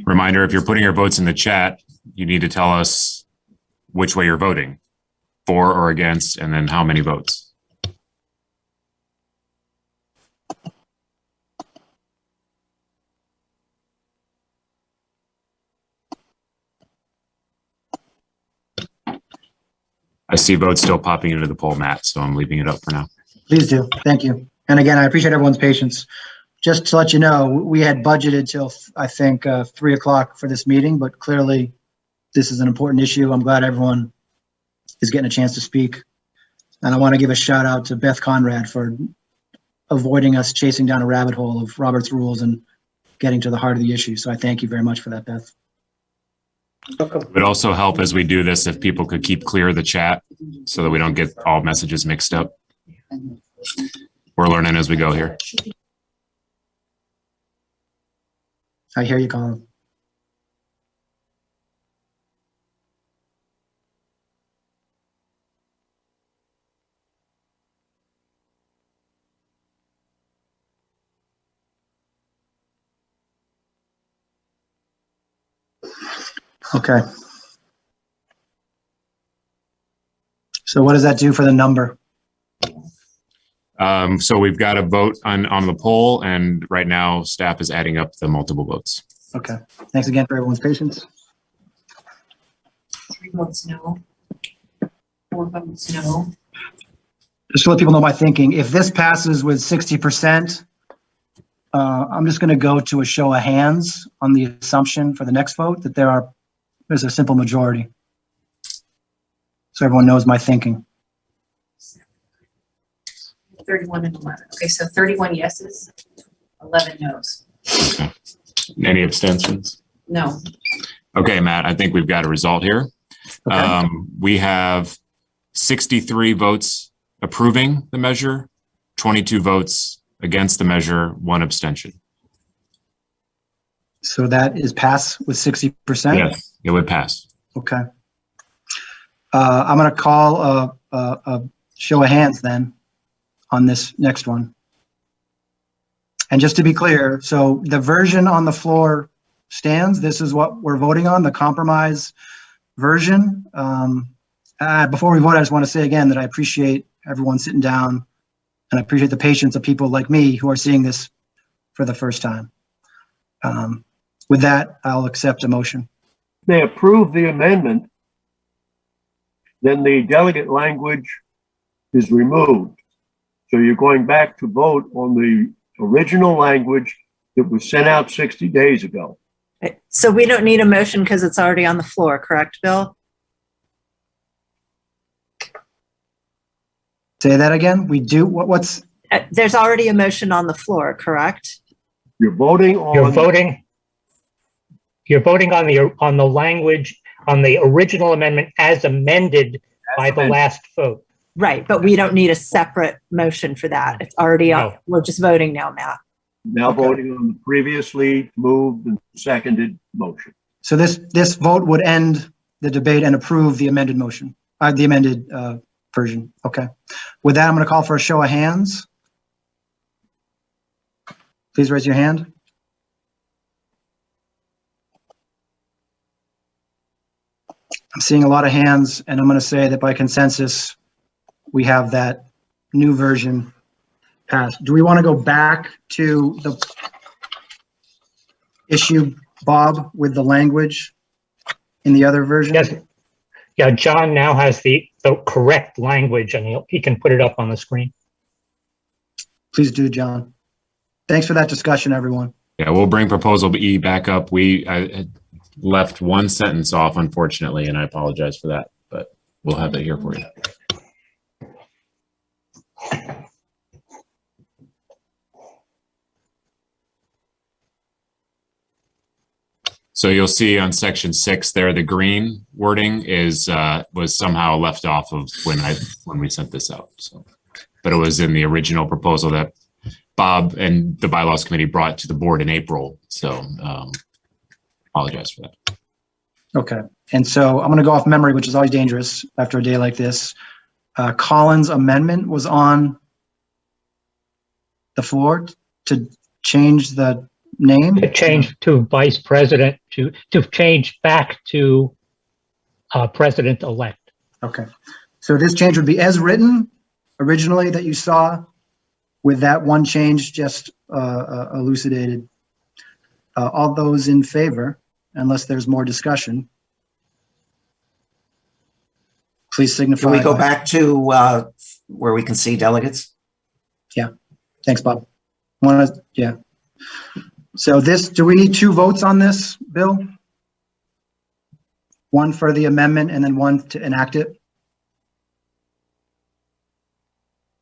Speaker 3: Reminder, if you're putting your votes in the chat, you need to tell us which way you're voting, for or against, and then how many votes. I see votes still popping into the poll, Matt, so I'm leaving it up for now.
Speaker 1: Please do. Thank you. And again, I appreciate everyone's patience. Just to let you know, we had budgeted till, I think, 3 o'clock for this meeting, but clearly this is an important issue. I'm glad everyone is getting a chance to speak. And I want to give a shout out to Beth Conrad for avoiding us chasing down a rabbit hole of Robert's rules and getting to the heart of the issue. So I thank you very much for that, Beth.
Speaker 3: It would also help as we do this if people could keep clear of the chat so that we don't get all messages mixed up. We're learning as we go here.
Speaker 1: I hear you, Colin. Okay. So what does that do for the number?
Speaker 3: So we've got a vote on the poll, and right now staff is adding up the multiple votes.
Speaker 1: Okay. Thanks again for everyone's patience.
Speaker 19: 3 votes no. 4 votes no.
Speaker 1: Just to let people know my thinking, if this passes with 60%, I'm just going to go to a show of hands on the assumption for the next vote that there's a simple majority. So everyone knows my thinking.
Speaker 19: 31 and 11. Okay, so 31 yeses, 11 noes.
Speaker 3: Okay. Any abstentions?
Speaker 19: No.
Speaker 3: Okay, Matt, I think we've got a result here.
Speaker 1: Okay.
Speaker 3: We have 63 votes approving the measure, 22 votes against the measure, 1 abstention.
Speaker 1: So that is pass with 60%?
Speaker 3: Yes, it would pass.
Speaker 1: Okay. I'm going to call a show of hands then on this next one. And just to be clear, so the version on the floor stands. This is what we're voting on, the compromise version. Before we vote, I just want to say again that I appreciate everyone sitting down, and I appreciate the patience of people like me who are seeing this for the first time. With that, I'll accept a motion.
Speaker 2: They approve the amendment, then the delegate language is removed. So you're going back to vote on the original language that was sent out 60 days ago.
Speaker 5: So we don't need a motion because it's already on the floor, correct, Bill?
Speaker 1: Say that again. We do what's
Speaker 5: there's already a motion on the floor, correct?
Speaker 2: You're voting on.
Speaker 18: You're voting on the language on the original amendment as amended by the last vote.
Speaker 5: Right, but we don't need a separate motion for that. It's already on.
Speaker 18: No.
Speaker 5: We're just voting now, Matt.
Speaker 2: Now voting on the previously moved and seconded motion.
Speaker 1: So this vote would end the debate and approve the amended motion, the amended version. Okay. With that, I'm going to call for a show of hands. Please raise your hand. I'm seeing a lot of hands, and I'm going to say that by consensus, we have that new version Passed. Do we want to go back to the issue, Bob, with the language in the other version?
Speaker 18: Yes. Yeah, John now has the correct language and he can put it up on the screen.
Speaker 1: Please do, John. Thanks for that discussion, everyone.
Speaker 3: Yeah, we'll bring proposal E back up. I left one sentence off, unfortunately, and I apologize for that, but we'll have it here for you. So you'll see on section 6 there, the green wording is was somehow left off of when we sent this out. So, but it was in the original proposal that Bob and the bylaws committee brought to the board in April. So apologize for that.
Speaker 1: Okay. And so I'm going to go off memory, which is always dangerous after a day like this. Colin's amendment was on the floor to change the name?
Speaker 18: To change to vice president, to change back to president-elect.
Speaker 1: Okay. So this change would be as written originally that you saw, with that one change just elucidated. All those in favor, unless there's more discussion, please signify.
Speaker 9: Can we go back to where we can see delegates?
Speaker 1: Yeah. Thanks, Bob. Yeah. So this, do we need 2 votes on this, Bill? One for the amendment and then one to enact it?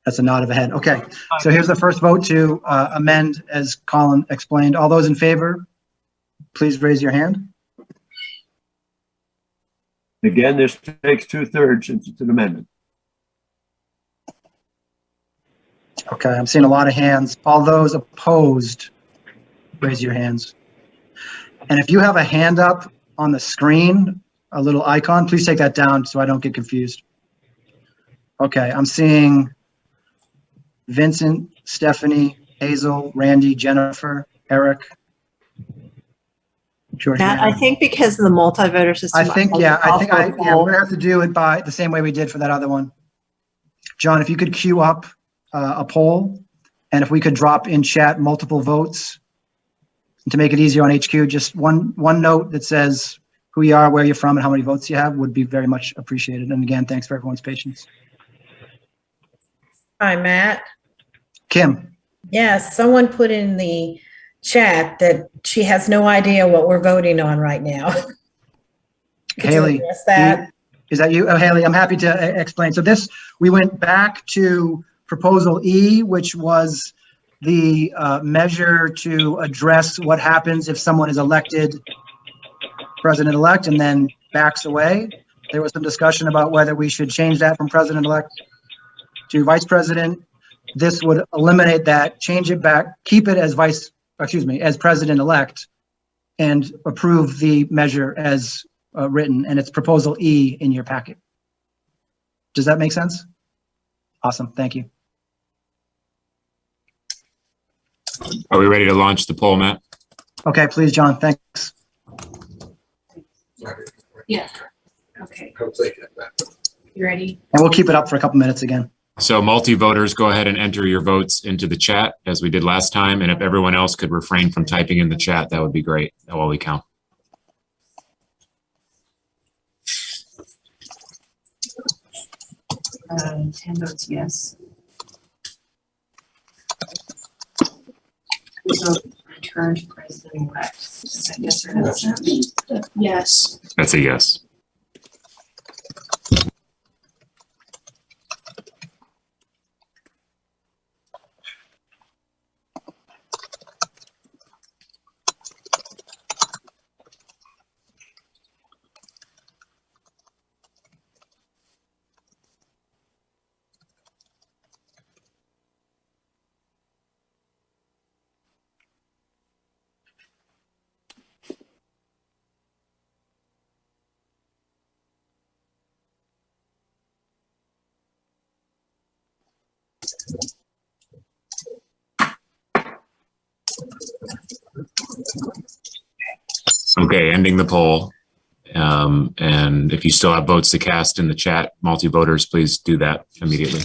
Speaker 1: That's a nod of a head. Okay, so here's the first vote to amend as Colin explained. All those in favor, please raise your hand.
Speaker 2: Again, this takes 2/3 since it's an amendment.
Speaker 1: Okay, I'm seeing a lot of hands. All those opposed, raise your hands. And if you have a hand up on the screen, a little icon, please take that down so I don't get confused. Okay, I'm seeing Vincent, Stephanie, Hazel, Randy, Jennifer, Eric, Georgiana.
Speaker 5: Matt, I think because of the multi-voter system.
Speaker 1: I think we're gonna have to do it by the same way we did for that other one. John, if you could queue up a poll, and if we could drop in chat multiple votes, and to make it easier on HQ, just one note that says who you are, where you're from, and how many votes you have would be very much appreciated. And again, thanks for everyone's patience.
Speaker 20: Hi, Matt.
Speaker 1: Kim.
Speaker 20: Yes, someone put in the chat that she has no idea what we're voting on right now.
Speaker 1: Haley,
Speaker 20: that?
Speaker 1: Is that you? Oh, Haley, I'm happy to explain. So this, we went back to proposal E, which was the measure to address what happens if someone is elected president-elect and then backs away. There was some discussion about whether we should change that from president-elect to vice president. This would eliminate that, change it back, keep it as as president-elect, and approve the measure as written, and it's proposal E in your packet. Does that make sense? Awesome, thank you.
Speaker 3: Are we ready to launch the poll, Matt?
Speaker 1: Okay, please, John, thanks.
Speaker 19: Yeah. Okay. You ready?
Speaker 1: And we'll keep it up for a couple minutes again.
Speaker 3: So multi-voters, go ahead and enter your votes into the chat as we did last time. And if everyone else could refrain from typing in the chat, that would be great while we count.
Speaker 19: 10 votes yes. So return to president-elect. Is that yes or no? Yes.
Speaker 3: That's a yes. Okay, ending the poll. And if you still have votes to cast in the chat, multi-voters, please do that immediately.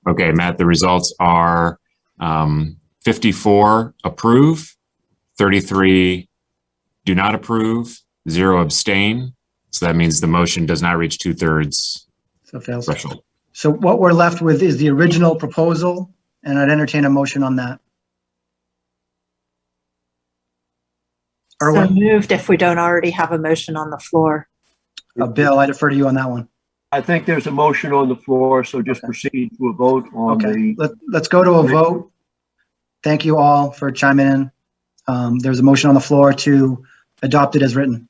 Speaker 3: Okay, Matt, the results are 54 approve, 33 do not approve, 0 abstain. So that means the motion does not reach 2/3
Speaker 1: So it fails.
Speaker 3: threshold.
Speaker 1: So what we're left with is the original proposal, and I'd entertain a motion on that.
Speaker 5: So
Speaker 1: Erwin,
Speaker 5: moved if we don't already have a motion on the floor.
Speaker 1: Bill, I defer to you on that one.
Speaker 2: I think there's a motion on the floor, so just proceed to a vote on
Speaker 1: Okay,
Speaker 2: the.
Speaker 1: let's go to a vote. Thank you all for chiming in. There's a motion on the floor to adopt it as written.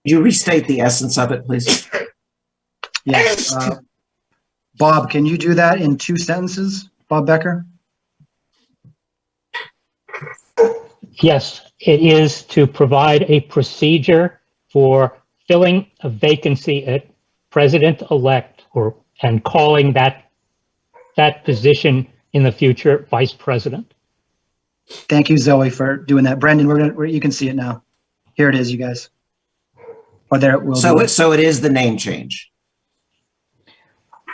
Speaker 9: Could you restate the essence of it, please?
Speaker 1: Yes. Bob, can you do that in 2 sentences? Bob Becker?
Speaker 18: Yes, it is to provide a procedure for filling a vacancy at president-elect and calling that position in the future vice president.
Speaker 1: Thank you, Zoe, for doing that. Brendan, you can see it now. Here it is, you guys. Or there it will be.
Speaker 9: So it is the name change.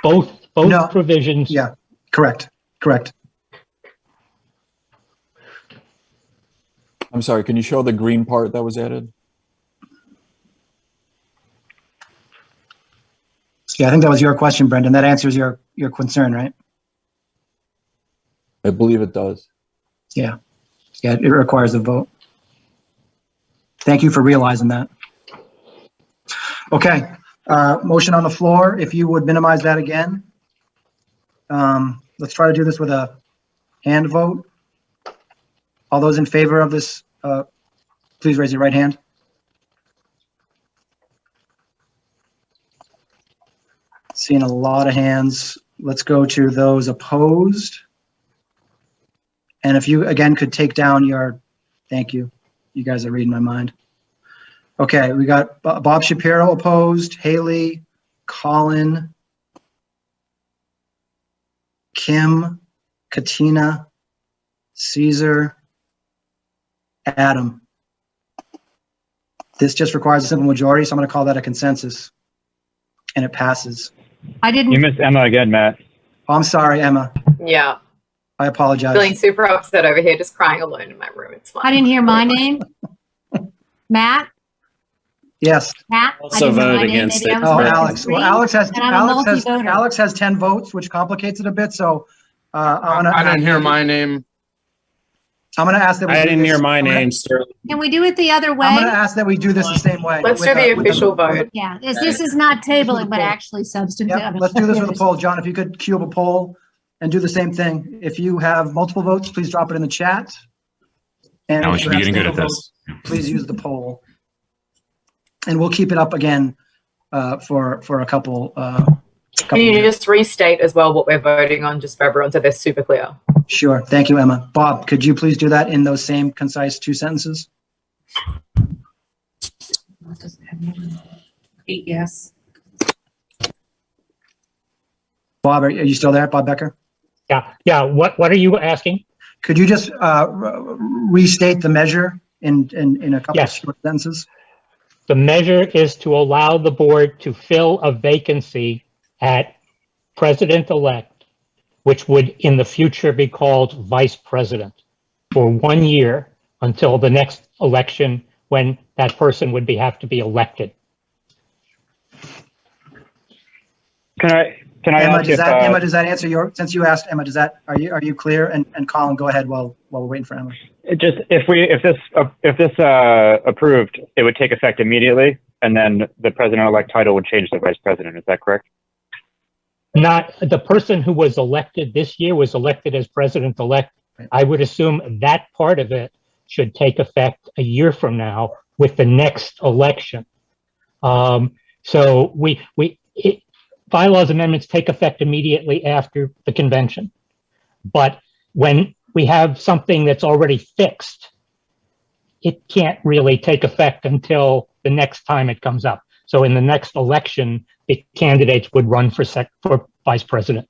Speaker 18: Both provisions.
Speaker 1: Yeah, correct.
Speaker 4: I'm sorry, can you show the green part that was added?
Speaker 1: Yeah, I think that was your question, Brendan. That answers your concern, right?
Speaker 4: I believe it does.
Speaker 1: Yeah, it requires a vote. Thank you for realizing that. Okay, motion on the floor. If you would minimize that again. Let's try to do this with a hand vote. All those in favor of this, please raise your right hand. Seeing a lot of hands. Let's go to those opposed. And if you, again, could take down your, thank you. You guys are reading my mind. Okay, we got Bob Shapiro opposed, Haley, Colin, Kim, Katina, Caesar, Adam. This just requires a simple majority, so I'm going to call that a consensus. And it passes.
Speaker 11: You missed Emma again, Matt.
Speaker 1: Oh, I'm sorry, Emma.
Speaker 17: Yeah.
Speaker 1: I apologize.
Speaker 17: Feeling super upset over here, just crying alone in my room. It's fine.
Speaker 13: I didn't hear my name. Matt?
Speaker 1: Yes.
Speaker 13: Matt?
Speaker 22: Also vote against it.
Speaker 1: Oh, Alex. Well, Alex has
Speaker 13: And I'm a multi-voter.
Speaker 1: Alex has 10 votes, which complicates it a bit. So
Speaker 22: I didn't hear my name.
Speaker 1: I'm going to ask that we
Speaker 22: I
Speaker 1: do
Speaker 22: didn't
Speaker 1: this-
Speaker 22: hear my name, Sterling.
Speaker 13: Can we do it the other way?
Speaker 1: I'm going to ask that we do this the same way.
Speaker 17: Let's do the official vote.
Speaker 13: Yeah, this is not tabling, but actually substantive.
Speaker 1: Yep, let's do this with a poll. John, if you could queue up a poll and do the same thing. If you have multiple votes, please drop it in the chat. And
Speaker 3: Now we
Speaker 1: if
Speaker 3: should
Speaker 1: you
Speaker 3: be
Speaker 1: have
Speaker 3: getting good at
Speaker 1: single
Speaker 3: this.
Speaker 1: votes, please use the poll. And we'll keep it up again for a couple.
Speaker 17: Can you just restate as well what we're voting on, just for everyone, so they're super clear?
Speaker 1: Sure. Thank you, Emma. Bob, could you please do that in those same concise 2 sentences?
Speaker 19: Yes.
Speaker 1: Bob, are you still there? Bob Becker?
Speaker 18: Yeah. What are you asking?
Speaker 1: Could you just restate the measure in a couple of short sentences?
Speaker 18: The measure is to allow the board to fill a vacancy at president-elect, which would in the future be called vice president, for 1 year until the next election when that person would have to be elected.
Speaker 11: Can I
Speaker 1: Emma,
Speaker 11: ask if,
Speaker 1: Emma, does that answer your, since you asked, Emma, are you clear? And Colin, go ahead while we're waiting for Emma.
Speaker 11: just if this approved, it would take effect immediately, and then the president-elect title would change to vice president. Is that correct?
Speaker 18: Not the person who was elected this year was elected as president-elect. I would assume that part of it should take effect a year from now with the next election. So bylaws amendments take effect immediately after the convention. But when we have something that's already fixed, it can't really take effect until the next time it comes up. So in the next election, the candidates would run for vice president.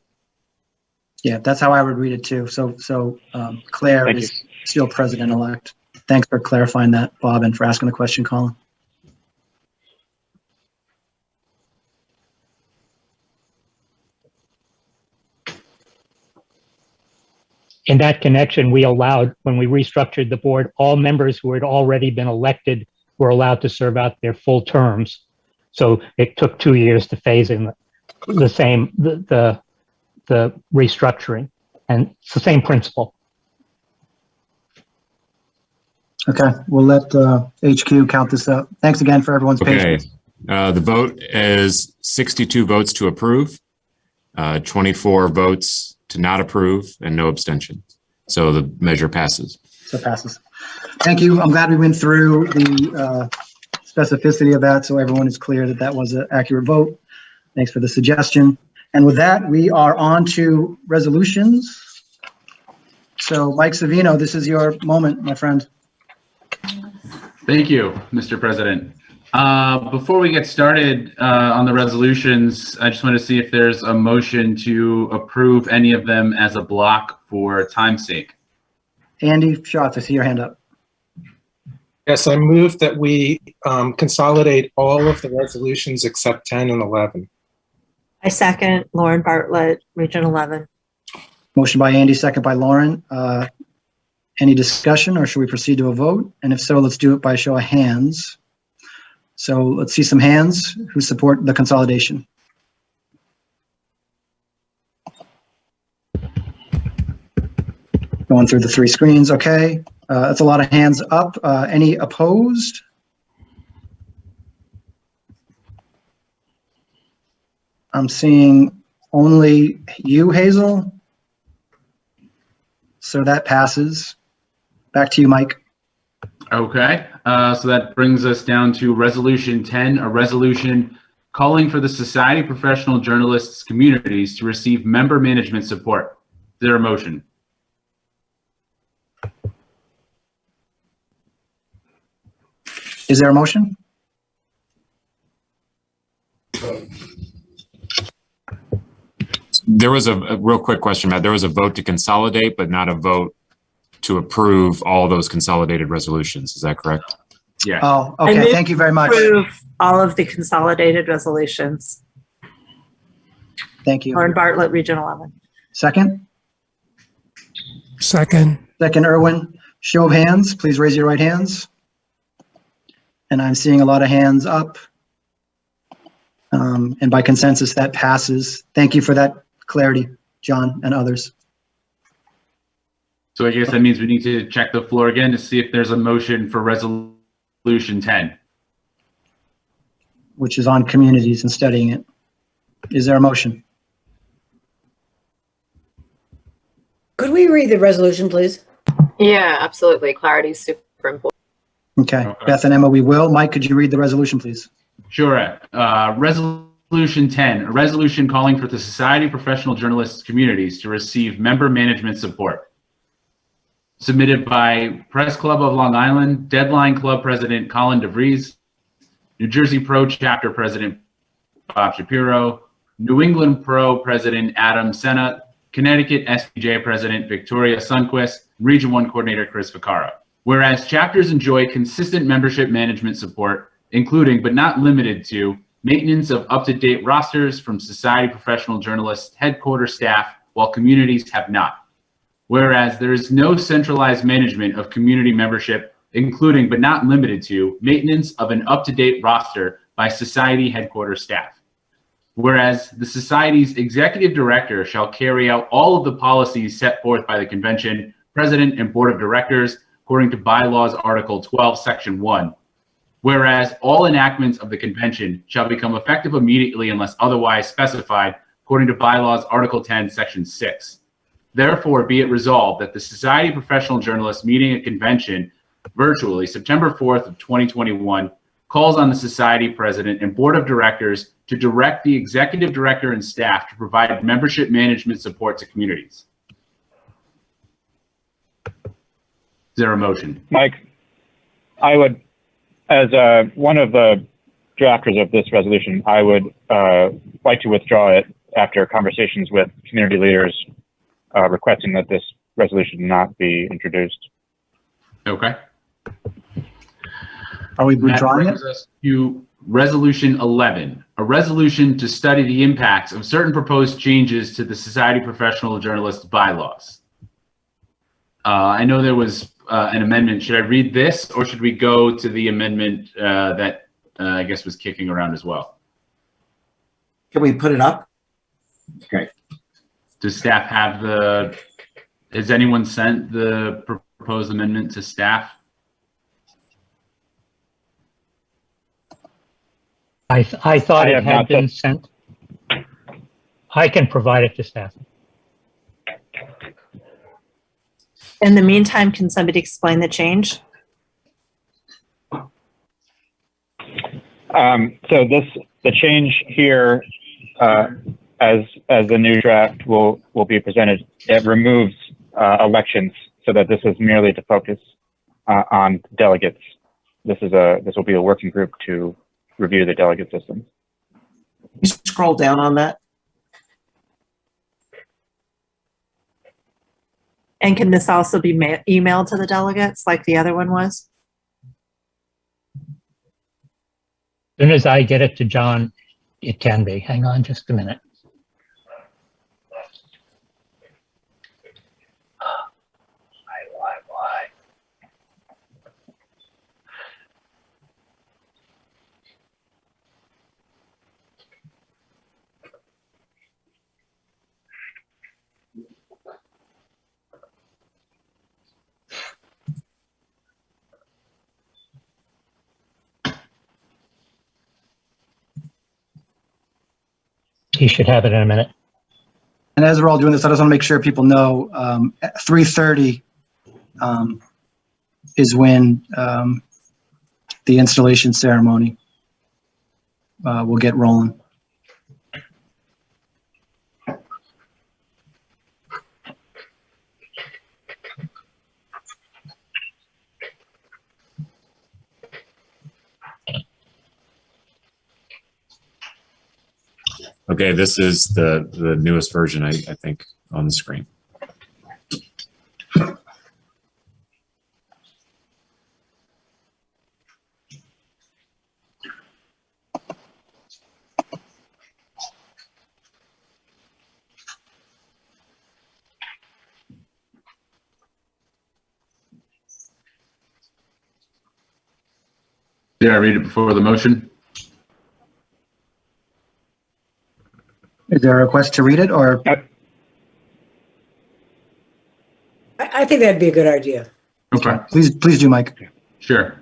Speaker 1: Yeah, that's how I would read it too. So Claire
Speaker 11: Thank
Speaker 1: is still president-elect. Thanks for clarifying that, Bob, and for asking the question, Colin.
Speaker 18: in that connection, we allowed, when we restructured the board, all members who had already been elected were allowed to serve out their full terms. So it took 2 years to phase in the restructuring, and it's the same principle.
Speaker 1: Okay, we'll let HQ count this up. Thanks again for everyone's patience.
Speaker 3: The vote is 62 votes to approve, 24 votes to not approve, and no abstentions. So the measure passes.
Speaker 1: So it passes. Thank you. I'm glad we went through the specificity of that so everyone is clear that that was an accurate vote. Thanks for the suggestion. And with that, we are on to resolutions. So Mike Savino, this is your moment, my friend.
Speaker 10: Thank you, Mr. President. Before we get started on the resolutions, I just want to see if there's a motion to approve any of them as a block for time's sake.
Speaker 1: Andy Schatz, I see your hand up.
Speaker 8: Yes, I move that we consolidate all of the resolutions except 10 and 11.
Speaker 5: I second Lauren Bartlett, Region 11.
Speaker 1: Motion by Andy, second by Lauren. Any discussion, or should we proceed to a vote? And if so, let's do it by show of hands. So let's see some hands who support the consolidation. Going through the three screens, okay. That's a lot of hands up. Any opposed? I'm seeing only you, Hazel. So that passes. Back to you, Mike.
Speaker 10: Okay, so that brings us down to Resolution 10, a resolution calling for the Society of Professional Journalists communities to receive member management support. Is there a motion?
Speaker 1: Is there a motion?
Speaker 3: There was a real quick question, Matt. There was a vote to consolidate, but not a vote to approve all those consolidated resolutions. Is that correct?
Speaker 10: Yeah.
Speaker 1: Oh, okay. Thank you very much.
Speaker 5: Approve all of the consolidated resolutions.
Speaker 1: Thank you.
Speaker 5: Lauren Bartlett, Region 11.
Speaker 1: Second?
Speaker 12: Second.
Speaker 1: Second, Irwin. Show of hands, please raise your right hands. And I'm seeing a lot of hands up. And by consensus, that passes. Thank you for that clarity, John and others.
Speaker 10: So I guess that means we need to check the floor again to see if there's a motion for Resolution 10.
Speaker 1: Which is on communities and studying it. Is there a motion?
Speaker 16: Could we read the resolution, please?
Speaker 17: Yeah, absolutely. Clarity is super important.
Speaker 1: Okay. Beth and Emma, we will. Mike, could you read the resolution, please?
Speaker 10: Sure. Resolution 10, a resolution calling for the Society of Professional Journalists communities to receive member management support. Submitted by Press Club of Long Island, Deadline Club President Colin DeVries, New Jersey Pro Chapter President Bob Shapiro, New England Pro President Adam Senna, Connecticut SPJ President Victoria Sundquist, Region 1 Coordinator Chris Ficara. Whereas chapters enjoy consistent membership management support, including but not limited to maintenance of up-to-date rosters from Society of Professional Journalists headquarters staff, while communities have not. Whereas there is no centralized management of community membership, including but not limited to maintenance of an up-to-date roster by Society headquarters staff. Whereas the Society's executive director shall carry out all of the policies set forth by the convention, president, and board of directors, according to Bylaws Article 12, Section 1. Whereas all enactments of the convention shall become effective immediately unless otherwise specified, according to Bylaws Article 10, Section 6. Therefore, be it resolved that the Society of Professional Journalists meeting a convention virtually September 4th of 2021 calls on the Society President and Board of Directors to direct the Executive Director and staff to provide membership management support to communities. Is there a motion?
Speaker 11: Mike, I would, as one of the drafters of this resolution, I would like to withdraw it after conversations with community leaders requesting that this resolution not be introduced.
Speaker 10: Okay.
Speaker 1: Are we withdrawing it?
Speaker 10: That brings us to Resolution 11, a resolution to study the impacts of certain proposed changes to the Society of Professional Journalists bylaws. I know there was an amendment. Should I read this, or should we go to the amendment that I guess was kicking around as well?
Speaker 9: Can we put it up? Okay.
Speaker 10: Does staff have the, has anyone sent the proposed amendment to staff?
Speaker 18: I thought
Speaker 11: I
Speaker 18: it
Speaker 11: have
Speaker 18: had
Speaker 11: not
Speaker 18: been sent. I can provide it to staff.
Speaker 5: In the meantime, can somebody explain the change?
Speaker 11: So the change here, as the new draft will be presented, it removes elections so that this is merely to focus on delegates. This will be a working group to review the delegate system.
Speaker 9: Can you scroll down on that?
Speaker 5: And can this also be emailed to the delegates like the other one was?
Speaker 18: As soon as I get it to John, it can be. Hang on just a minute. Why? He should have it in a minute.
Speaker 1: And as we're all doing this, I just want to make sure people know at 3:30 is when the installation ceremony will get rolling.
Speaker 3: Okay, this is the newest version, I think, on the screen.
Speaker 10: Did I read it before the motion?
Speaker 1: Is there a request to read it, or?
Speaker 16: I think that'd be a good idea.
Speaker 10: Okay.
Speaker 1: Please do, Mike.
Speaker 10: Sure.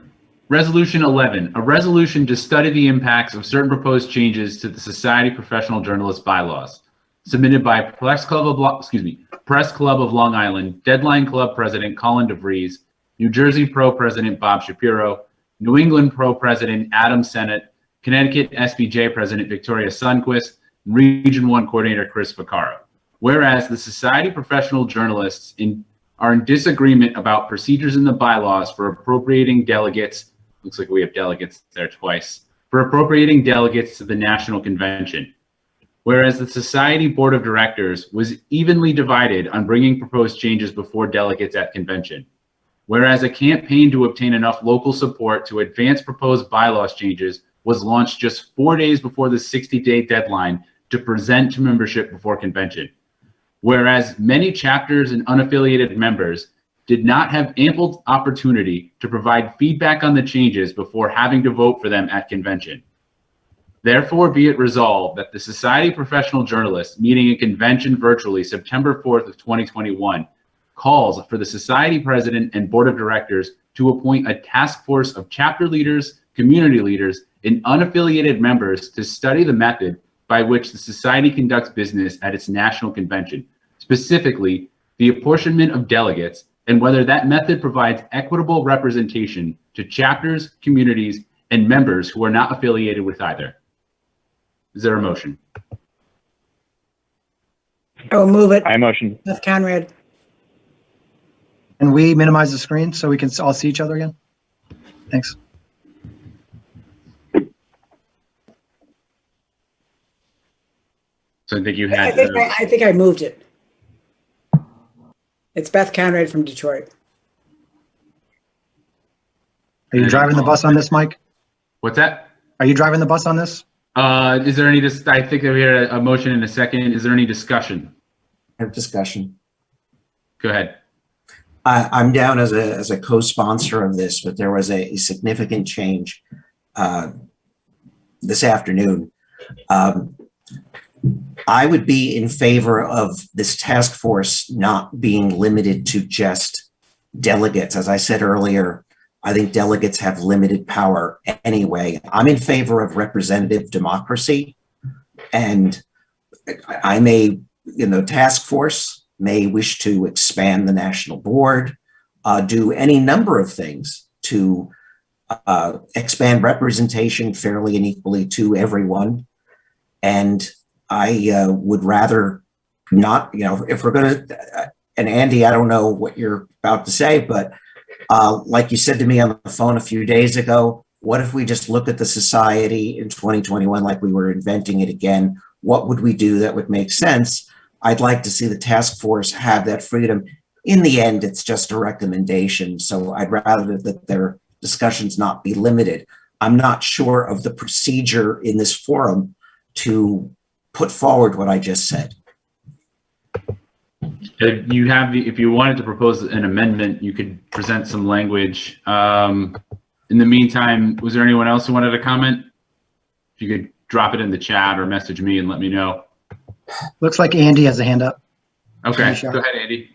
Speaker 10: Resolution 11, a resolution to study the impacts of certain proposed changes to the Society Professional Journalist Bylaws, submitted by Press Club of Long Island, Deadline Club President Colin DeVries, New Jersey Pro President Bob Shapiro, New England Pro President Adam Sennett, Connecticut SPJ President Victoria Sundquist, and Region 1 Coordinator Chris Vaccaro. Whereas the Society Professional Journalists are in disagreement about procedures in the bylaws for appropriating delegates, looks like we have delegates there twice, for appropriating delegates to the National Convention. Whereas the Society Board of Directors was evenly divided on bringing proposed changes before delegates at convention. Whereas a campaign to obtain enough local support to advance proposed bylaws changes was launched just 4 days before the 60-day deadline to present to membership before convention. Whereas many chapters and unaffiliated members did not have ample opportunity to provide feedback on the changes before having to vote for them at convention. Therefore, be it resolved that the Society of Professional Journalists meeting a convention virtually September 4th of 2021 calls for the Society President and Board of Directors to appoint a task force of chapter leaders, community leaders, and unaffiliated members to study the method by which the Society conducts business at its national convention, specifically the apportionment of delegates and whether that method provides equitable representation to chapters, communities, and members who are not affiliated with either. Is there a motion?
Speaker 16: I will move it.
Speaker 11: I motion.
Speaker 16: Beth Conrad.
Speaker 1: Can we minimize the screen so we can all see each other again? Thanks.
Speaker 10: So I think you had.
Speaker 16: I think I moved it. It's Beth Conrad from Detroit.
Speaker 1: Are you driving the bus on this, Mike?
Speaker 10: What's that?
Speaker 1: Are you driving the bus on this?
Speaker 10: Is there any, I think that we had a motion in a second. Is there any discussion?
Speaker 9: I have discussion.
Speaker 10: Go ahead.
Speaker 9: I'm down as a co-sponsor of this, but there was a significant change this afternoon. I would be in favor of this task force not being limited to just delegates. As I said earlier, I think delegates have limited power anyway. I'm in favor of representative democracy, and I may, task force may wish to expand the national board, do any number of things to expand representation fairly and equally to everyone. And I would rather not, if we're going to, and Andy, I don't know what you're about to say, but like you said to me on the phone a few days ago, what if we just look at the society in 2021 like we were inventing it again? What would we do that would make sense? I'd like to see the task force have that freedom. In the end, it's just a recommendation. So I'd rather that their discussions not be limited. I'm not sure of the procedure in this forum to put forward what I just said.
Speaker 10: If you wanted to propose an amendment, you could present some language. In the meantime, was there anyone else who wanted to comment? If you could drop it in the chat or message me and let me know.
Speaker 1: Looks like Andy has a hand up.
Speaker 10: Okay, go ahead, Andy.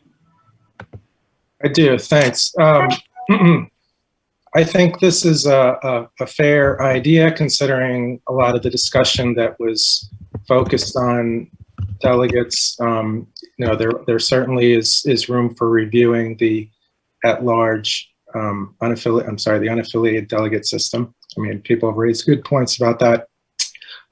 Speaker 8: I do, thanks. I think this is a fair idea considering a lot of the discussion that was focused on delegates. There certainly is room for reviewing the at-large the unaffiliated delegate system. I mean, people have raised good points about that.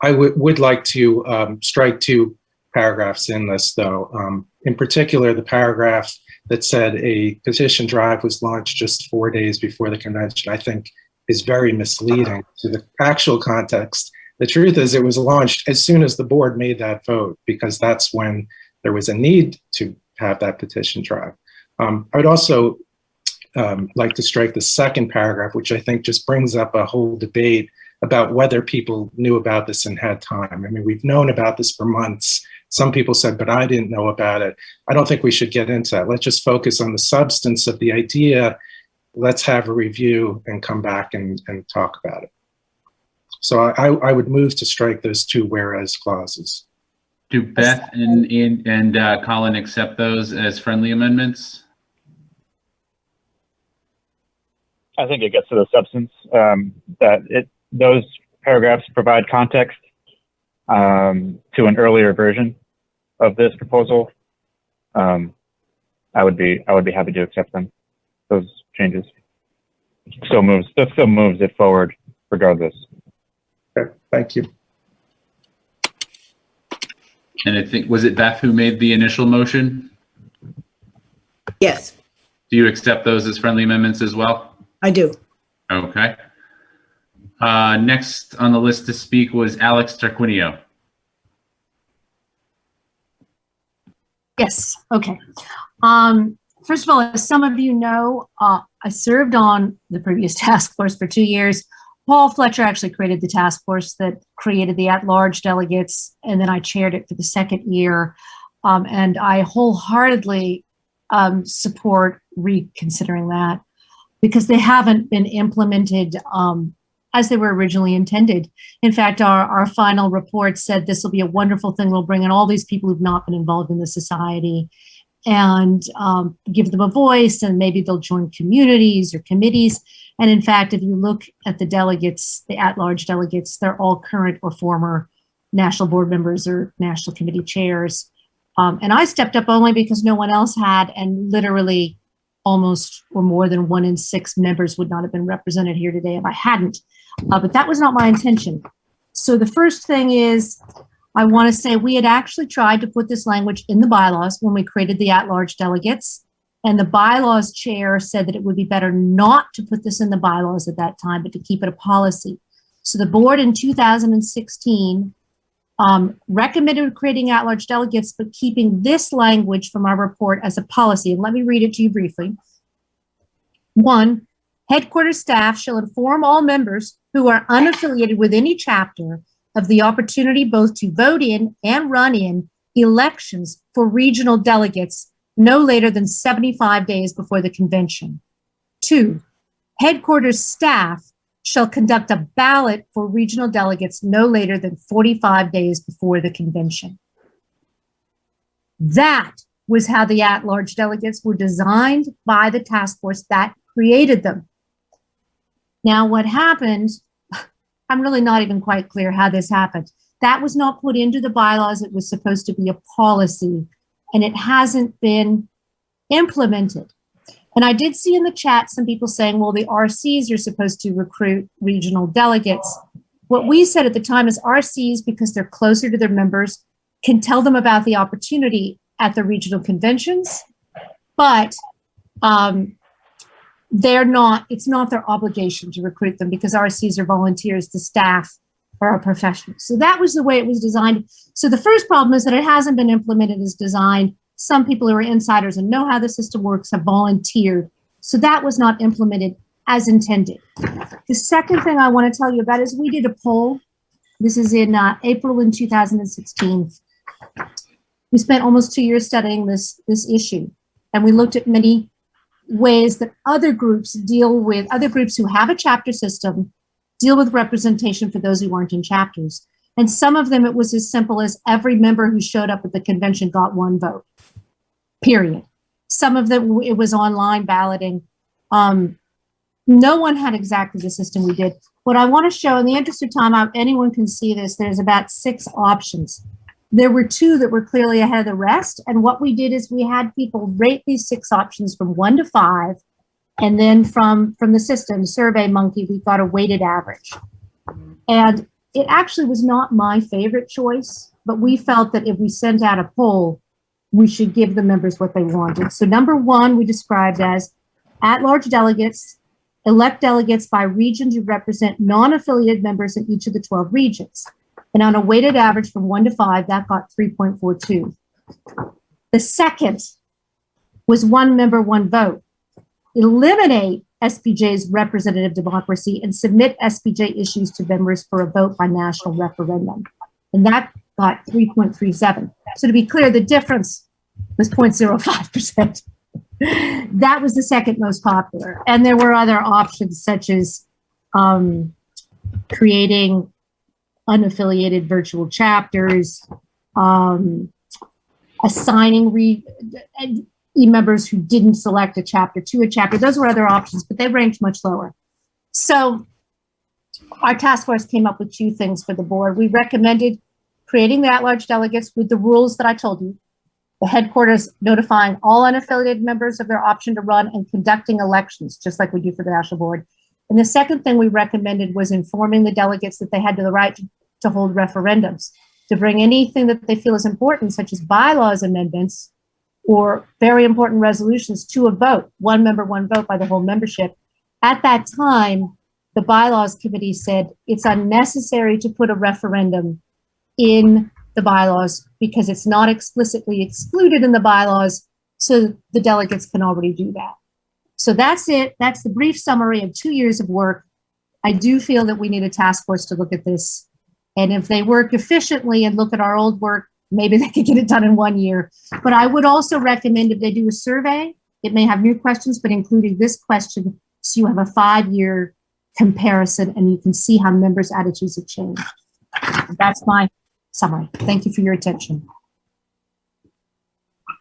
Speaker 8: I would like to strike two paragraphs in this, though. In particular, the paragraph that said a petition drive was launched just 4 days before the convention, I think is very misleading to the actual context. The truth is it was launched as soon as the board made that vote, because that's when there was a need to have that petition drive. I would also like to strike the second paragraph, which I think just brings up a whole debate about whether people knew about this and had time. I mean, we've known about this for months. Some people said, but I didn't know about it. I don't think we should get into that. Let's just focus on the substance of the idea. Let's have a review and come back and talk about it. So I would move to strike those two whereas clauses.
Speaker 10: Do Beth and Colin accept those as friendly amendments?
Speaker 11: I think it gets to the substance that those paragraphs provide context to an earlier version of this proposal. I would be happy to accept them. Those changes still moves it forward regardless.
Speaker 8: Okay, thank you.
Speaker 10: And I think, was it Beth who made the initial motion?
Speaker 16: Yes,
Speaker 10: Do you accept those as friendly amendments as well?
Speaker 16: I do.
Speaker 10: Okay. Next on the list to speak was Alex Tarquinio.
Speaker 13: Yes, okay. First of all, as some of you know, I served on the previous task force for 2 years. Paul Fletcher actually created the task force that created the at-large delegates, and then I chaired it for the second year. And I wholeheartedly support reconsidering that because they haven't been implemented as they were originally intended. In fact, our final report said this will be a wonderful thing. We'll bring in all these people who've not been involved in the society and give them a voice, and maybe they'll join communities or committees. And in fact, if you look at the delegates, the at-large delegates, they're all current or former national board members or national committee chairs. And I stepped up only because no one else had, and literally almost or more than 1 in 6 members would not have been represented here today if I hadn't. But that was not my intention. So the first thing is, I want to say we had actually tried to put this language in the bylaws when we created the at-large delegates. And the bylaws chair said that it would be better not to put this in the bylaws at that time, but to keep it a policy. So the board in 2016 recommended creating at-large delegates, but keeping this language from our report as a policy. And let me read it to you briefly. 1, headquarters staff shall inform all members who are unaffiliated with any chapter of the opportunity both to vote in and run in elections for regional delegates no later than 75 days before the convention. 2, headquarters staff shall conduct a ballot for regional delegates no later than 45 days before the convention. That was how the at-large delegates were designed by the task force that created them. Now, what happened, I'm really not even quite clear how this happened. That was not put into the bylaws. It was supposed to be a policy, and it hasn't been implemented. And I did see in the chat some people saying, well, the RCs are supposed to recruit regional delegates. What we said at the time is RCs, because they're closer to their members, can tell them about the opportunity at the regional conventions, but it's not their obligation to recruit them because RCs are volunteers, the staff are professionals. So that was the way it was designed. So the first problem is that it hasn't been implemented as designed. Some people who are insiders and know how the system works have volunteered. So that was not implemented as intended. The second thing I want to tell you about is we did a poll. This is in April in 2016. We spent almost 2 years studying this issue, and we looked at many ways that other groups who have a chapter system deal with representation for those who aren't in chapters. And some of them, it was as simple as every member who showed up at the convention got 1 vote, period. Some of them, it was online balloting. No one had exactly the system we did. What I want to show, in the interest of time, anyone can see this, there's about 6 options. There were 2 that were clearly ahead of the rest. And what we did is we had people rate these 6 options from 1 to 5. And then from the system, SurveyMonkey, we got a weighted average. And it actually was not my favorite choice, but we felt that if we sent out a poll, we should give the members what they wanted. So number 1, we described as at-large delegates, elect delegates by region to represent non-affiliated members in each of the 12 regions. And on a weighted average from 1 to 5, that got 3.42. The second was 1 member, 1 vote. Eliminate SPJ's representative democracy and submit SPJ issues to members for a vote by national referendum. And that got 3.37. So to be clear, the difference was 0.05%. That was the second most popular. And there were other options such as creating unaffiliated virtual chapters, assigning members who didn't select a chapter to a chapter. Those were other options, but they ranked much lower. So our task force came up with 2 things for the board. We recommended creating the at-large delegates with the rules that I told you, the headquarters notifying all unaffiliated members of their option to run and conducting elections, just like we do for the national board. And the second thing we recommended was informing the delegates that they had the right to hold referendums, to bring anything that they feel is important, such as bylaws amendments or very important resolutions, to a vote, 1 member, 1 vote by the whole membership. At that time, the bylaws committee said it's unnecessary to put a referendum in the bylaws because it's not explicitly excluded in the bylaws, so the delegates can already do that. So that's it. That's the brief summary of 2 years of work. I do feel that we need a task force to look at this. And if they work efficiently and look at our old work, maybe they could get it done in 1 year. But I would also recommend if they do a survey, it may have new questions, but including this question, so you have a 5-year comparison and you can see how members' attitudes have changed. That's my summary. Thank you for your attention.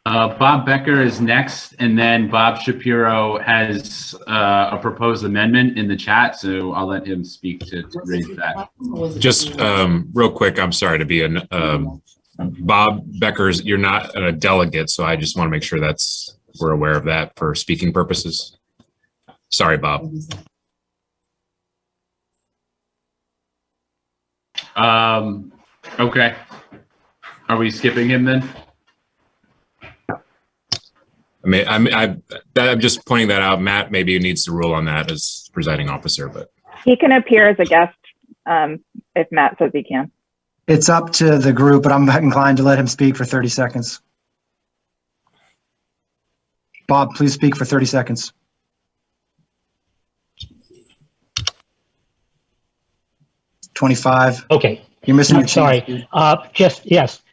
Speaker 10: Bob Becker is next, and then Bob Shapiro has a proposed amendment in the chat, so I'll let him speak to raise that.
Speaker 3: Just real quick, I'm sorry to be Bob Becker's, you're not a delegate, so I just want to make sure we're aware of that for speaking purposes. Sorry, Bob.
Speaker 10: Okay. Are we skipping him then?
Speaker 3: I'm just pointing that out. Matt maybe needs to rule on that as presiding officer, but
Speaker 12: he can appear as a guest if Matt says he can.
Speaker 1: It's up to the group, but I'm inclined to let him speak for 30 seconds. Bob, please speak for 30 seconds. $25.
Speaker 18: Okay.
Speaker 1: You're missing your
Speaker 18: sorry.
Speaker 1: chance.
Speaker 18: Yes.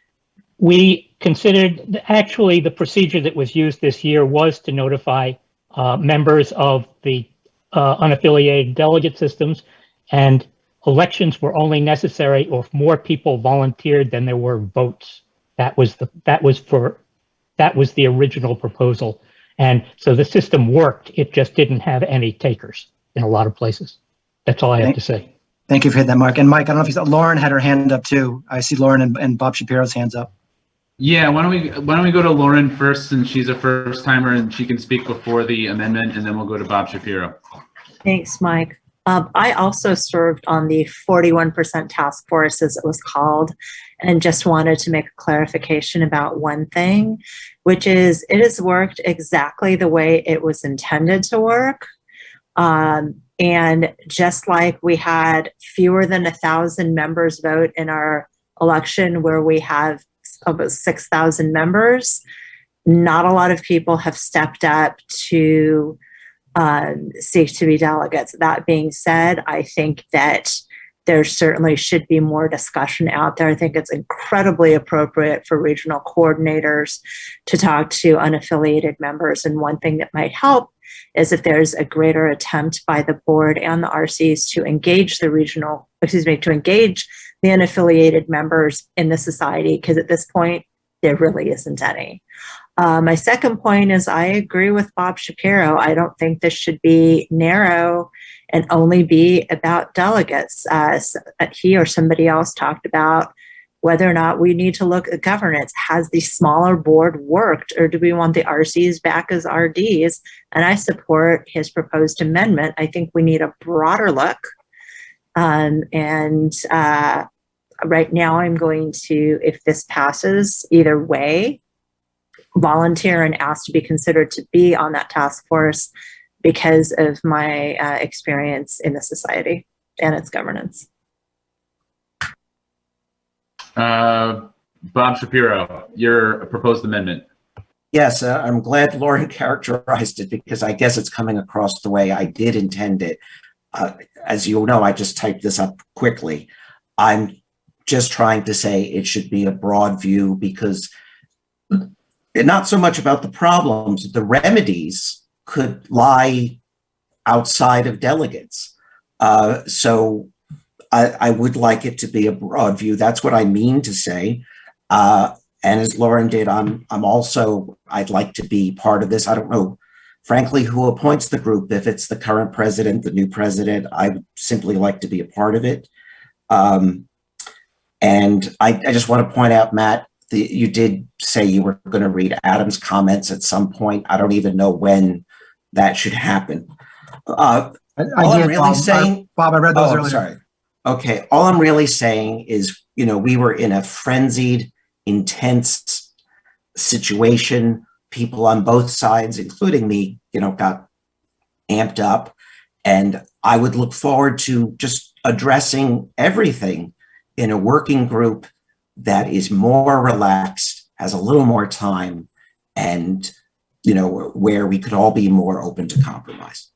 Speaker 18: We considered, actually, the procedure that was used this year was to notify members of the unaffiliated delegate systems, and elections were only necessary if more people volunteered than there were votes. That was the original proposal. And so the system worked. It just didn't have any takers in a lot of places. That's all I have to say.
Speaker 1: Thank you for hitting that, Mark. And Mike, I don't know if you saw, Lauren had her hand up too. I see Lauren and Bob Shapiro's hands up.
Speaker 10: Yeah, why don't we go to Lauren first, since she's a first timer and she can speak before the amendment, and then we'll go to Bob Shapiro.
Speaker 5: Thanks, Mike. I also served on the 41% task force, as it was called, and just wanted to make a clarification about one thing, which is it has worked exactly the way it was intended to work. And just like we had fewer than 1,000 members vote in our election, where we have about 6,000 members, not a lot of people have stepped up to seek to be delegates. That being said, I think that there certainly should be more discussion out there. I think it's incredibly appropriate for regional coordinators to talk to unaffiliated members. And one thing that might help is if there's a greater attempt by the board and the RCs to engage the unaffiliated members in the society, because at this point, there really isn't any. My second point is I agree with Bob Shapiro. I don't think this should be narrow and only be about delegates. He or somebody else talked about whether or not we need to look at governance. Has the smaller board worked, or do we want the RCs back as RDs? And I support his proposed amendment. I think we need a broader look. Right now I'm going to, if this passes either way, volunteer and ask to be considered to be on that task force because of my experience in the society and its governance.
Speaker 10: Bob Shapiro, your proposed amendment.
Speaker 9: Yes, I'm glad Lauren characterized it, because I guess it's coming across the way I did intend it. As you know, I just typed this up quickly. I'm just trying to say it should be a broad view, because not so much about the problems, the remedies could lie outside of delegates. So I would like it to be a broad view. That's what I mean to say. And as Lauren did, I'd like to be part of this. I don't know, frankly, who appoints the group. If it's the current president, the new president, I would simply like to be a part of it. And I just want to point out, Matt, you did say you were going to read Adam's comments at some point. I don't even know when that should happen.
Speaker 1: I read those earlier.
Speaker 9: Sorry. Okay. All I'm really saying is, we were in a frenzied, intense situation. People on both sides, including me, got amped up. And I would look forward to just addressing everything in a working group that is more relaxed, has a little more time, and, where we could all be more open to compromise.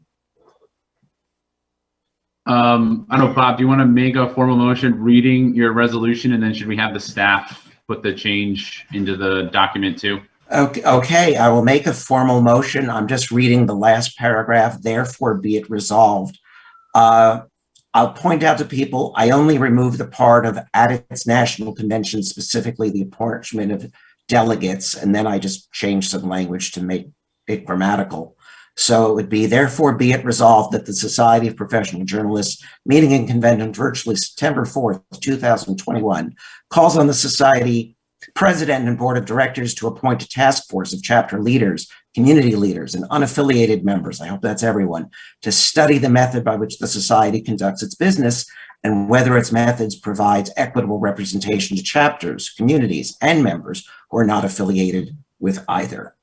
Speaker 10: I don't know, Bob, do you want to make a formal motion reading your resolution, and then should we have the staff put the change into the document too?
Speaker 9: Okay, I will make a formal motion. I'm just reading the last paragraph. Therefore, be it resolved. I'll point out to people, I only removed the part of at its national convention, specifically the apportionment of delegates, and then I just changed some language to make it grammatical. So it would be, therefore be it resolved that the Society of Professional Journalists meeting in convention virtually September 4th, 2021, calls on the Society President and Board of Directors to appoint a task force of chapter leaders, community leaders, and unaffiliated members, I hope that's everyone, to study the method by which the Society conducts its business and whether its methods provides equitable representation to chapters, communities, and members who are not affiliated with either.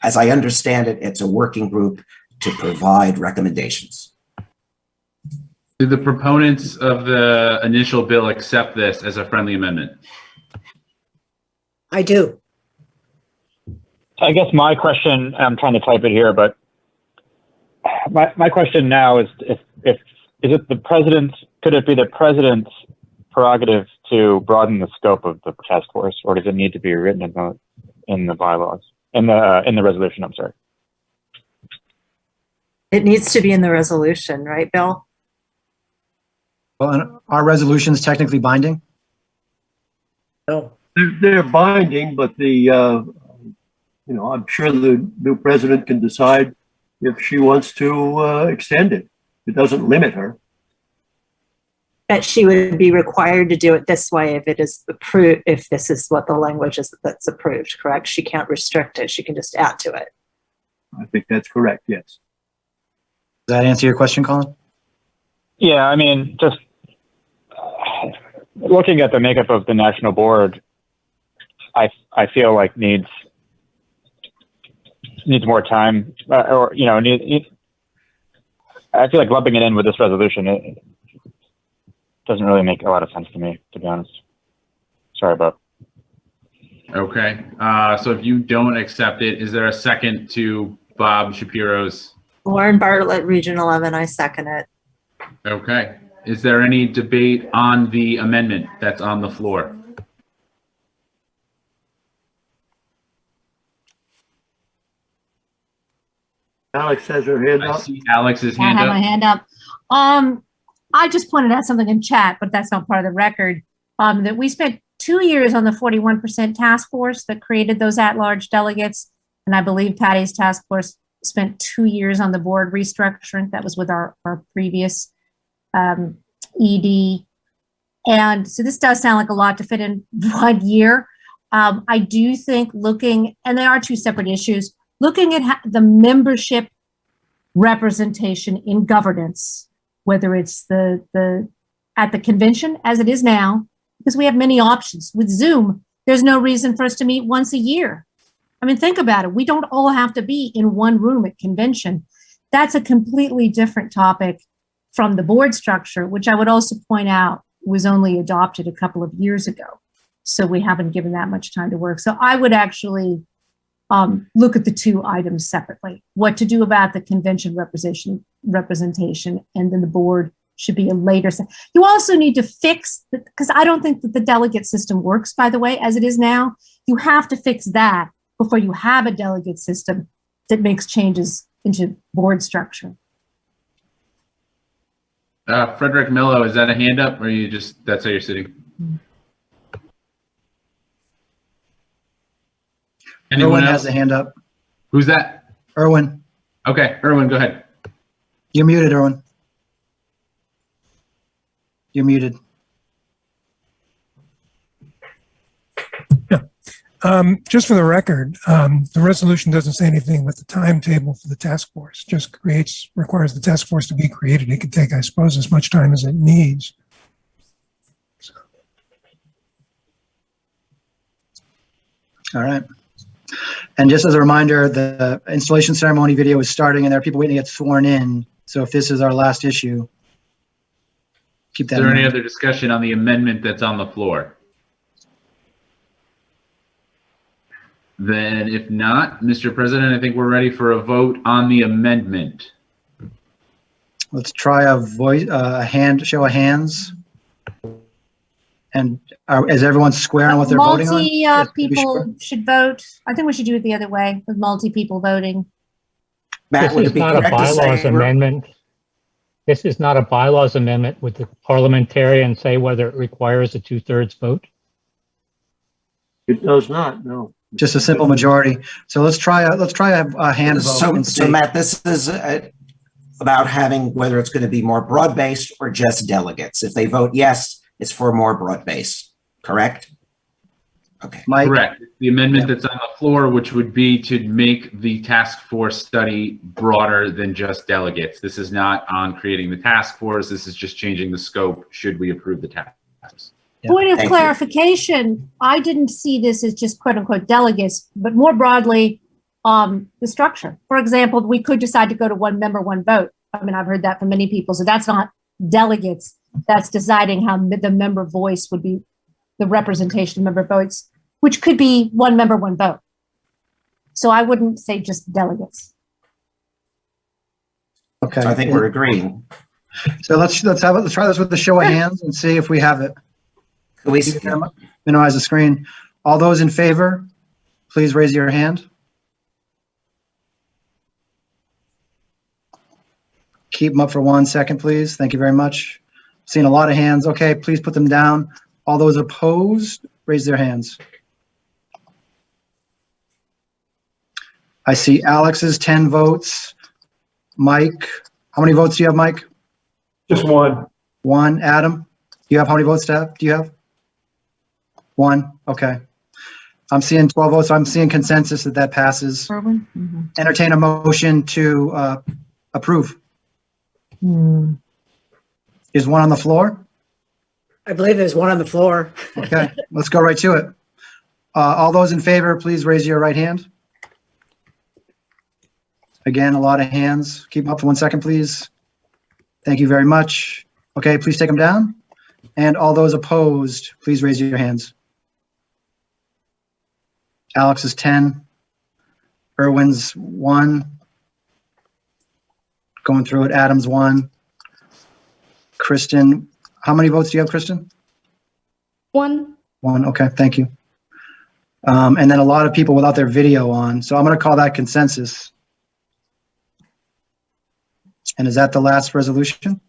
Speaker 9: As I understand it, it's a working group to provide recommendations.
Speaker 10: Do the proponents of the initial bill accept this as a friendly amendment?
Speaker 16: I do.
Speaker 11: I guess my question, I'm trying to type it here, but my question now is if is it the president's, could it be the president's prerogative to broaden the scope of the task force, or does it need to be written in the bylaws, in the resolution? I'm sorry.
Speaker 5: It needs to be in the resolution, right, Bill?
Speaker 1: Well, and our resolution is technically binding.
Speaker 16: No.
Speaker 2: They're binding, but I'm sure the new president can decide if she wants to extend it. It doesn't limit her.
Speaker 5: That she would be required to do it this way if it is approved, if this is what the language is that's approved, correct? She can't restrict it. She can just add to it.
Speaker 2: I think that's correct, yes.
Speaker 1: Does that answer your question, Colin?
Speaker 11: Yeah, I mean, just looking at the makeup of the national board, I feel like needs more time, I feel like lumping it in with this resolution, it doesn't really make a lot of sense to me, to be honest. Sorry about.
Speaker 10: Okay, so if you don't accept it, is there a second to Bob Shapiro's?
Speaker 5: Lauren Bartlett, Region 11, I second it.
Speaker 10: Okay, is there any debate on the amendment that's on the floor?
Speaker 2: Alex has her hand up.
Speaker 10: I see Alex's
Speaker 13: I
Speaker 10: hand
Speaker 13: have
Speaker 10: up.
Speaker 13: my hand up. I just pointed out something in chat, but that's not part of the record, that we spent 2 years on the 41% task force that created those at-large delegates. And I believe Patty's task force spent 2 years on the board restructuring. That was with our previous ED. And so this does sound like a lot to fit in 1 year. I do think looking, and they are two separate issues, looking at the membership representation in governance, whether it's at the convention as it is now, because we have many options. With Zoom, there's no reason for us to meet once a year. I mean, think about it. We don't all have to be in one room at convention. That's a completely different topic from the board structure, which I would also point out was only adopted a couple of years ago. So we haven't given that much time to work. So I would actually look at the two items separately. What to do about the convention representation, and then the board should be a later. You also need to fix, because I don't think that the delegate system works, by the way, as it is now. You have to fix that before you have a delegate system that makes changes into board structure.
Speaker 10: Frederick Mello, is that a hand up, or you just, that's how you're sitting? Anyone
Speaker 1: Erwin
Speaker 10: else?
Speaker 1: has a hand up.
Speaker 10: Who's that?
Speaker 1: Erwin.
Speaker 10: Okay, Erwin, go ahead.
Speaker 1: You're muted, Erwin. You're muted.
Speaker 14: Just for the record, the resolution doesn't say anything about the timetable for the task force. Just requires the task force to be created. It could take, I suppose, as much time as it needs.
Speaker 1: All right. And just as a reminder, the installation ceremony video is starting, and there are people waiting to get sworn in. So if this is our last issue, keep that
Speaker 10: Is
Speaker 1: in
Speaker 10: there
Speaker 1: mind.
Speaker 10: any other discussion on the amendment that's on the floor? Then if not, Mr. President, I think we're ready for a vote on the amendment.
Speaker 1: Let's try a show of hands. And is everyone square on what they're voting on? Just to be
Speaker 13: People
Speaker 1: sure.
Speaker 13: should vote. I think we should do it the other way, with multi-people voting.
Speaker 11: Matt, would
Speaker 18: This
Speaker 11: it
Speaker 18: is
Speaker 11: be
Speaker 18: not a
Speaker 11: correct to say
Speaker 18: bylaws amendment. This is not a bylaws amendment. Would the parliamentarian say whether it requires a 2/3 vote?
Speaker 2: It does not, no.
Speaker 1: Just a simple majority. So let's try a hand vote. and
Speaker 9: So
Speaker 1: see.
Speaker 9: Matt, this is about having whether it's going to be more broad-based or just delegates. If they vote yes, it's for more broad-based, correct? Okay.
Speaker 1: Mike?
Speaker 10: Correct. The amendment that's on the floor, which would be to make the task force study broader than just delegates. This is not on creating the task force. This is just changing the scope should we approve the tasks.
Speaker 13: Point of
Speaker 9: Thank you.
Speaker 13: clarification, I didn't see this as just quote unquote delegates, but more broadly, the structure. For example, we could decide to go to one member, one vote. I mean, I've heard that from many people. So that's not delegates. That's deciding how the member voice would be, the representation of member votes, which could be one member, one vote. So I wouldn't say just delegates.
Speaker 1: Okay.
Speaker 9: So I think we're agreeing.
Speaker 1: So let's try this with the show of hands and see if we have it.
Speaker 9: Can we
Speaker 1: minimize the screen? All those in favor, please raise your hand. Keep them up for 1 second, please. Thank you very much. Seeing a lot of hands. Okay, please put them down. All those opposed, raise their hands. I see Alex's 10 votes. Mike, how many votes do you have, Mike?
Speaker 6: Just one.
Speaker 1: One. Adam, you have how many votes do you have? One. Okay. I'm seeing 12 votes. So I'm seeing consensus that passes. Entertain a motion to approve. Is one on the floor?
Speaker 16: I believe there's one on the floor.
Speaker 1: Okay, let's go right to it. All those in favor, please raise your right hand. Again, a lot of hands. Keep them up for 1 second, please. Thank you very much. Okay, please take them down. And all those opposed, please raise your hands. Alex is 10. Irwin's 1. Going through it, Adam's 1. Kristen, how many votes do you have, Kristen?
Speaker 19: 1.
Speaker 1: 1, okay, thank you. And then a lot of people without their video on, so I'm gonna call that consensus. And is that the last resolution?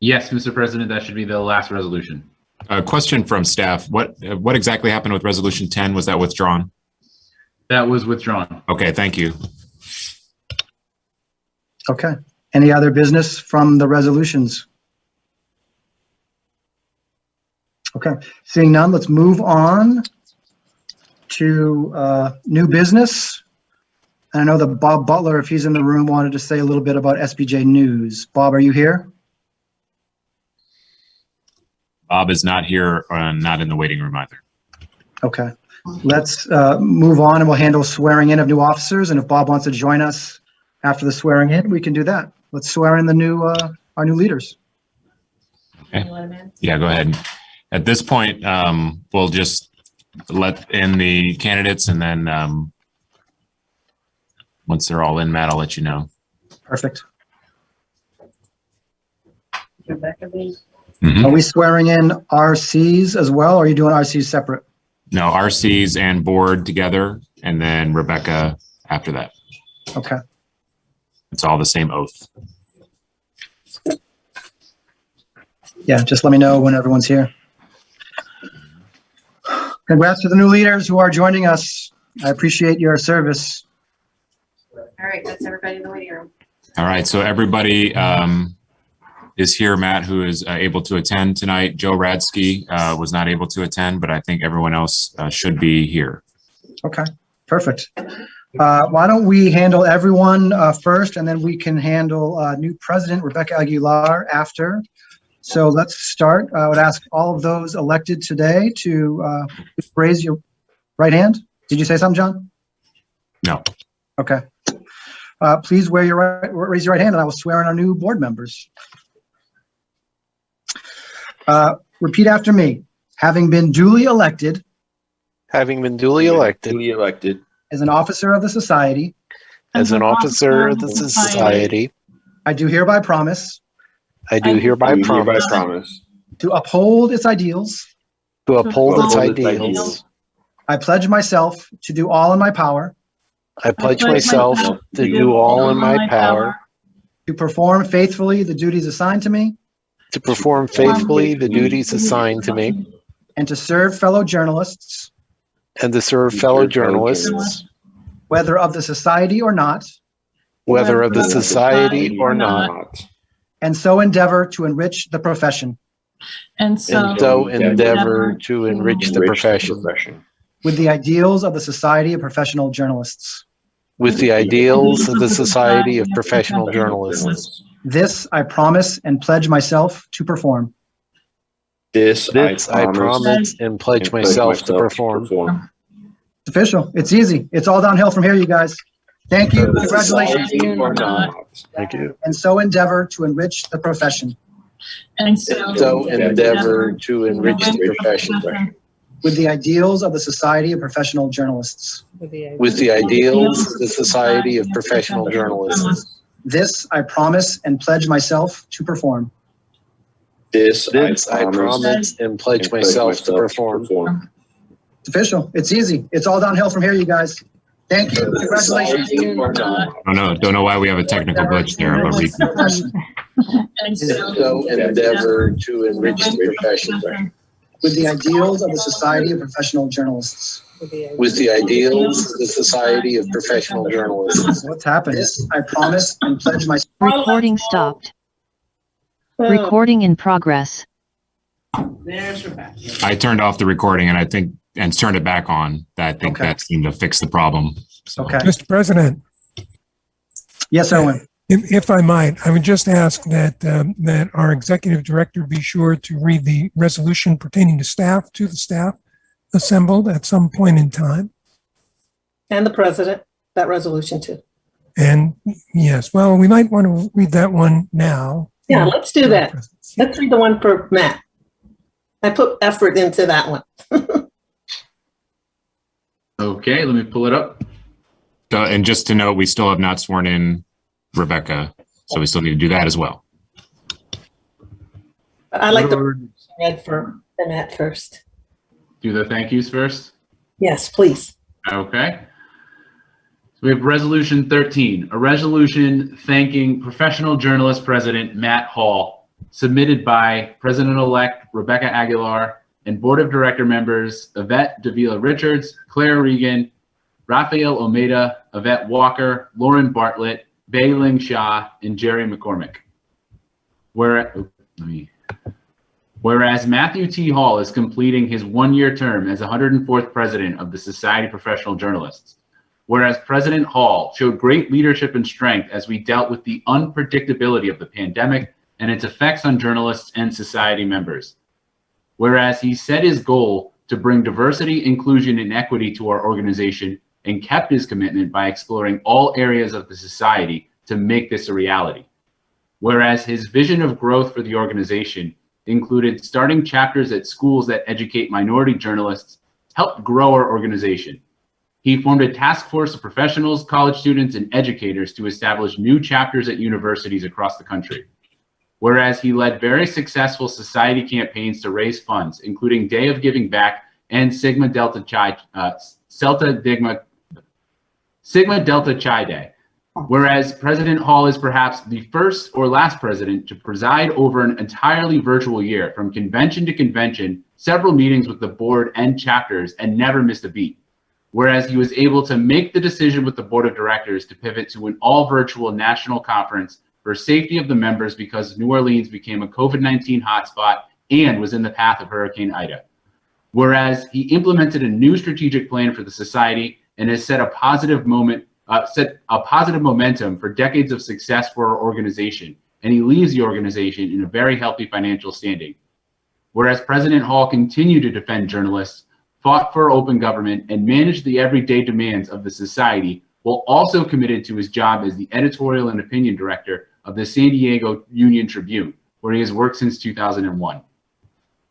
Speaker 10: Yes, Mr. President, that should be the last resolution.
Speaker 3: A question from staff. What exactly happened with resolution 10? Was that withdrawn?
Speaker 10: That was withdrawn.
Speaker 3: Okay, thank you.
Speaker 1: Okay, any other business from the resolutions? Okay, seeing none, let's move on to new business. And I know that Bob Butler, if he's in the room, wanted to say a little bit about SPJ News. Bob, are you here?
Speaker 3: Bob is not here, not in the waiting room either.
Speaker 1: Okay, let's move on and we'll handle swearing in of new officers. And if Bob wants to join us after the swearing in, we can do that. Let's swear in the new our new leaders.
Speaker 3: Okay. Yeah, go ahead. At this point, we'll just let in the candidates, and then once they're all in, Matt, I'll let you know.
Speaker 1: Perfect.
Speaker 19: Rebecca,
Speaker 1: Are we swearing in RCs as well, or are you doing RCs separate?
Speaker 3: No, RCs and board together, and then Rebecca after that.
Speaker 1: Okay.
Speaker 3: It's all the same oath.
Speaker 1: Yeah, just let me know when everyone's here. Congrats to the new leaders who are joining us. I appreciate your service.
Speaker 19: All right, that's everybody in the waiting room.
Speaker 3: All right, so everybody is here. Matt, who is able to attend tonight. Joe Radsky was not able to attend, but I think everyone else should be here.
Speaker 1: Okay, perfect. Why don't we handle everyone first, and then we can handle new president Rebecca Aguilar after. So let's start. I would ask all of those elected today to raise your right hand. Did you say something, John?
Speaker 3: No.
Speaker 1: Okay. Please raise your right hand, and I will swear in our new board members. Repeat after me. Having been duly elected.
Speaker 22: Having been duly elected.
Speaker 1: As an officer of the society.
Speaker 22: As an officer of the society.
Speaker 1: I do hereby promise.
Speaker 22: I do hereby promise.
Speaker 1: To uphold its ideals.
Speaker 22: To uphold its ideals.
Speaker 1: I pledge myself to do all in my power.
Speaker 22: I pledge myself to do all in my power.
Speaker 1: To perform faithfully the duties assigned to me.
Speaker 22: To perform faithfully the duties assigned to me.
Speaker 1: And to serve fellow journalists.
Speaker 22: And to serve fellow journalists.
Speaker 1: Whether of the society or not.
Speaker 22: Whether of the society or not.
Speaker 1: And so endeavor to enrich the profession.
Speaker 22: And so endeavor to enrich the profession.
Speaker 1: With the ideals of the Society of Professional Journalists.
Speaker 22: With the ideals of the Society of Professional Journalists.
Speaker 1: This I promise and pledge myself to perform.
Speaker 22: This I promise and pledge myself to perform.
Speaker 1: It's official. It's easy. It's all downhill from here, you guys. Thank you. Congratulations.
Speaker 22: Thank you.
Speaker 1: And so endeavor to enrich the profession.
Speaker 22: And so endeavor to enrich the profession.
Speaker 1: With the ideals of the Society of Professional Journalists.
Speaker 22: With the ideals of the Society of Professional Journalists.
Speaker 1: This I promise and pledge myself to perform.
Speaker 22: This I promise and pledge myself to perform.
Speaker 1: It's official. It's easy. It's all downhill from here, you guys. Thank you. Congratulations.
Speaker 3: Don't know why we have a technical glitch there, but
Speaker 22: So endeavor to enrich the profession
Speaker 1: with the ideals of the Society of Professional Journalists.
Speaker 22: with the ideals of the Society of Professional Journalists.
Speaker 1: What's happening? I promise and pledge myself.
Speaker 7: Recording stopped. Recording in progress.
Speaker 15: There's Rebecca.
Speaker 3: I turned off the recording and turned it back on. I think that seemed to fix the problem. So.
Speaker 1: Okay.
Speaker 14: Mr. President.
Speaker 1: Yes, Owen.
Speaker 14: If I might, I would just ask that our executive director be sure to read the resolution pertaining to the staff assembled at some point in time.
Speaker 21: And the president, that resolution too.
Speaker 14: And yes, well, we might want to read that one now.
Speaker 21: Yeah, let's do that. Let's read the one for Matt. I put effort into that one.
Speaker 10: Okay, let me pull it up.
Speaker 3: And just to note, we still have not sworn in Rebecca, so we still need to do that as well.
Speaker 21: I like the read for Matt first.
Speaker 10: Do the thank yous first?
Speaker 21: Yes, please.
Speaker 10: Okay. So we have Resolution 13, a resolution thanking professional journalist president Matt Hall, submitted by President-elect Rebecca Aguilar and Board of Director members Yvette Davila Richards, Claire Regan, Raphael Almeida, Yvette Walker, Lauren Bartlett, Bailing Shaw, and Jerry McCormick. Whereas Matthew T. Hall is completing his one-year term as 104th president of the Society of Professional Journalists. Whereas President Hall showed great leadership and strength as we dealt with the unpredictability of the pandemic and its effects on journalists and society members. Whereas he set his goal to bring diversity, inclusion, and equity to our organization and kept his commitment by exploring all areas of the society to make this a reality. Whereas his vision of growth for the organization included starting chapters at schools that educate minority journalists, helped grow our organization. He formed a task force of professionals, college students, and educators to establish new chapters at universities across the country. Whereas he led very successful society campaigns to raise funds, including Day of Giving Back and Sigma Delta Chi Day. Whereas President Hall is perhaps the first or last president to preside over an entirely virtual year, from convention to convention, several meetings with the board and chapters, and never missed a beat. Whereas he was able to make the decision with the board of directors to pivot to an all virtual national conference for safety of the members because New Orleans became a COVID-19 hotspot and was in the path of Hurricane Ida. Whereas he implemented a new strategic plan for the society and has set a positive momentum for decades of success for our organization, and he leaves the organization in a very healthy financial standing. Whereas President Hall continued to defend journalists, fought for open government, and managed the everyday demands of the society, while also committed to his job as the editorial and opinion director of the San Diego Union Tribune, where he has worked since 2001.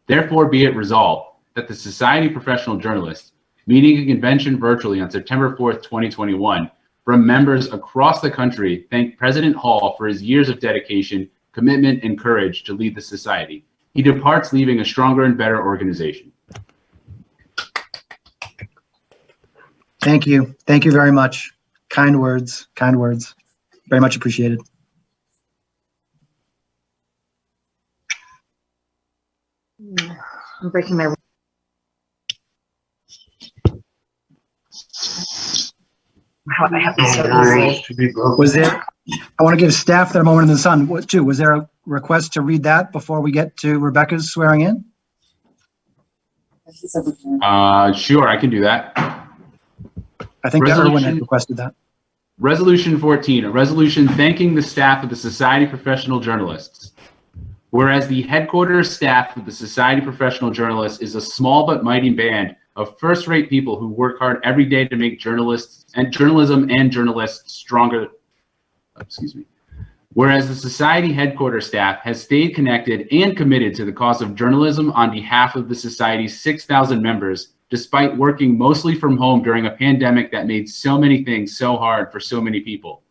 Speaker 10: Therefore, be it resolved that the Society of Professional Journalists, meeting a convention virtually on September 4th, 2021, from members across the country, thank President Hall for his years of dedication, commitment, and courage to lead the society. He departs leaving a stronger and better organization.
Speaker 1: Thank you. Thank you very much. Kind words, kind words. Very much appreciated.
Speaker 5: I'm breaking my. I have
Speaker 1: Was there, I want to give staff their moment in the sun too. Was there a request to read that before we get to Rebecca's swearing in?
Speaker 10: Sure, I can do that.
Speaker 1: I think everyone had requested that.
Speaker 10: Resolution 14, a resolution thanking the staff of the Society of Professional Journalists. Whereas the headquarters staff of the Society of Professional Journalists is a small but mighty band of first-rate people who work hard every day to make journalism and journalists stronger. Whereas the Society headquarters staff has stayed connected and committed to the cause of journalism on behalf of the Society's 6,000 members, despite working mostly from home during a pandemic that made so many things so hard for so many people.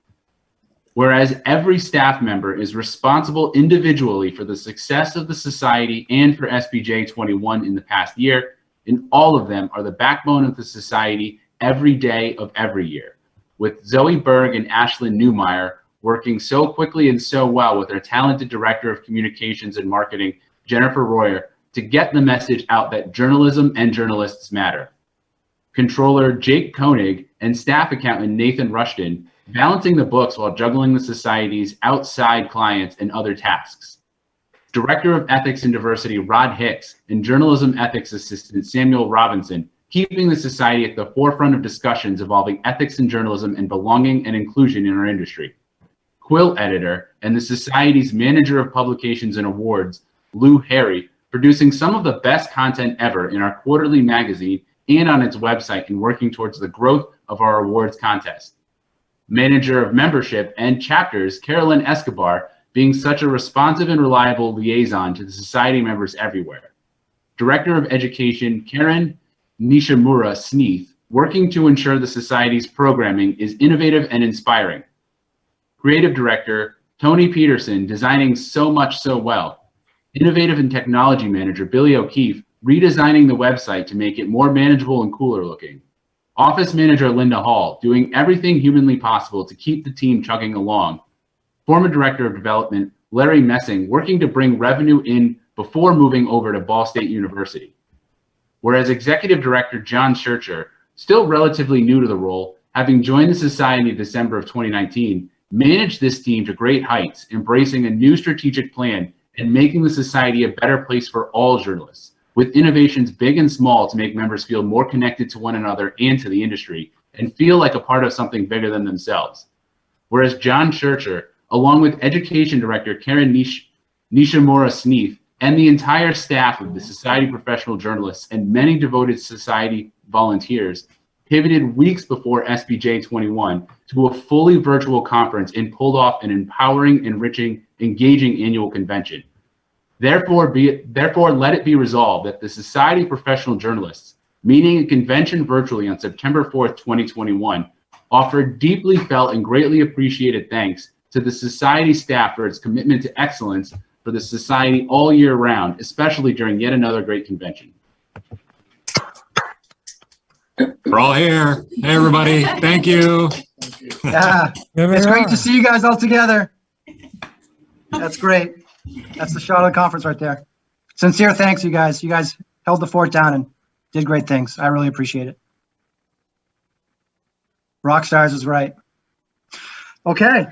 Speaker 10: Whereas every staff member is responsible individually for the success of the society and for SPJ 21 in the past year, and all of them are the backbone of the society every day of every year. With Zoe Berg and Ashlyn Newmeyer working so quickly and so well with our talented Director of Communications and Marketing, Jennifer Royer, to get the message out that journalism and journalists matter. Controller Jake Koenig and Staff Accountant Nathan Rushton balancing the books while juggling the society's outside clients and other tasks. Director of Ethics and Diversity Rod Hicks and Journalism Ethics Assistant Samuel Robinson keeping the society at the forefront of discussions involving ethics in journalism and belonging and inclusion in our industry. Quill Editor and the Society's Manager of Publications and Awards, Lou Harry, producing some of the best content ever in our quarterly magazine and on its website and working towards the growth of our awards contest. Manager of Membership and Chapters, Carolyn Escobar, being such a responsive and reliable liaison to the society members everywhere. Director of Education, Karen Nishimura Sneath, working to ensure the society's programming is innovative and inspiring. Creative Director, Tony Peterson, designing so much so well. Innovative and Technology Manager, Billy O'Keefe, redesigning the website to make it more manageable and cooler looking. Office Manager Linda Hall, doing everything humanly possible to keep the team chugging along. Former Director of Development, Larry Messing, working to bring revenue in before moving over to Ball State University. Whereas Executive Director John Schercher, still relatively new to the role, having joined the Society in December of 2019, managed this team to great heights, embracing a new strategic plan and making the Society a better place for all journalists, with innovations big and small to make members feel more connected to one another and to the industry, and feel like a part of something bigger than themselves. Whereas John Schercher, along with Education Director Karen Nishimura Sneath, and the entire staff of the Society professional journalists and many devoted Society volunteers, pivoted weeks before SPJ 21 to a fully virtual conference and pulled off an empowering, enriching, engaging annual convention. Therefore, let it be resolved that the Society of Professional Journalists, meeting a convention virtually on September 4th, 2021, offered deeply felt and greatly appreciated thanks to the Society staff for its commitment to excellence for the Society all year round, especially during yet another great convention.
Speaker 3: We're all here. Hey, everybody. Thank you.
Speaker 1: Yeah, it's great to see you guys all together. That's great. That's the Charlotte conference right there. Sincere thanks, you guys. You guys held the fort down and did great things. I really appreciate it. Rockstars is right. Okay.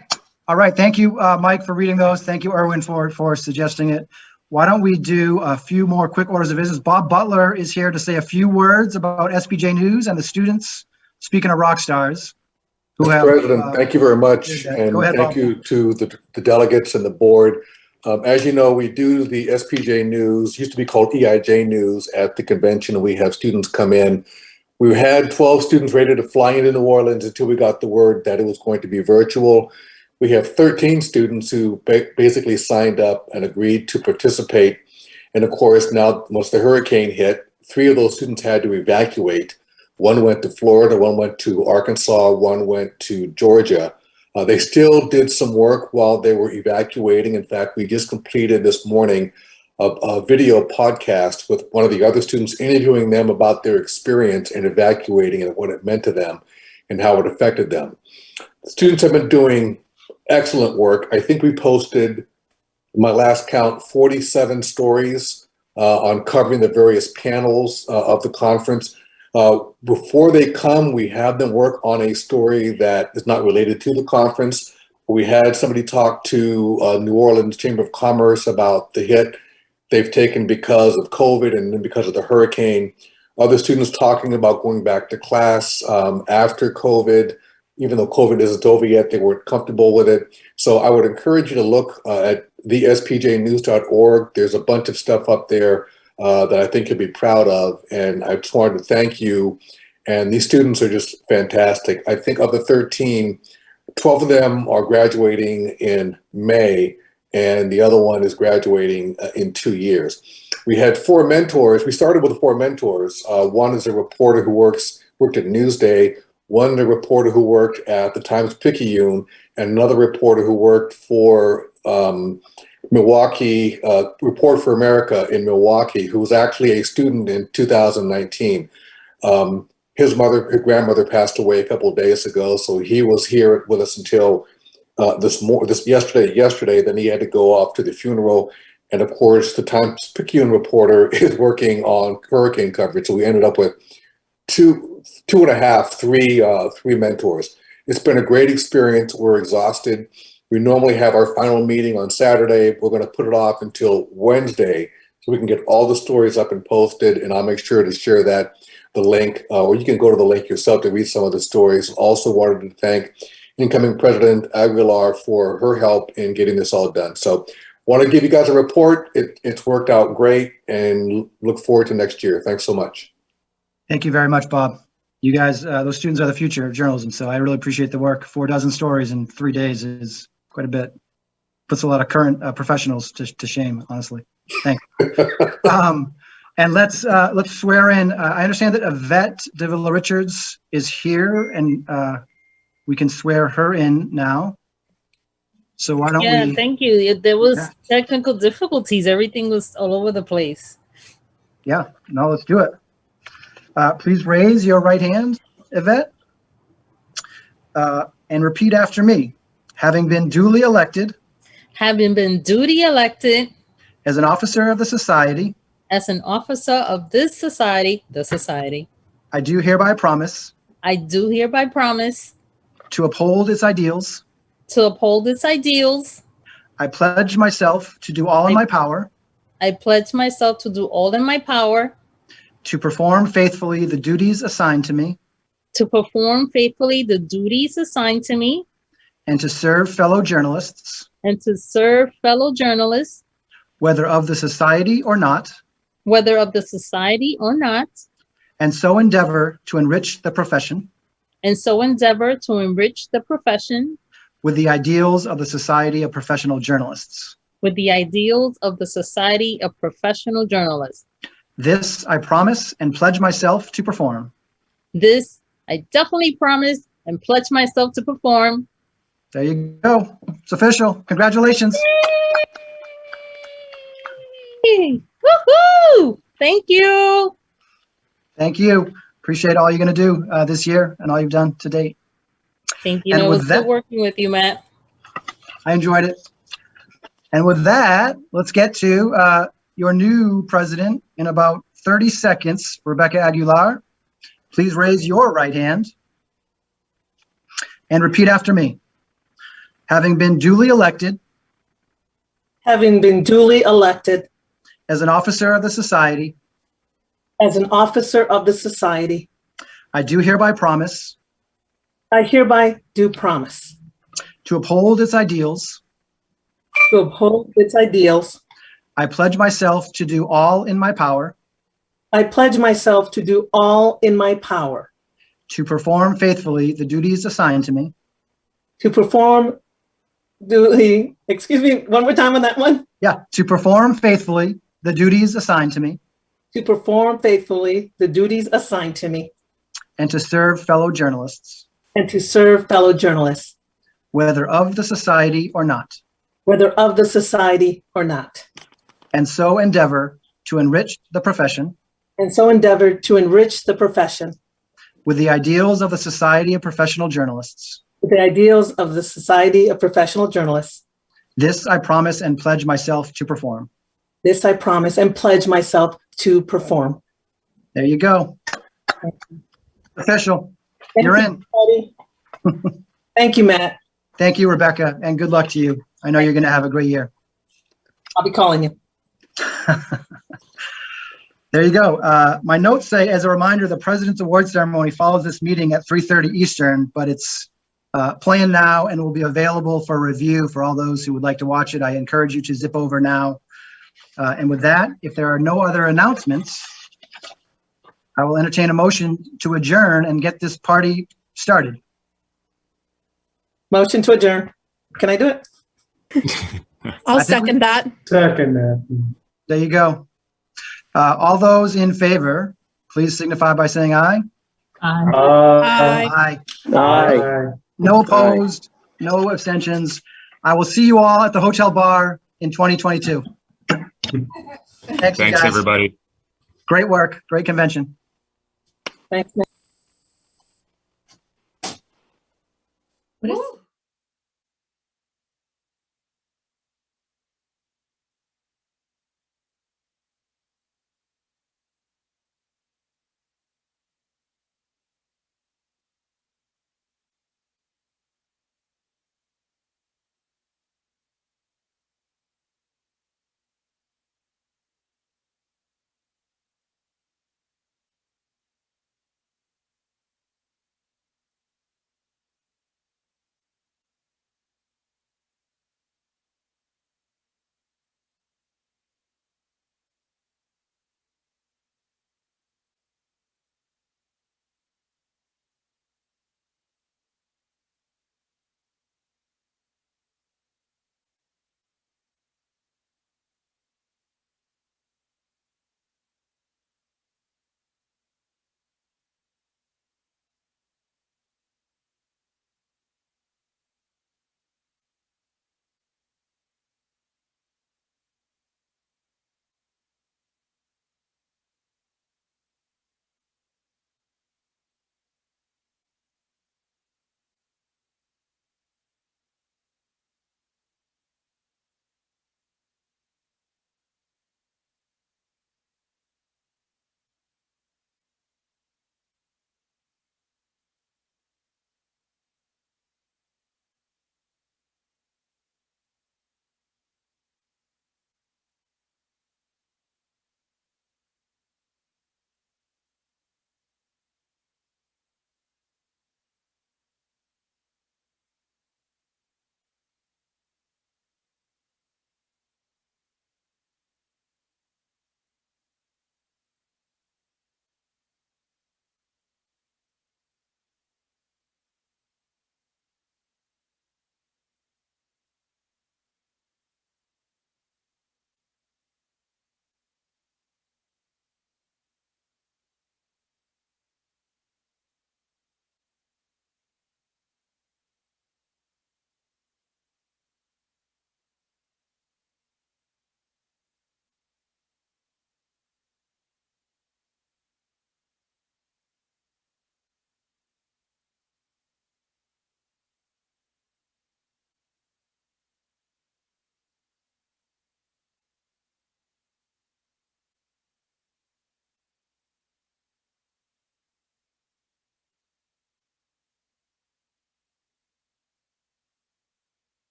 Speaker 1: All right. Thank you, Mike, for reading those. Thank you, Erwin, for suggesting it. Why don't we do a few more quick orders of business? Bob Butler is here to say a few words about SPJ News and the students, speaking of rock stars.
Speaker 4: Mr. President, thank you very much. And
Speaker 1: ahead,
Speaker 4: thank
Speaker 1: Bob.
Speaker 4: you to the delegates and the board. As you know, we do the SPJ News, used to be called EIJ News, at the convention, and we have students come in. We had 12 students ready to fly into New Orleans until we got the word that it was going to be virtual. We have 13 students who basically signed up and agreed to participate. And of course, now once the hurricane hit, 3 of those students had to evacuate. One went to Florida, one went to Arkansas, one went to Georgia. They still did some work while they were evacuating. In fact, we just completed this morning a video podcast with one of the other students, interviewing them about their experience in evacuating and what it meant to them and how it affected them. The students have been doing excellent work. I think we posted, my last count, 47 stories on covering the various panels of the conference. Before they come, we have them work on a story that is not related to the conference. We had somebody talk to New Orleans Chamber of Commerce about the hit they've taken because of COVID and then because of the hurricane. Other students talking about going back to class after COVID. Even though COVID isn't over yet, they weren't comfortable with it. So I would encourage you to look at thespjnews.org. There's a bunch of stuff up there that I think you'll be proud of. And I just wanted to thank you. And these students are just fantastic. I think of the 13, 12 of them are graduating in May, and the other one is graduating in 2 years. We had 4 mentors. We started with 4 mentors. One is a reporter who worked at Newsday. One, the reporter who worked at the Times-Picayune, and another reporter who worked for Milwaukee, Report for America in Milwaukee, who was actually a student in 2019. His grandmother passed away a couple of days ago, so he was here with us until yesterday. Then he had to go off to the funeral. And of course, the Times-Picayune reporter is working on hurricane coverage. So we ended up with three mentors. It's been a great experience. We're exhausted. We normally have our final meeting on Saturday. We're going to put it off until Wednesday so we can get all the stories up and posted. And I'll make sure to share the link, or you can go to the link yourself to read some of the stories. Also wanted to thank incoming President Aguilar for her help in getting this all done. So want to give you guys a report. It's worked out great, and look forward to next year. Thanks so much.
Speaker 1: Thank you very much, Bob. You guys, those students are the future of journalism, so I really appreciate the work. 4 stories in 3 days is quite a bit. Puts a lot of current professionals to shame, honestly. Thanks. And let's swear in. I understand that Yvette de Villa Richards is here, and we can swear her in now. So why don't we?
Speaker 17: Yeah, thank you. There was technical difficulties. Everything was all over the place.
Speaker 1: Yeah, no, let's do it. Please raise your right hand, Yvette, and repeat after me. Having been duly elected.
Speaker 17: Having been duly elected.
Speaker 1: As an officer of the society.
Speaker 17: As an officer of this society, the society.
Speaker 1: I do hereby promise.
Speaker 17: I do hereby promise.
Speaker 1: To uphold its ideals.
Speaker 17: To uphold its ideals.
Speaker 1: I pledge myself to do all in my power.
Speaker 17: I pledge myself to do all in my power.
Speaker 1: To perform faithfully the duties assigned to me.
Speaker 17: To perform faithfully the duties assigned to me.
Speaker 1: And to serve fellow journalists.
Speaker 17: And to serve fellow journalists.
Speaker 1: Whether of the society or not.
Speaker 17: Whether of the society or not.
Speaker 1: And so endeavor to enrich the profession.
Speaker 17: And so endeavor to enrich the profession.
Speaker 1: With the ideals of the Society of Professional Journalists.
Speaker 17: With the ideals of the Society of Professional Journalists.
Speaker 1: This I promise and pledge myself to perform.
Speaker 17: This I definitely promise and pledge myself to perform.
Speaker 1: There you go. It's official. Congratulations.
Speaker 17: Yay. Woohoo! Thank you.
Speaker 1: Thank you. Appreciate all you're going to do this year and all you've done to date.
Speaker 17: Thank you. It was good working with you, Matt.
Speaker 1: I enjoyed it. And with that, let's get to your new president in about 30 seconds, Rebecca Aguilar. Please raise your right hand and repeat after me. Having been duly elected.
Speaker 21: Having been duly elected.
Speaker 1: As an officer of the society.
Speaker 21: As an officer of the society.
Speaker 1: I do hereby promise.
Speaker 21: I hereby do promise.
Speaker 1: To uphold its ideals.
Speaker 21: To uphold its ideals.
Speaker 1: I pledge myself to do all in my power.
Speaker 21: I pledge myself to do all in my power.
Speaker 1: To perform faithfully the duties assigned to me.
Speaker 21: To perform duly, excuse me, one more time on that one.
Speaker 1: Yeah, to perform faithfully the duties assigned to me.
Speaker 21: To perform faithfully the duties assigned to me.
Speaker 1: And to serve fellow journalists.
Speaker 21: And to serve fellow journalists.
Speaker 1: Whether of the society or not.
Speaker 21: Whether of the society or not.
Speaker 1: And so endeavor to enrich the profession.
Speaker 21: And so endeavor to enrich the profession.
Speaker 1: With the ideals of the Society of Professional Journalists.
Speaker 21: With the ideals of the Society of Professional Journalists.
Speaker 1: This I promise and pledge myself to perform.
Speaker 21: This I promise and pledge myself to perform.
Speaker 1: There you go. Official. You're in.
Speaker 21: Thank you, Matt.
Speaker 1: Thank you, Rebecca, and good luck to you. I know you're going to have a great year.
Speaker 21: I'll be calling you.
Speaker 1: There you go. My notes say, as a reminder, the President's Award Ceremony follows this meeting at 3:30 Eastern, but it's playing now and will be available for review for all those who would like to watch it. I encourage you to zip over now. And with that, if there are no other announcements, I will entertain a motion to adjourn and get this party started.
Speaker 21: Motion to adjourn. Can I do it?
Speaker 20: I'll second that.
Speaker 6: Second that.
Speaker 1: There you go. All those in favor, please signify by saying aye.
Speaker 13: Aye.
Speaker 1: Aye. No opposed, no abstentions. I will see you all at the hotel bar in 2022. Thanks,
Speaker 3: Thanks,
Speaker 1: guys.
Speaker 3: everybody.
Speaker 1: Great work. Great convention.
Speaker 21: Thanks, Matt.